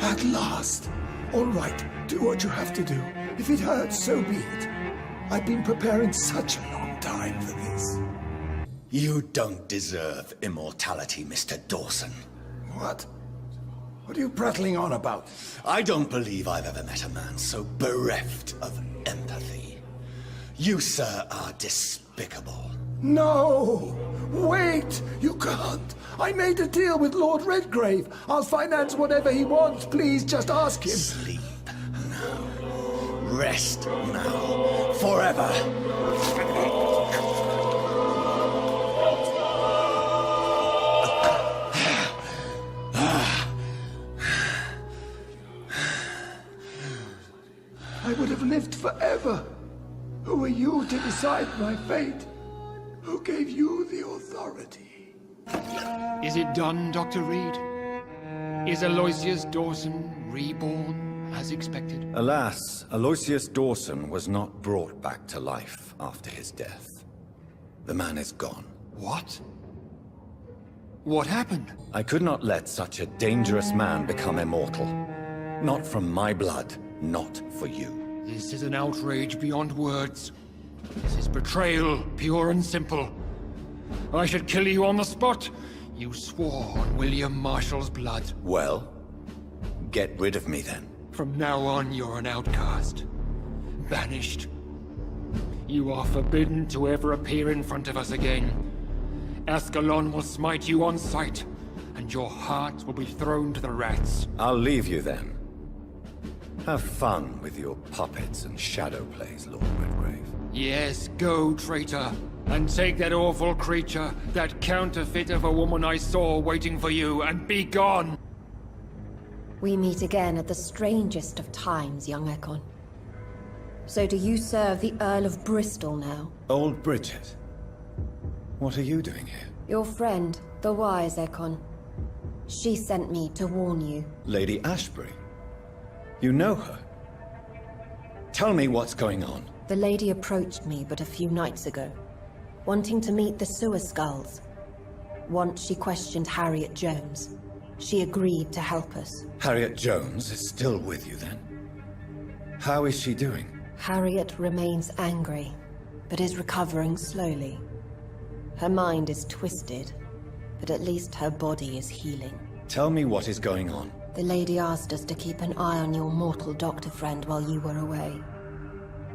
Speaker 18: At last. All right, do what you have to do. If it hurts, so be it. I've been preparing such a long time for this.
Speaker 3: You don't deserve immortality, Mr. Dawson.
Speaker 18: What? What are you prattling on about?
Speaker 3: I don't believe I've ever met a man so bereft of empathy. You, sir, are despicable.
Speaker 18: No! Wait! You can't! I made a deal with Lord Redgrave. I'll finance whatever he wants. Please, just ask him.
Speaker 3: Sleep now. Rest now. Forever.
Speaker 18: I would have lived forever. Who are you to decide my fate? Who gave you the authority?
Speaker 8: Is it done, Dr. Reed? Is Aloysius Dawson reborn as expected?
Speaker 3: Alas, Aloysius Dawson was not brought back to life after his death. The man is gone.
Speaker 8: What? What happened?
Speaker 3: I could not let such a dangerous man become immortal. Not from my blood, not for you.
Speaker 8: This is an outrage beyond words. This is betrayal, pure and simple. I should kill you on the spot. You swore on William Marshall's blood.
Speaker 3: Well, get rid of me then.
Speaker 8: From now on, you're an outcast. Banished. You are forbidden to ever appear in front of us again. Ascalon will smite you on sight, and your heart will be thrown to the rats.
Speaker 3: I'll leave you then. Have fun with your puppets and shadow plays, Lord Redgrave.
Speaker 8: Yes, go, traitor. And take that awful creature, that counterfeit of a woman I saw waiting for you, and be gone!
Speaker 15: We meet again at the strangest of times, young Ekon. So do you serve the Earl of Bristol now?
Speaker 3: Old Bridget. What are you doing here?
Speaker 15: Your friend, the wise Ekon. She sent me to warn you.
Speaker 3: Lady Ashbury? You know her? Tell me what's going on.
Speaker 15: The lady approached me but a few nights ago, wanting to meet the Sewer Skulls. Once she questioned Harriet Jones. She agreed to help us.
Speaker 3: Harriet Jones is still with you then? How is she doing?
Speaker 15: Harriet remains angry, but is recovering slowly. Her mind is twisted, but at least her body is healing.
Speaker 3: Tell me what is going on.
Speaker 15: The lady asked us to keep an eye on your mortal doctor friend while you were away.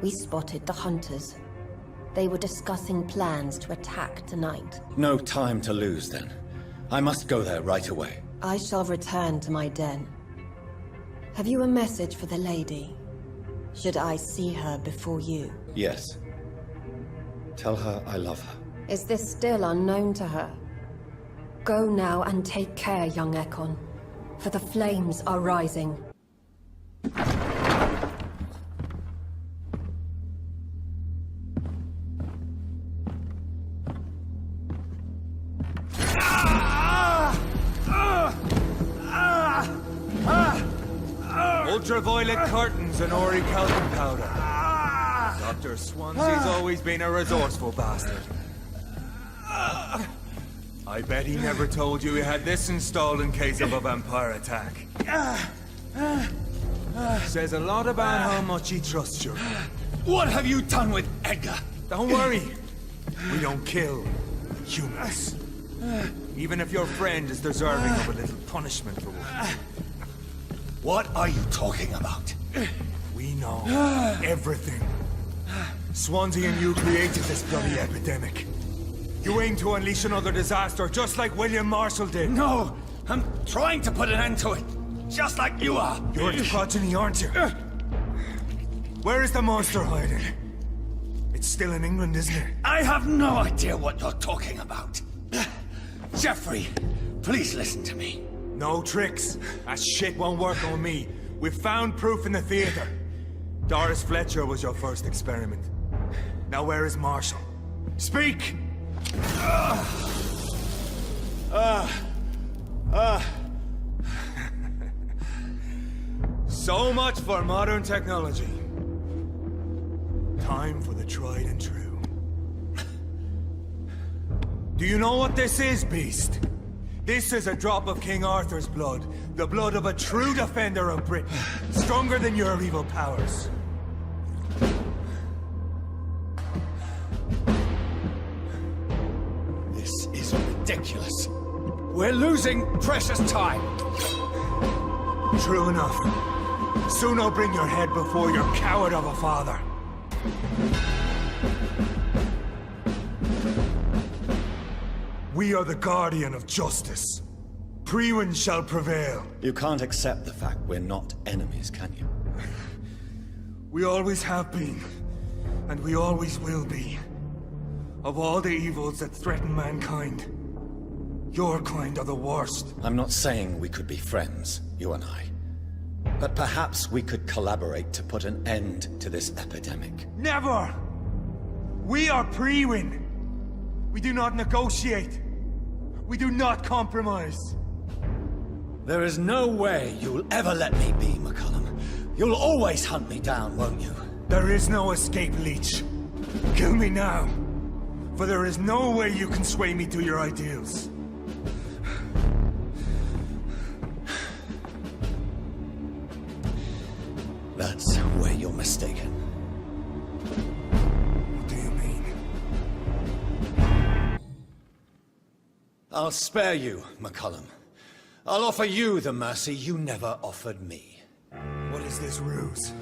Speaker 15: We spotted the hunters. They were discussing plans to attack tonight.
Speaker 3: No time to lose then. I must go there right away.
Speaker 15: I shall return to my den. Have you a message for the lady? Should I see her before you?
Speaker 3: Yes. Tell her I love her.
Speaker 15: Is this still unknown to her? Go now and take care, young Ekon, for the flames are rising.
Speaker 4: Ultraviolet curtains and Ori Calvin powder. Dr. Swansea's always been a resourceful bastard. I bet he never told you he had this installed in case of a vampire attack. Says a lot about how much he trusts you.
Speaker 3: What have you done with Edgar?
Speaker 4: Don't worry. We don't kill humans. Even if your friend is deserving of a little punishment for one.
Speaker 3: What are you talking about?
Speaker 4: We know everything. Swansea and you created this bloody epidemic. You aim to unleash another disaster, just like William Marshall did.
Speaker 3: No! I'm trying to put an end to it, just like you are.
Speaker 4: You're its progeny, aren't you? Where is the monster hiding? It's still in England, isn't it?
Speaker 3: I have no idea what you're talking about. Jeffrey, please listen to me.
Speaker 4: No tricks. That shit won't work on me. We've found proof in the theater. Doris Fletcher was your first experiment. Now where is Marshall? Speak! So much for modern technology. Time for the tried and true. Do you know what this is, Beast? This is a drop of King Arthur's blood. The blood of a true defender of Britain. Stronger than your evil powers.
Speaker 11: This is ridiculous. We're losing precious time.
Speaker 4: True enough. Soon I'll bring your head before your coward of a father. We are the guardian of justice. Priwen shall prevail.
Speaker 3: You can't accept the fact we're not enemies, can you?
Speaker 4: We always have been, and we always will be. Of all the evils that threaten mankind, your kind are the worst.
Speaker 3: I'm not saying we could be friends, you and I. But perhaps we could collaborate to put an end to this epidemic.
Speaker 4: Never! We are Priwen. We do not negotiate. We do not compromise.
Speaker 3: There is no way you'll ever let me be, McCullum. You'll always hunt me down, won't you?
Speaker 4: There is no escape, Leech. Kill me now. For there is no way you can sway me to your ideals.
Speaker 3: That's where you're mistaken.
Speaker 4: What do you mean?
Speaker 3: I'll spare you, McCullum. I'll offer you the mercy you never offered me.
Speaker 4: What is this ruse?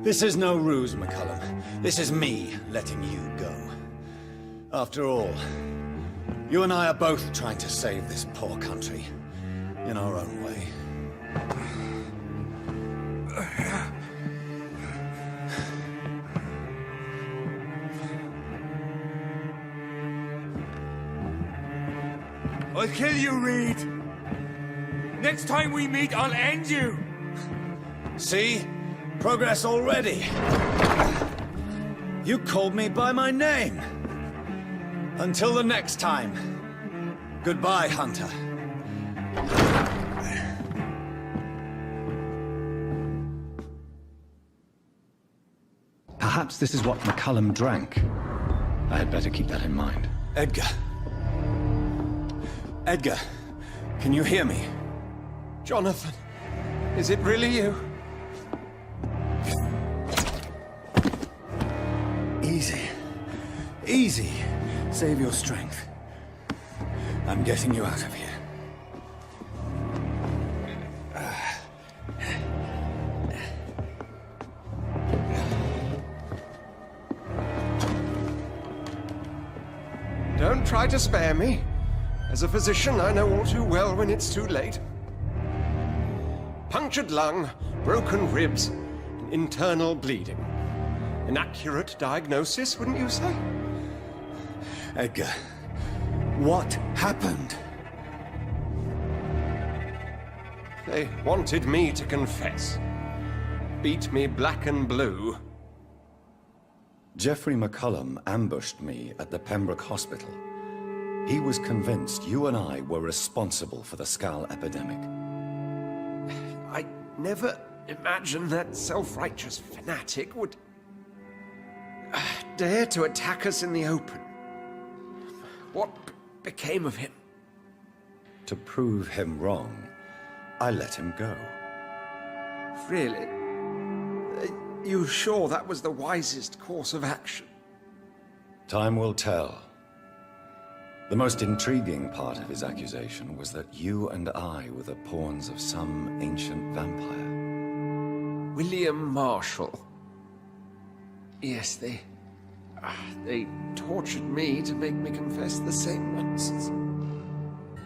Speaker 3: This is no ruse, McCullum. This is me letting you go. After all, you and I are both trying to save this poor country in our own way.
Speaker 4: I'll kill you, Reed. Next time we meet, I'll end you.
Speaker 3: See? Progress already. You called me by my name. Until the next time. Goodbye, Hunter. Perhaps this is what McCullum drank. I had better keep that in mind. Edgar. Edgar, can you hear me?
Speaker 20: Jonathan, is it really you?
Speaker 3: Easy. Easy. Save your strength. I'm getting you out of here.
Speaker 20: Don't try to spare me. As a physician, I know all too well when it's too late. Punctured lung, broken ribs, and internal bleeding. An accurate diagnosis, wouldn't you say?
Speaker 3: Edgar, what happened?
Speaker 20: They wanted me to confess. Beat me black and blue.
Speaker 3: Geoffrey McCullum ambushed me at the Pembroke Hospital. He was convinced you and I were responsible for the Skal epidemic.
Speaker 20: I never imagined that self-righteous fanatic would dare to attack us in the open. What became of him?
Speaker 3: To prove him wrong, I let him go.
Speaker 20: Really? Are you sure that was the wisest course of action?
Speaker 3: Time will tell. The most intriguing part of his accusation was that you and I were the pawns of some ancient vampire.
Speaker 20: William Marshall. Yes, they tortured me to make me confess the same nonsense.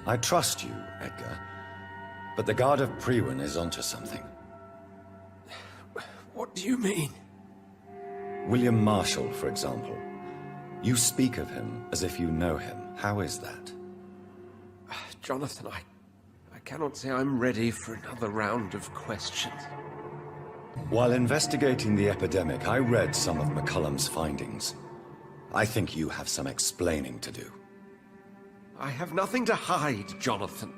Speaker 3: I trust you, Edgar. But the Guard of Priwen is onto something.
Speaker 20: What do you mean?
Speaker 3: William Marshall, for example. You speak of him as if you know him. How is that?
Speaker 20: Jonathan, I cannot say I'm ready for another round of questions.
Speaker 3: While investigating the epidemic, I read some of McCullum's findings. I think you have some explaining to do.
Speaker 20: I have nothing to hide, Jonathan.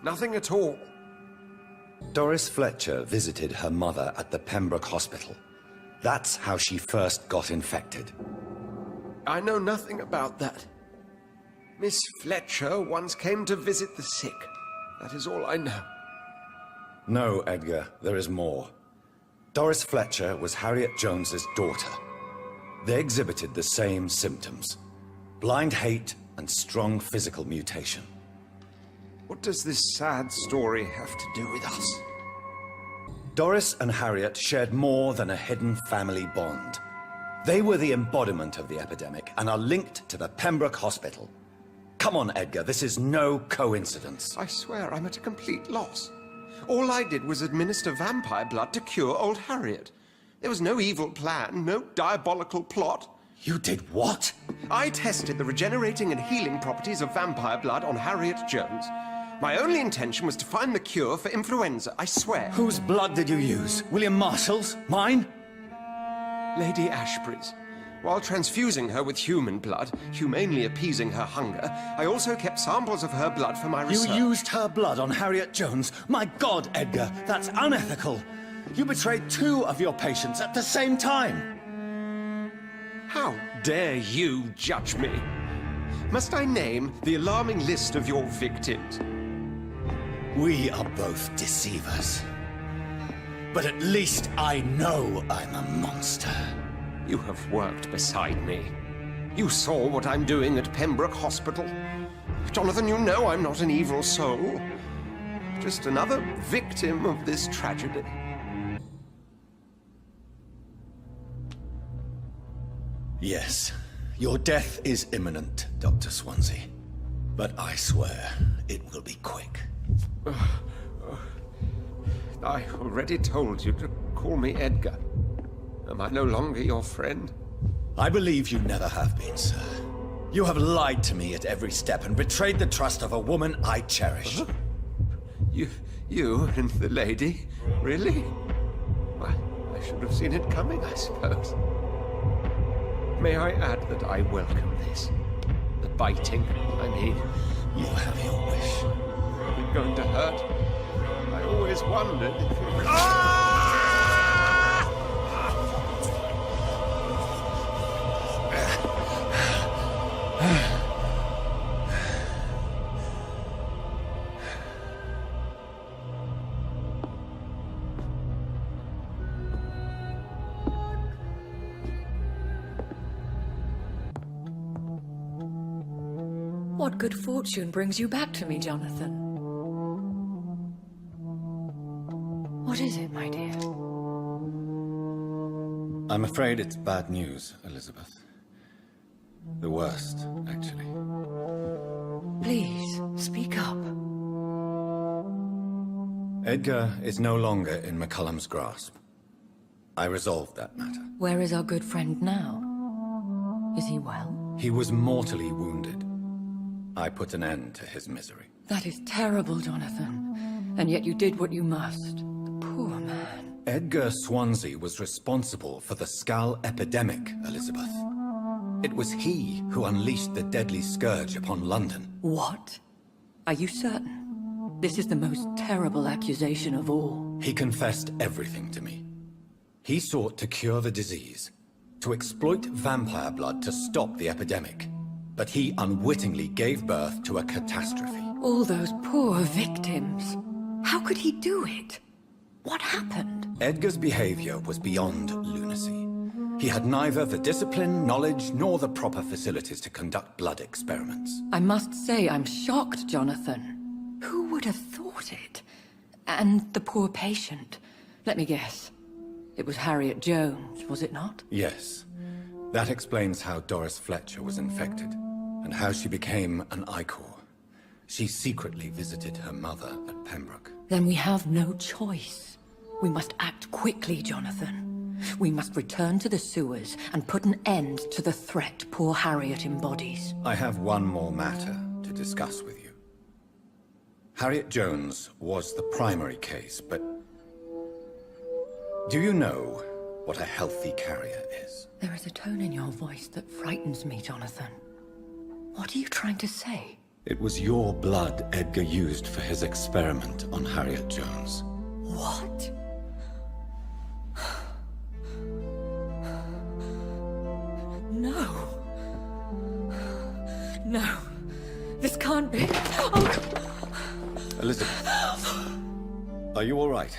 Speaker 20: Nothing at all.
Speaker 3: Doris Fletcher visited her mother at the Pembroke Hospital. That's how she first got infected.
Speaker 20: I know nothing about that. Miss Fletcher once came to visit the sick. That is all I know.
Speaker 3: No, Edgar, there is more. Doris Fletcher was Harriet Jones's daughter. They exhibited the same symptoms: blind hate and strong physical mutation.
Speaker 20: What does this sad story have to do with us?
Speaker 3: Doris and Harriet shared more than a hidden family bond. They were the embodiment of the epidemic and are linked to the Pembroke Hospital. Come on, Edgar, this is no coincidence.
Speaker 20: I swear I'm at a complete loss. All I did was administer vampire blood to cure old Harriet. There was no evil plan, no diabolical plot.
Speaker 3: You did what?
Speaker 20: I tested the regenerating and healing properties of vampire blood on Harriet Jones. My only intention was to find the cure for influenza, I swear.
Speaker 3: Whose blood did you use? William Marshall's? Mine?
Speaker 20: Lady Ashbury's. While transfusing her with human blood, humanely appeasing her hunger, I also kept samples of her blood for my research.
Speaker 3: You used her blood on Harriet Jones? My God, Edgar, that's unethical. You betrayed 2 of your patients at the same time.
Speaker 20: How dare you judge me? Must I name the alarming list of your victims?
Speaker 3: We are both deceivers. But at least I know I'm a monster.
Speaker 20: You have worked beside me. You saw what I'm doing at Pembroke Hospital. Jonathan, you know I'm not an evil soul. Just another victim of this tragedy.
Speaker 3: Yes, your death is imminent, Dr. Swansea. But I swear, it will be quick.
Speaker 20: I already told you to call me Edgar. Am I no longer your friend?
Speaker 3: I believe you never have been, sir. You have lied to me at every step and betrayed the trust of a woman I cherish.
Speaker 20: Huh? You and the lady? Really? Well, I should have seen it coming, I suppose. May I add that I welcome this? The biting, I mean.
Speaker 3: You have your wish.
Speaker 20: Is it going to hurt? I always wondered if it would...
Speaker 12: What good fortune brings you back to me, Jonathan? What is it, my dear?
Speaker 3: I'm afraid it's bad news, Elizabeth. The worst, actually.
Speaker 12: Please, speak up.
Speaker 3: Edgar is no longer in McCullum's grasp. I resolved that matter.
Speaker 12: Where is our good friend now? Is he well?
Speaker 3: He was mortally wounded. I put an end to his misery.
Speaker 12: That is terrible, Jonathan. And yet you did what you must. The poor man.
Speaker 3: Edgar Swansea was responsible for the Skull epidemic, Elizabeth. It was he who unleashed the deadly scourge upon London.
Speaker 12: What? Are you certain? This is the most terrible accusation of all.
Speaker 3: He confessed everything to me. He sought to cure the disease, to exploit vampire blood to stop the epidemic. But he unwittingly gave birth to a catastrophe.
Speaker 12: All those poor victims. How could he do it? What happened?
Speaker 3: Edgar's behavior was beyond lunacy. He had neither the discipline, knowledge, nor the proper facilities to conduct blood experiments.
Speaker 12: I must say I'm shocked, Jonathan. Who would have thought it? And the poor patient. Let me guess. It was Harriet Jones, was it not?
Speaker 3: Yes. That explains how Doris Fletcher was infected, and how she became an Ichor. She secretly visited her mother at Pembroke.
Speaker 12: Then we have no choice. We must act quickly, Jonathan. We must return to the sewers and put an end to the threat poor Harriet embodies.
Speaker 3: I have one more matter to discuss with you. Harriet Jones was the primary case, but... do you know what a healthy carrier is?
Speaker 12: There is a tone in your voice that frightens me, Jonathan. What are you trying to say?
Speaker 3: It was your blood Edgar used for his experiment on Harriet Jones.
Speaker 12: What? No. No. This can't be. Oh.
Speaker 3: Elizabeth. Are you all right?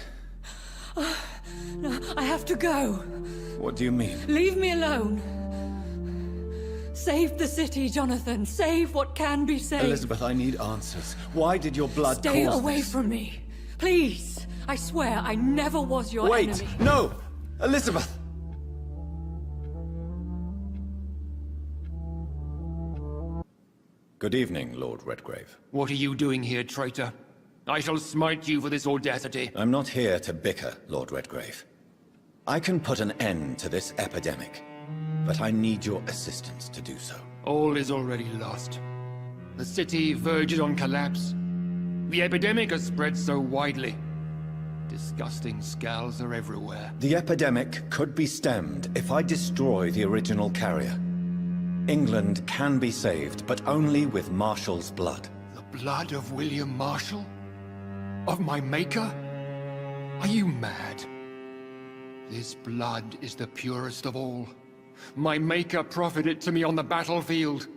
Speaker 12: No, I have to go.
Speaker 3: What do you mean?
Speaker 12: Leave me alone. Save the city, Jonathan. Save what can be saved.
Speaker 3: Elizabeth, I need answers. Why did your blood
Speaker 12: Stay
Speaker 3: cause
Speaker 12: away
Speaker 3: this?
Speaker 12: from me. Please. I swear I never was your
Speaker 3: Wait!
Speaker 12: enemy.
Speaker 3: No! Elizabeth! Good evening, Lord Redgrave.
Speaker 8: What are you doing here, traitor? I shall smite you for this audacity.
Speaker 3: I'm not here to bicker, Lord Redgrave. I can put an end to this epidemic, but I need your assistance to do so.
Speaker 8: All is already lost. The city verges on collapse. The epidemic has spread so widely. Disgusting scals are everywhere.
Speaker 3: The epidemic could be stemmed if I destroy the original carrier. England can be saved, but only with Marshall's blood.
Speaker 8: The blood of William Marshall? Of my maker? Are you mad? This blood is the purest of all. My maker proffered it to me on the battlefield.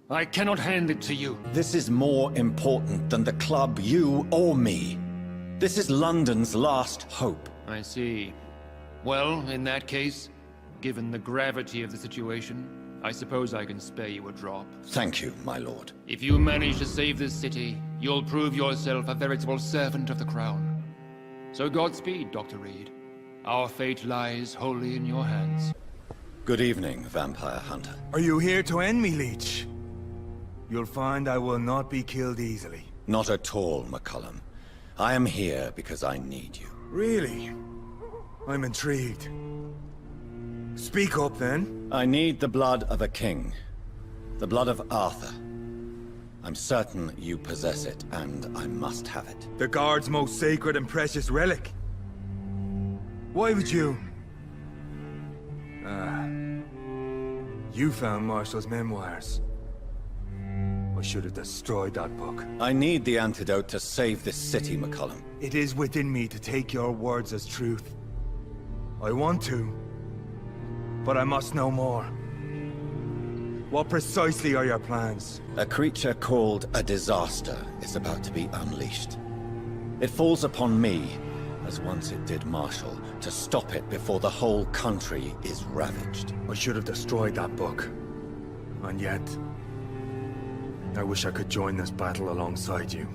Speaker 8: I cannot hand it to you.
Speaker 3: This is more important than the club, you or me. This is London's last hope.
Speaker 8: I see. Well, in that case, given the gravity of the situation, I suppose I can spare you a drop.
Speaker 3: Thank you, my lord.
Speaker 8: If you manage to save this city, you'll prove yourself a veritable servant of the crown. So Godspeed, Dr. Reed. Our fate lies wholly in your hands.
Speaker 3: Good evening, Vampire Hunter.
Speaker 4: Are you here to end me, Leech? You'll find I will not be killed easily.
Speaker 3: Not at all, McCullum. I am here because I need you.
Speaker 4: Really? I'm intrigued. Speak up, then.
Speaker 3: I need the blood of a king. The blood of Arthur. I'm certain you possess it, and I must have it.
Speaker 4: The Guard's most sacred and precious relic. Why would you? You found Marshall's memoirs. I should have destroyed that book.
Speaker 3: I need the antidote to save this city, McCullum.
Speaker 4: It is within me to take your words as truth. I want to, but I must know more. What precisely are your plans?
Speaker 3: A creature called a disaster is about to be unleashed. It falls upon me, as once it did Marshall, to stop it before the whole country is ravaged.
Speaker 4: I should have destroyed that book. And yet, I wish I could join this battle alongside you.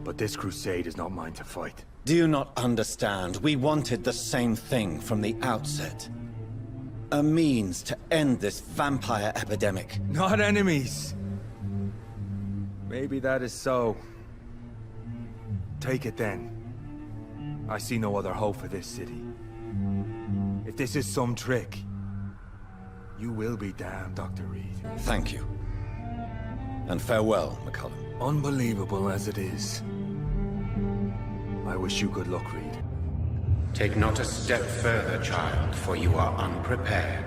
Speaker 4: But this crusade is not mine to fight.
Speaker 3: Do you not understand? We wanted the same thing from the outset. A means to end this vampire epidemic.
Speaker 4: Not enemies. Maybe that is so. Take it then. I see no other hope for this city. If this is some trick, you will be damned, Dr. Reed.
Speaker 3: Thank you. And farewell, McCullum.
Speaker 4: Unbelievable as it is, I wish you good luck, Reed.
Speaker 2: Take not a step further, child, for you are unprepared.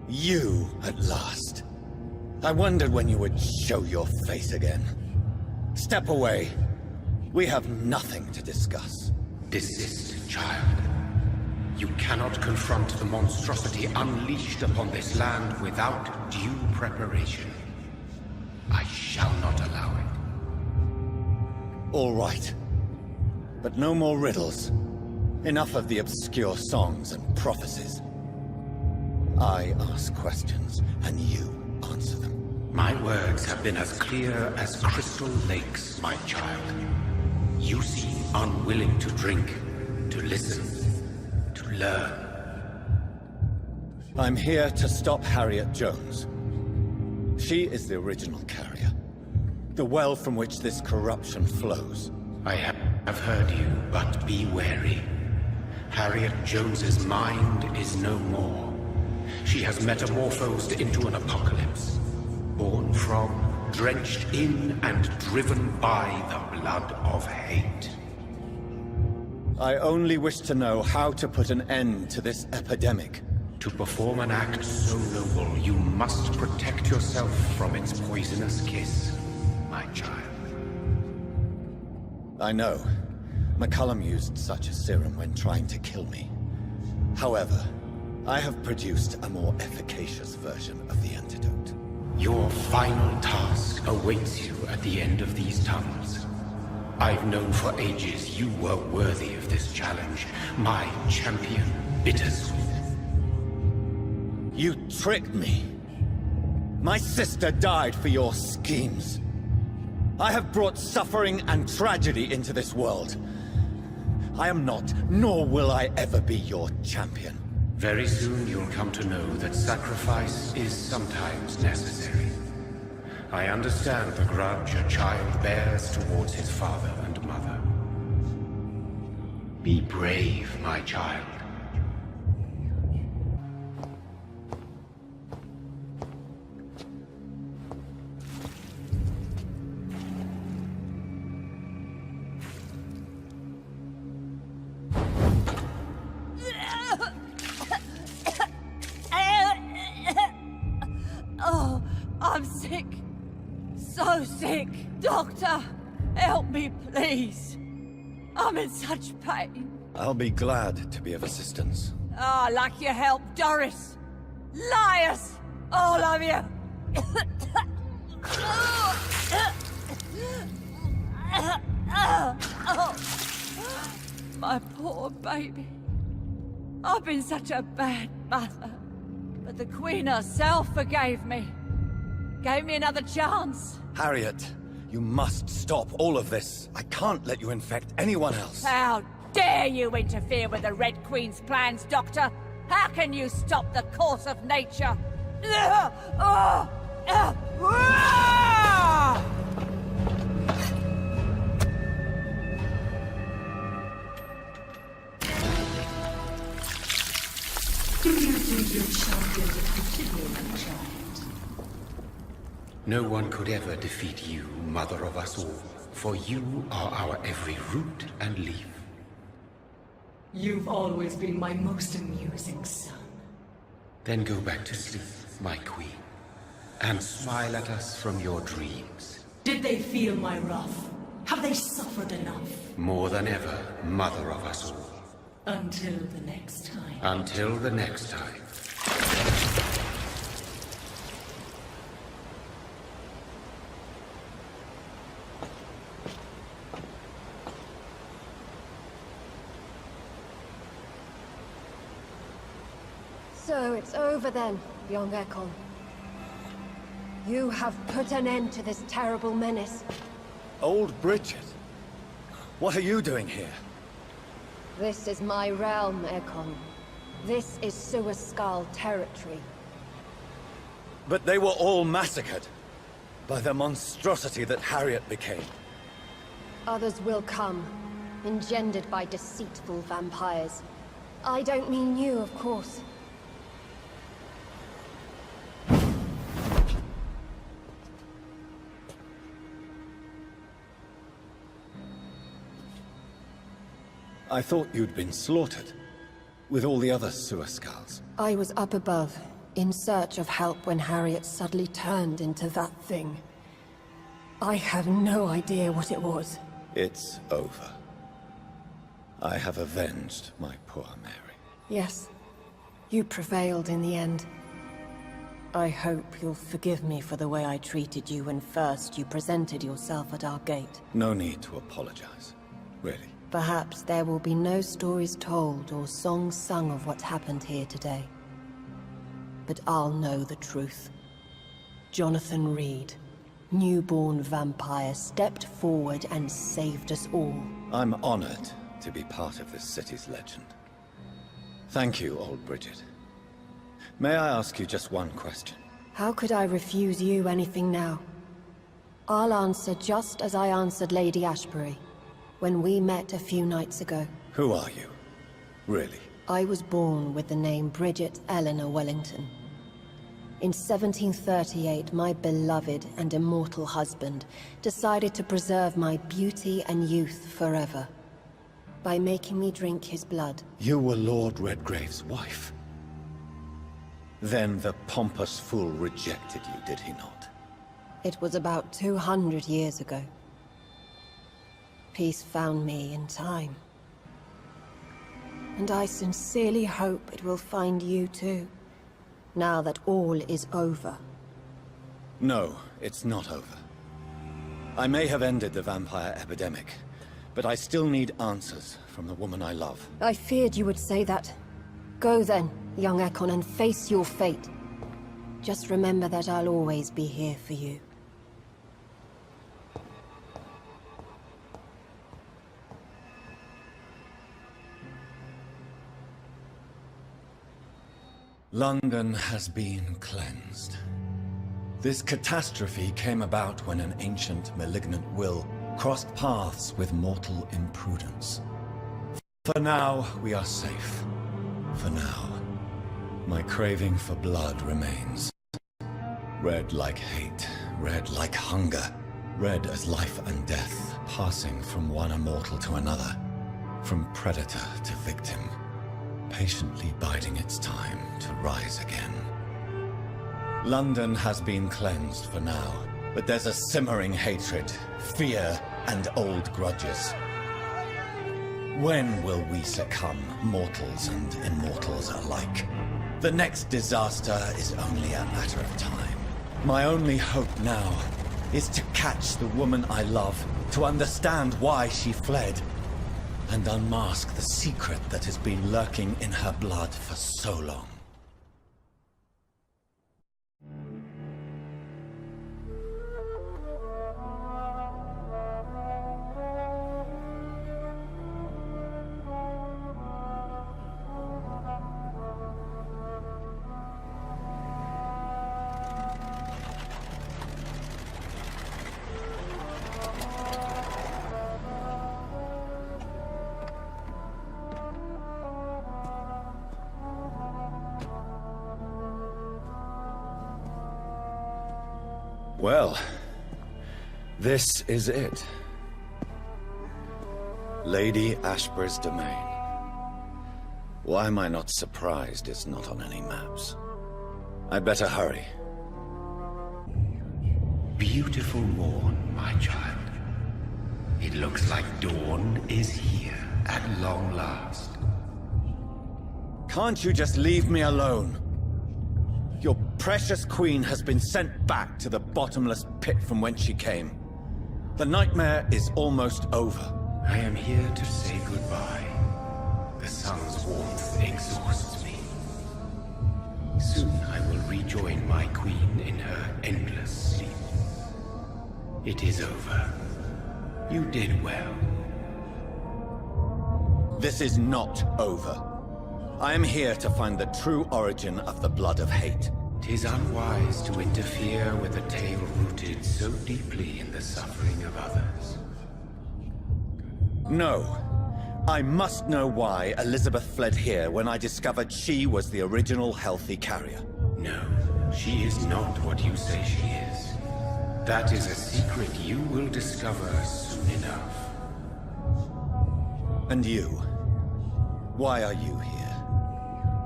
Speaker 3: You, at last. I wondered when you would show your face again. Step away. We have nothing to discuss.
Speaker 2: Desist, child. You cannot confront the monstrosity unleashed upon this land without due preparation. I shall not allow it.
Speaker 3: All right. But no more riddles. Enough of the obscure songs and prophecies. I ask questions, and you answer them.
Speaker 2: My words have been as clear as crystal lakes, my child. You seem unwilling to drink, to listen, to learn.
Speaker 3: I'm here to stop Harriet Jones. She is the original carrier. The well from which this corruption flows.
Speaker 2: I have heard you, but be wary. Harriet Jones's mind is no more. She has metamorphosed into an apocalypse. Born from, drenched in, and driven by the blood of hate.
Speaker 3: I only wish to know how to put an end to this epidemic.
Speaker 2: To perform an act so noble, you must protect yourself from its poisonous kiss, my child.
Speaker 3: I know. McCullum used such a serum when trying to kill me. However, I have produced a more efficacious version of the antidote.
Speaker 2: Your final task awaits you at the end of these tunnels. I've known for ages you were worthy of this challenge, my champion, Bittersweet.
Speaker 3: You tricked me. My sister died for your schemes. I have brought suffering and tragedy into this world. I am not, nor will I ever be your champion.
Speaker 2: Very soon you'll come to know that sacrifice is sometimes necessary. I understand the grudge a child bears towards his father and mother. Be brave, my child.
Speaker 19: Oh, I'm sick. So sick. Doctor, help me, please. I'm in such pain.
Speaker 3: I'll be glad to be of assistance.
Speaker 19: Ah, like your help, Doris. Liars! All of you! My poor baby. I've been such a bad mother. But the Queen herself forgave me. Gave me another chance.
Speaker 3: Harriet, you must stop all of this. I can't let you infect anyone else.
Speaker 19: How dare you interfere with the Red Queen's plans, Doctor? How can you stop the course of nature?
Speaker 12: Do you think your champion defeated me, child?
Speaker 2: No one could ever defeat you, mother of us all, for you are our every root and leaf.
Speaker 12: You've always been my most amusing son.
Speaker 2: Then go back to sleep, my queen, and smile at us from your dreams.
Speaker 12: Did they feel my wrath? Have they suffered enough?
Speaker 2: More than ever, mother of us all.
Speaker 12: Until the next time.
Speaker 2: Until the next time.
Speaker 15: So it's over then, young Ekon. You have put an end to this terrible menace.
Speaker 3: Old Bridget? What are you doing here?
Speaker 15: This is my realm, Ekon. This is Suascal territory.
Speaker 3: But they were all massacred by the monstrosity that Harriet became.
Speaker 15: Others will come, engendered by deceitful vampires. I don't mean you, of course.
Speaker 3: I thought you'd been slaughtered, with all the other Suascals.
Speaker 15: I was up above, in search of help when Harriet suddenly turned into that thing. I have no idea what it was.
Speaker 3: It's over. I have avenged my poor Mary.
Speaker 15: Yes, you prevailed in the end. I hope you'll forgive me for the way I treated you when first you presented yourself at our gate.
Speaker 3: No need to apologize, really.
Speaker 15: Perhaps there will be no stories told or songs sung of what happened here today. But I'll know the truth. Jonathan Reed, newborn vampire, stepped forward and saved us all.
Speaker 3: I'm honored to be part of this city's legend. Thank you, old Bridget. May I ask you just one question?
Speaker 15: How could I refuse you anything now? I'll answer just as I answered Lady Ashbury when we met a few nights ago.
Speaker 3: Who are you? Really?
Speaker 15: I was born with the name Bridget Eleanor Wellington. In 1738, my beloved and immortal husband decided to preserve my beauty and youth forever by making me drink his blood.
Speaker 3: You were Lord Redgrave's wife. Then the pompous fool rejected you, did he not?
Speaker 15: It was about 200 years ago. peace found me in time. And I sincerely hope it will find you too, now that all is over.
Speaker 3: No, it's not over. I may have ended the vampire epidemic, but I still need answers from the woman I love.
Speaker 15: I feared you would say that. Go then, young Ekon, and face your fate. Just remember that I'll always be here for you.
Speaker 3: London has been cleansed. This catastrophe came about when an ancient, malignant will crossed paths with mortal imprudence. For now, we are safe. For now. My craving for blood remains. Red like hate, red like hunger, red as life and death, passing from one immortal to another, from predator to victim, patiently biding its time to rise again. London has been cleansed for now, but there's a simmering hatred, fear, and old grudges. When will we succumb, mortals and immortals alike? The next disaster is only a matter of time. My only hope now is to catch the woman I love, to understand why she fled, and unmask the secret that has been lurking in her blood for so long. Well, this is it. Lady Ashbury's domain. Why am I not surprised it's not on any maps? I'd better hurry.
Speaker 2: Beautiful morn, my child. It looks like dawn is here at long last.
Speaker 3: Can't you just leave me alone? Your precious queen has been sent back to the bottomless pit from whence she came. The nightmare is almost over.
Speaker 2: I am here to say goodbye. The sun's warmth exhausts me. Soon I will rejoin my queen in her endless sleep. It is over. You did well.
Speaker 3: This is not over. I am here to find the true origin of the blood of hate.
Speaker 2: 'Tis unwise to interfere with a tale rooted so deeply in the suffering of others.
Speaker 3: No. I must know why Elizabeth fled here when I discovered she was the original healthy carrier.
Speaker 2: No, she is not what you say she is. That is a secret you will discover soon enough.
Speaker 3: And you? Why are you here?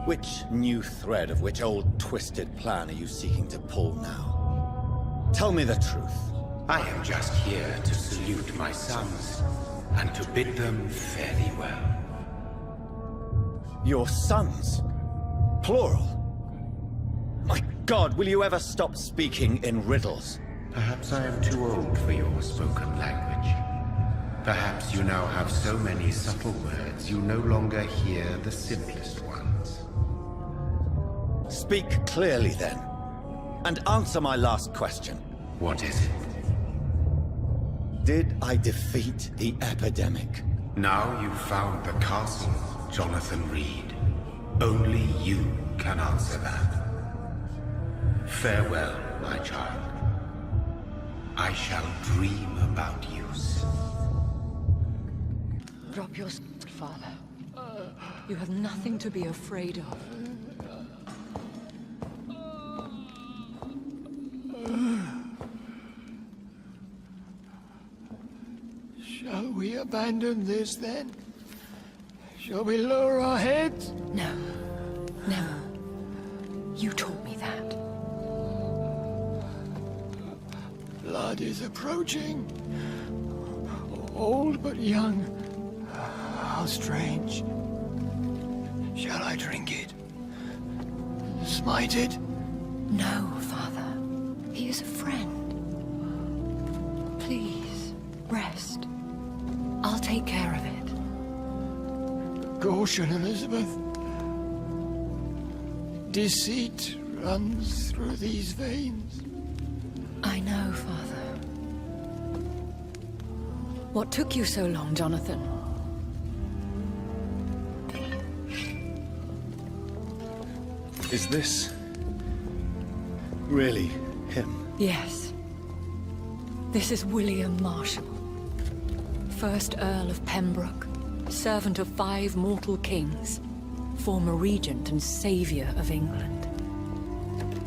Speaker 3: Which new thread of which old twisted plan are you seeking to pull now? Tell me the truth.
Speaker 2: I am just here to salute my sons, and to bid them fare thee well.
Speaker 3: Your sons? Plural? My God, will you ever stop speaking in riddles?
Speaker 2: Perhaps I am too old for your spoken language. Perhaps you now have so many subtle words you no longer hear the simplest ones.
Speaker 3: Speak clearly then, and answer my last question.
Speaker 2: What is it?
Speaker 3: Did I defeat the epidemic?
Speaker 2: Now you've found the castle, Jonathan Reed. Only you can answer that. Farewell, my child. I shall dream about you soon.
Speaker 12: Drop your sword, father. You have nothing to be afraid of.
Speaker 13: Shall we abandon this then? Shall we lower our heads?
Speaker 12: No. Never. You taught me that.
Speaker 13: Blood is approaching. old but young. How strange. Shall I drink it? Smite it?
Speaker 12: No, Father. He is a friend. Please, rest. I'll take care of it.
Speaker 13: Caution, Elizabeth. Deceit runs through these veins.
Speaker 12: I know, Father. What took you so long, Jonathan?
Speaker 3: Is this really him?
Speaker 12: Yes. This is William Marshall, 1st Earl of Pembroke, servant of 5 mortal kings, former regent and savior of England.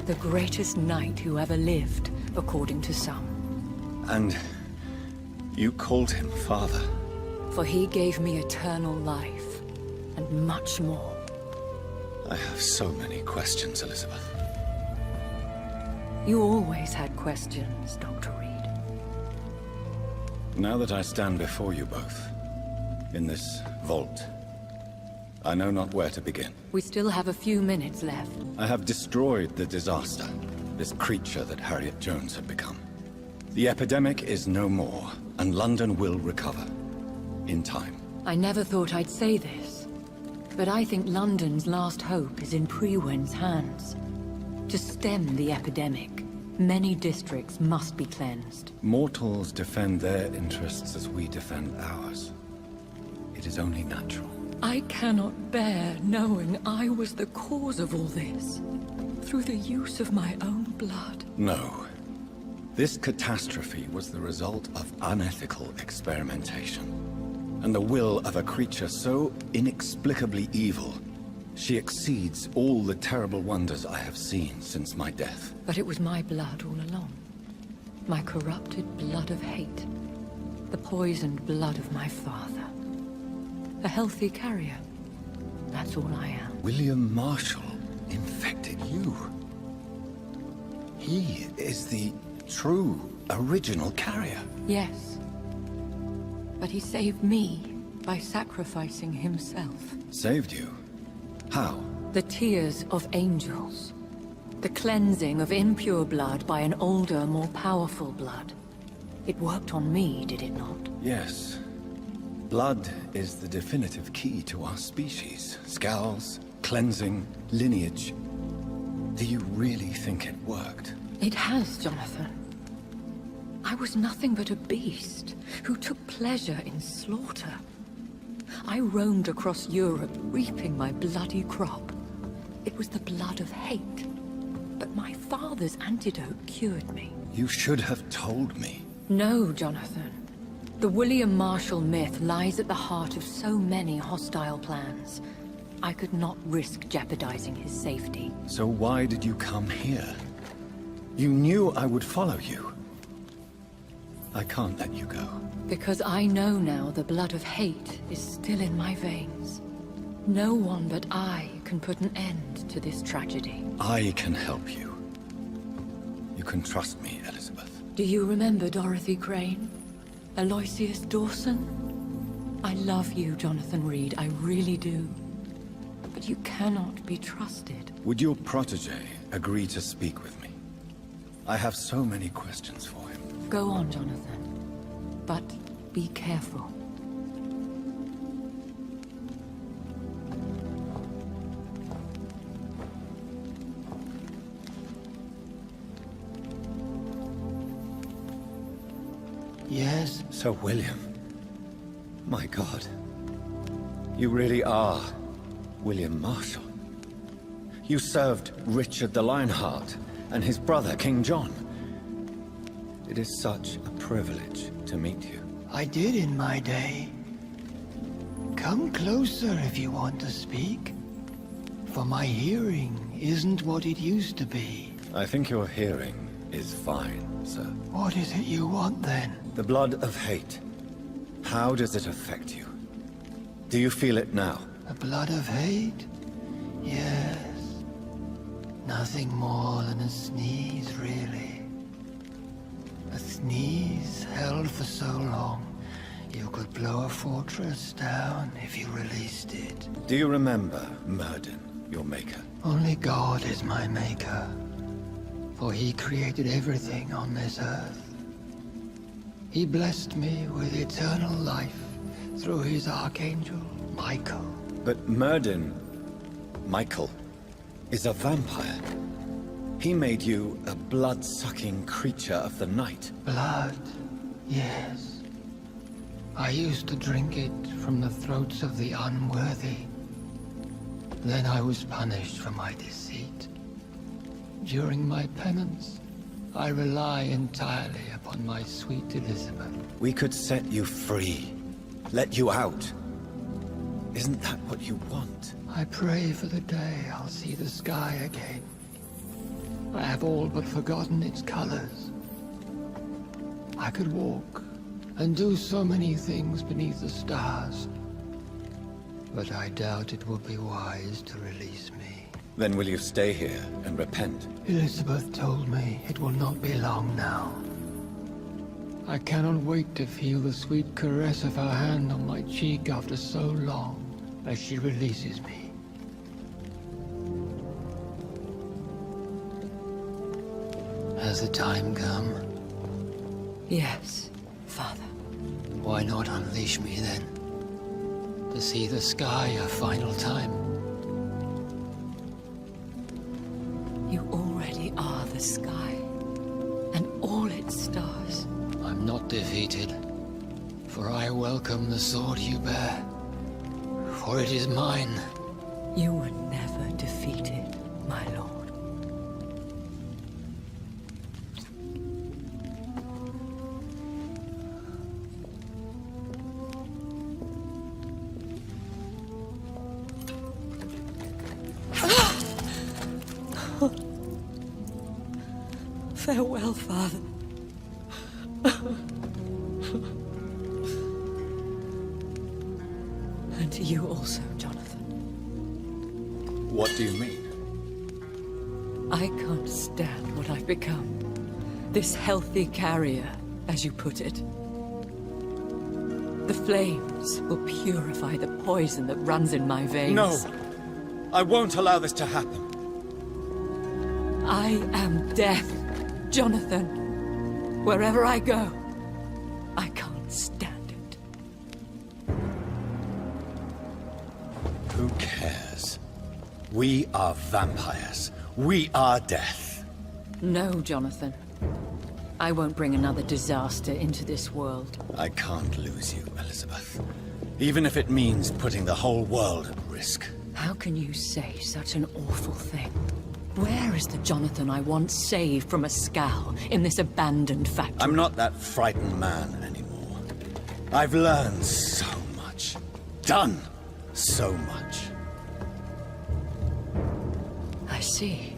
Speaker 12: The greatest knight who ever lived, according to some.
Speaker 3: And you called him father?
Speaker 12: For he gave me eternal life, and much more.
Speaker 3: I have so many questions, Elizabeth.
Speaker 12: You always had questions, Dr. Reed.
Speaker 3: Now that I stand before you both, in this vault, I know not where to begin.
Speaker 12: We still have a few minutes left.
Speaker 3: I have destroyed the disaster, this creature that Harriet Jones had become. The epidemic is no more, and London will recover. In time.
Speaker 12: I never thought I'd say this, but I think London's last hope is in Priwen's hands. To stem the epidemic, many districts must be cleansed.
Speaker 3: Mortals defend their interests as we defend ours. It is only natural.
Speaker 12: I cannot bear knowing I was the cause of all this, through the use of my own blood.
Speaker 3: No. This catastrophe was the result of unethical experimentation, and the will of a creature so inexplicably evil, she exceeds all the terrible wonders I have seen since my death.
Speaker 12: But it was my blood all along. My corrupted blood of hate. The poisoned blood of my father. A healthy carrier. That's all I am.
Speaker 3: William Marshall infected you. He is the true, original carrier.
Speaker 12: Yes. But he saved me by sacrificing himself.
Speaker 3: Saved you? How?
Speaker 12: The tears of angels. The cleansing of impure blood by an older, more powerful blood. It worked on me, did it not?
Speaker 3: Yes. Blood is the definitive key to our species. Scowls, cleansing, lineage. Do you really think it worked?
Speaker 12: It has, Jonathan. I was nothing but a beast who took pleasure in slaughter. I roamed across Europe, reaping my bloody crop. It was the blood of hate. But my father's antidote cured me.
Speaker 3: You should have told me.
Speaker 12: No, Jonathan. The William Marshall myth lies at the heart of so many hostile plans. I could not risk jeopardizing his safety.
Speaker 3: So why did you come here? You knew I would follow you. I can't let you go.
Speaker 12: Because I know now the blood of hate is still in my veins. No one but I can put an end to this tragedy.
Speaker 3: I can help you. You can trust me, Elizabeth.
Speaker 12: Do you remember Dorothy Crane? Aloysius Dawson? I love you, Jonathan Reed, I really do. But you cannot be trusted.
Speaker 3: Would your protege agree to speak with me? I have so many questions for him.
Speaker 12: Go on, Jonathan. But be careful.
Speaker 13: Yes?
Speaker 3: Sir William. My God. You really are William Marshall. You served Richard the Lionheart and his brother, King John. It is such a privilege to meet you.
Speaker 13: I did in my day. Come closer if you want to speak. For my hearing isn't what it used to be.
Speaker 3: I think your hearing is fine, sir.
Speaker 13: What is it you want, then?
Speaker 3: The blood of hate. How does it affect you? Do you feel it now?
Speaker 13: The blood of hate? Yes. Nothing more than a sneeze, really. A sneeze held for so long, You could blow a fortress down if you released it.
Speaker 3: Do you remember Myrddin, your maker?
Speaker 13: Only God is my maker, for he created everything on this earth. He blessed me with eternal life through his archangel, Michael.
Speaker 3: But Myrddin, Michael, is a vampire. He made you a blood-sucking creature of the night.
Speaker 13: Blood, yes. I used to drink it from the throats of the unworthy. Then I was punished for my deceit. During my penance, I rely entirely upon my sweet Elizabeth.
Speaker 3: We could set you free. Let you out. Isn't that what you want?
Speaker 13: I pray for the day I'll see the sky again. I have all but forgotten its colors. I could walk and do so many things beneath the stars. But I doubt it will be wise to release me.
Speaker 3: Then will you stay here and repent?
Speaker 13: Elizabeth told me it will not be long now. I cannot wait to feel the sweet caress of her hand on my cheek after so long, as she releases me. Has the time come?
Speaker 12: Yes, Father.
Speaker 13: Why not unleash me then? To see the sky a final time.
Speaker 12: You already are the sky, and all its stars.
Speaker 13: I'm not defeated, for I welcome the sword you bear, for it is mine.
Speaker 12: You were never defeated, my lord. Farewell, Father. And to you also, Jonathan.
Speaker 3: What do you mean?
Speaker 12: I can't stand what I've become. This healthy carrier, as you put it. The flames will purify the poison that runs in my veins.
Speaker 3: No! I won't allow this to happen.
Speaker 12: I am death, Jonathan. Wherever I go, I can't stand it.
Speaker 3: Who cares? We are vampires. We are death.
Speaker 12: No, Jonathan. I won't bring another disaster into this world.
Speaker 3: I can't lose you, Elizabeth. Even if it means putting the whole world at risk.
Speaker 12: How can you say such an awful thing? Where is the Jonathan I once saved from a scowl in this abandoned factory?
Speaker 3: I'm not that frightened man anymore. I've learned so much. Done so much.
Speaker 12: I see.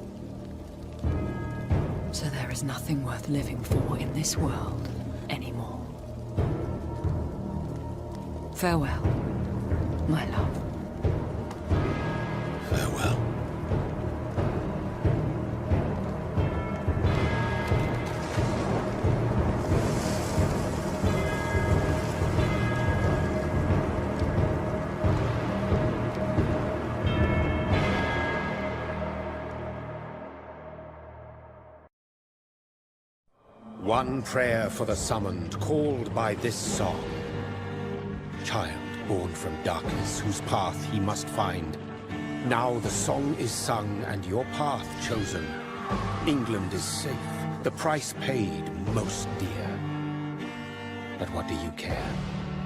Speaker 12: So there is nothing worth living for in this world anymore. Farewell, my love.
Speaker 3: Farewell.
Speaker 11: One prayer for the summoned, called by this song. Child born from darkness, whose path he must find. Now the song is sung, and your path chosen. England is safe, the price paid most dear. But what do you care?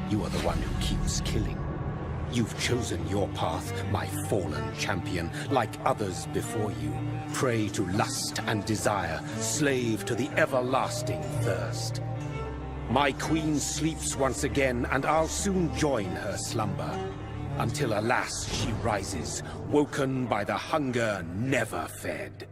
Speaker 11: You are the one who keeps killing. You've chosen your path, my fallen champion, like others before you. Prey to lust and desire, slave to the everlasting thirst. My queen sleeps once again, and I'll soon join her slumber. Until alas, she rises, woken by the hunger never fed.